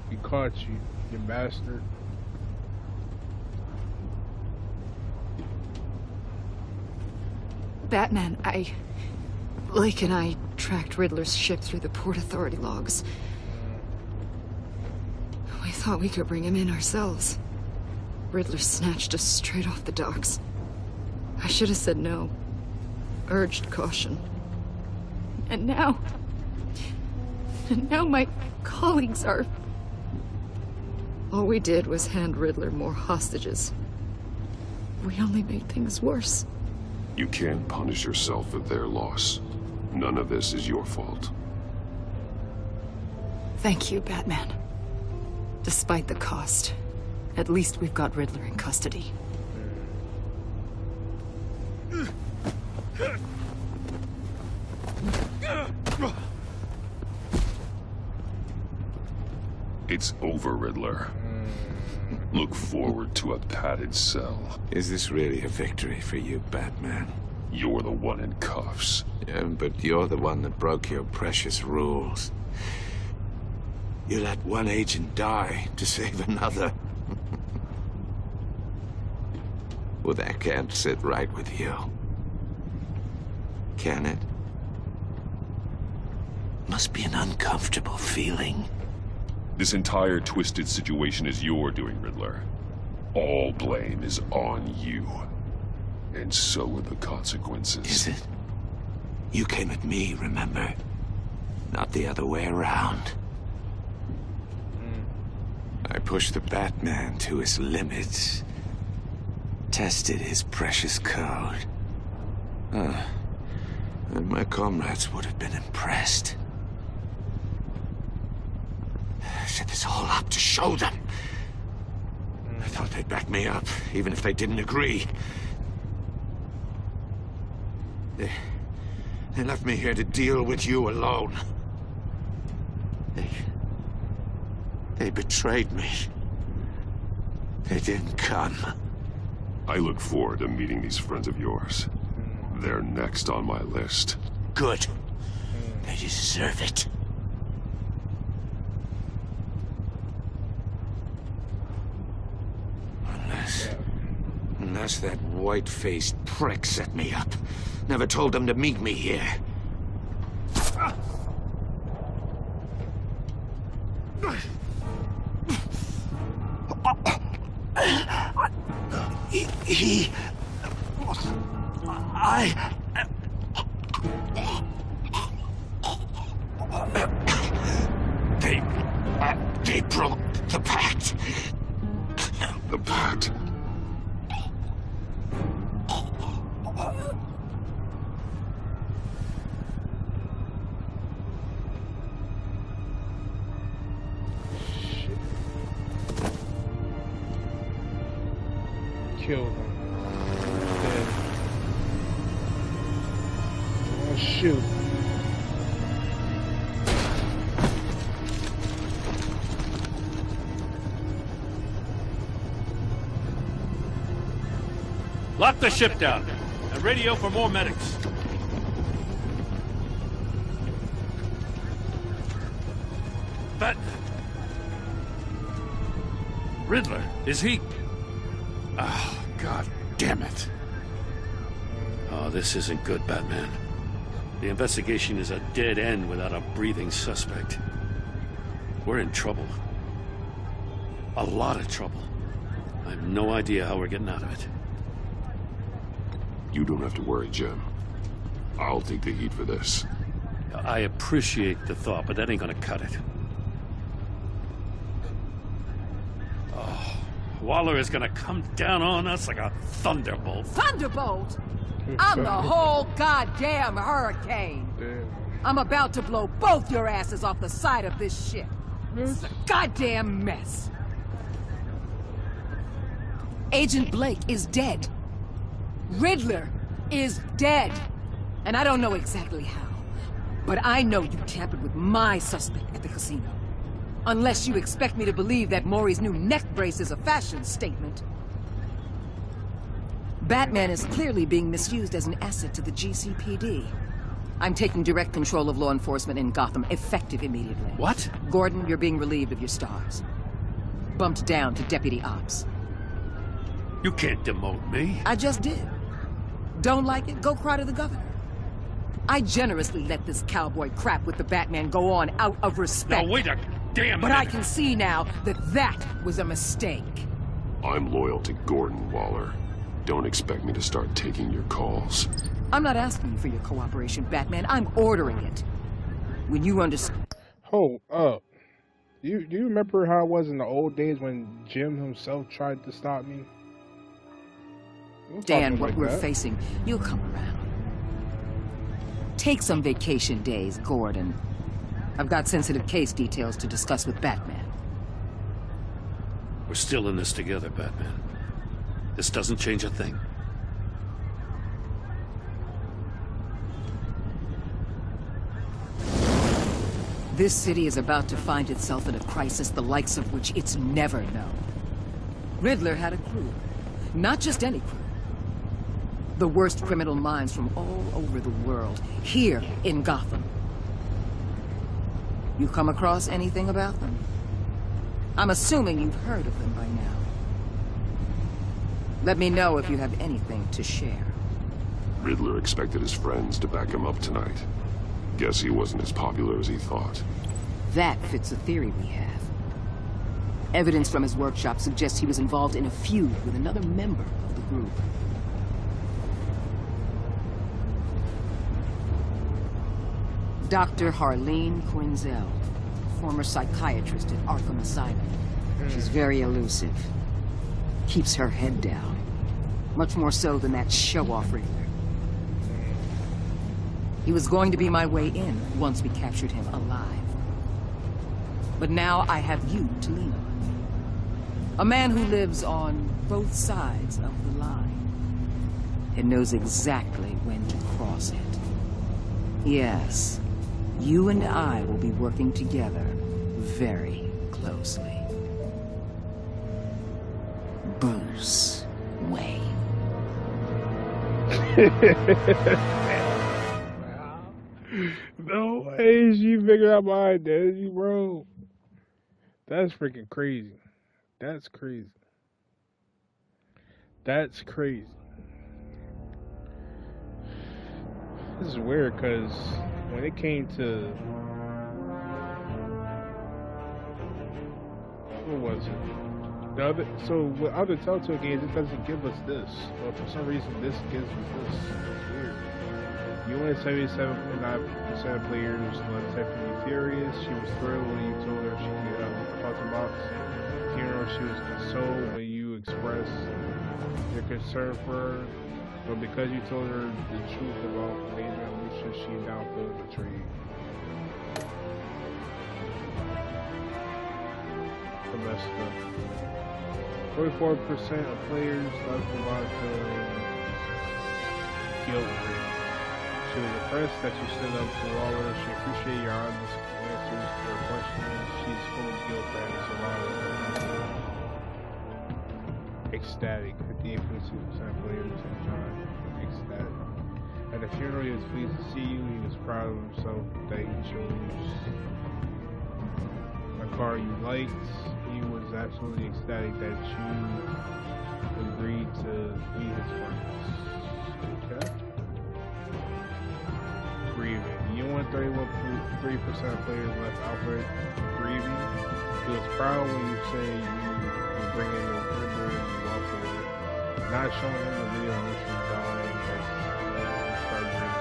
He caught you, you bastard. Batman, Blake and I tracked Riddler's ship through the Port Authority logs. We thought we could bring him in ourselves. Riddler snatched us straight off the docks. I should have said no. Urged caution. And now... And now my colleagues are... All we did was hand Riddler more hostages. We only made things worse. You can't punish yourself for their loss. None of this is your fault. Thank you, Batman. Despite the cost, at least we've got Riddler in custody. It's over, Riddler. Look forward to a padded cell. Is this really a victory for you, Batman? You're the one in cuffs. Yeah, but you're the one that broke your precious rules. You let one agent die to save another. Well, that can't sit right with you. Can it? Must be an uncomfortable feeling. This entire twisted situation is your doing, Riddler. All blame is on you. And so are the consequences. Is it? You came at me, remember? Not the other way around. I pushed the Batman to his limits. Tested his precious code. And my comrades would have been impressed. I set this all up to show them. I thought they'd back me up, even if they didn't agree. They left me here to deal with you alone. They betrayed me. They didn't come. I look forward to meeting these friends of yours. They're next on my list. Good. They deserve it. Unless that white-faced prick set me up. Never told them to meet me here. They broke the pact. The pact? Killed him. Dead. Oh, shoot. Lock the ship down and radio for more medics. But Riddler, is he? Oh, God damn it. Oh, this isn't good, Batman. The investigation is a dead end without a breathing suspect. We're in trouble. A lot of trouble. I have no idea how we're getting out of it. You don't have to worry, Jim. I'll take the heat for this. I appreciate the thought, but that ain't gonna cut it. Oh, Waller is gonna come down on us like a thunderbolt. Thunderbolt? I'm the whole goddamn hurricane. I'm about to blow both your asses off the side of this ship. This is a goddamn mess. Agent Blake is dead. Riddler is dead. And I don't know exactly how, but I know you tampered with my suspect at the casino. Unless you expect me to believe that Maury's new neck brace is a fashion statement. Batman is clearly being misused as an asset to the GCPD. I'm taking direct control of law enforcement in Gotham, effective immediately. What? Gordon, you're being relieved of your stars. Bumped down to Deputy Ops. You can't demote me. I just did. Don't like it? Go cry to the governor. I generously let this cowboy crap with the Batman go on out of respect. Now wait a damn minute. But I can see now that that was a mistake. I'm loyal to Gordon, Waller. Don't expect me to start taking your calls. I'm not asking you for your cooperation, Batman. I'm ordering it. When you understand... Hold up. Do you remember how it was in the old days when Jim himself tried to stop me? Dan, what like we're that. facing, you'll come around. Take some vacation days, Gordon. I've got sensitive case details to discuss with Batman. We're still in this together, Batman. This doesn't change a thing. This city is about to find itself in a crisis the likes of which it's never known. Riddler had a crew. Not just any crew. The worst criminal minds from all over the world, here in Gotham. You come across anything about them? I'm assuming you've heard of them by now. Let me know if you have anything to share. Riddler expected his friends to back him up tonight. Guess he wasn't as popular as he thought. That fits a theory we have. Evidence from his workshop suggests he was involved in a feud with another member of the group. Dr. Harleen Quinzel, former psychiatrist at Arkham Asylum. She's very elusive. Keeps her head down. Much more so than that show-off Riddler. He was going to be my way in once we captured him alive. But now I have you to lean on. A man who lives on both sides of the line and knows exactly when to cross it. Yes, you and I will be working together very closely. Bruce Wayne. No way she figured out my identity, bro. That's freaking crazy. That's crazy. That's crazy. This is weird because when it came to what was it? So with other Telltale games, it doesn't give us this, but for some reason, this gives us this. It's weird. You win 77.9% of players let Tiffany furious. She was thrilled when you told her she could have a puzzle box. Funeral, she was consoled when you expressed your concern for her. But because you told her the truth about Laser and Lucia, she now feels betrayed. The messed up. 44% of players left the lot feeling guilt-free. She was impressed that you stood up to Waller. She appreciated your honest answers to her questions. She's full of guilt for having survived. Ecstatic. 58.6% of players have tried. Ecstatic. At the funeral, he was pleased to see you. He was proud of himself that he chose a car you liked. He was absolutely ecstatic that you agreed to be his friends. Okay. Grieving. You won 31.3% of players left outright grieving. He was proud when you say you will bring in the Riddler and you walk away. Not showing him the video in which you dying as you start grieving.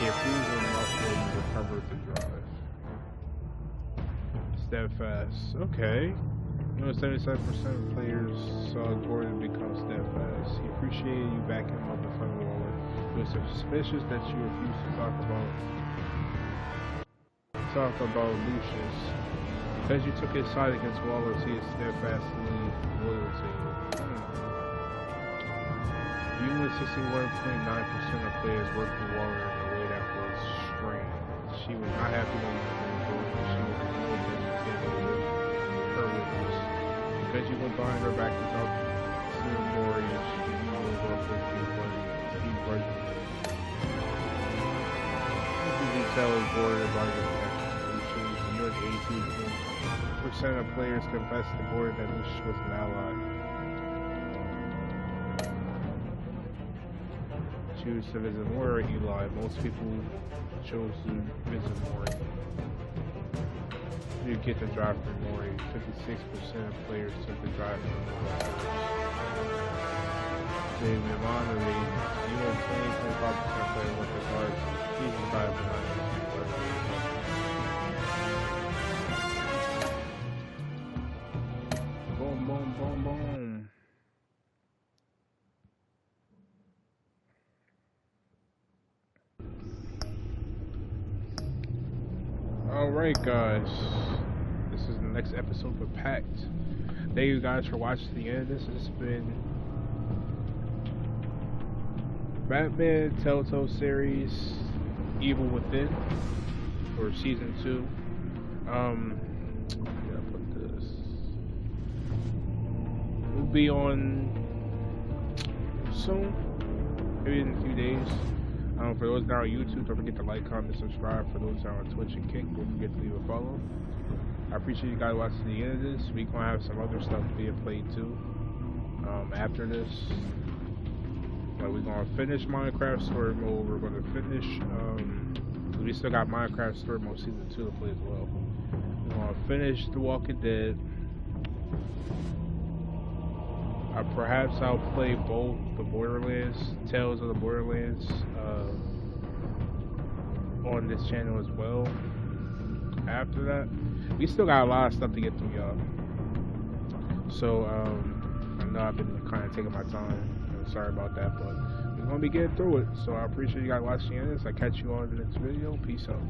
He approves when you walk away and recovered the drive. Steadfast. Okay. You know, 77% of players saw Gordon become steadfast. He appreciated you backing him up in front of Waller. He was suspicious that you refused to talk about Lucius. Because you took his side against Waller, he is steadfastly loyal to you. You with 61.9% of players worked with Waller in a way that was strange. She was not happy when you were Gordon. She was annoyed that you taken her witness. Because you went behind her back without seeing Maury, she will work with you, but he grudged you. Did you tell Gordon about your actions? You and 82% of players confessed to Gordon that Lucius was an ally. Choose to visit Maury or Eli. Most people chose to visit Maury. You get the drive from Maury. 56% of players took the drive from Maury. The Amanda rating. You were 20-25% player with the cars. He's the drive behind us. Alright guys, this is the next episode for Pact. Thank you guys for watching the end of this. It's been Batman Telltale series Evil Within for season 2. I'll put this. We'll be on soon, maybe in a few days. For those that are on YouTube, don't forget to like, comment, subscribe. For those that are on Twitch and Kick, don't forget to leave a follow. I appreciate you guys watching the end of this. We're gonna have some other stuff being played too. After this, like we're gonna finish Minecraft Story Mode. We're gonna finish. We still got Minecraft Story Mode Season 2 to play as well. We're gonna finish The Walking Dead. Perhaps I'll play both the Borderlands, Tales of the Borderlands, on this channel as well. After that, we still got a lot of stuff to get through, y'all. So, I know I've been kind of taking my time. Sorry about that, but we're gonna be getting through it. So I appreciate you guys watching this. I'll catch you all in the next video. Peace out.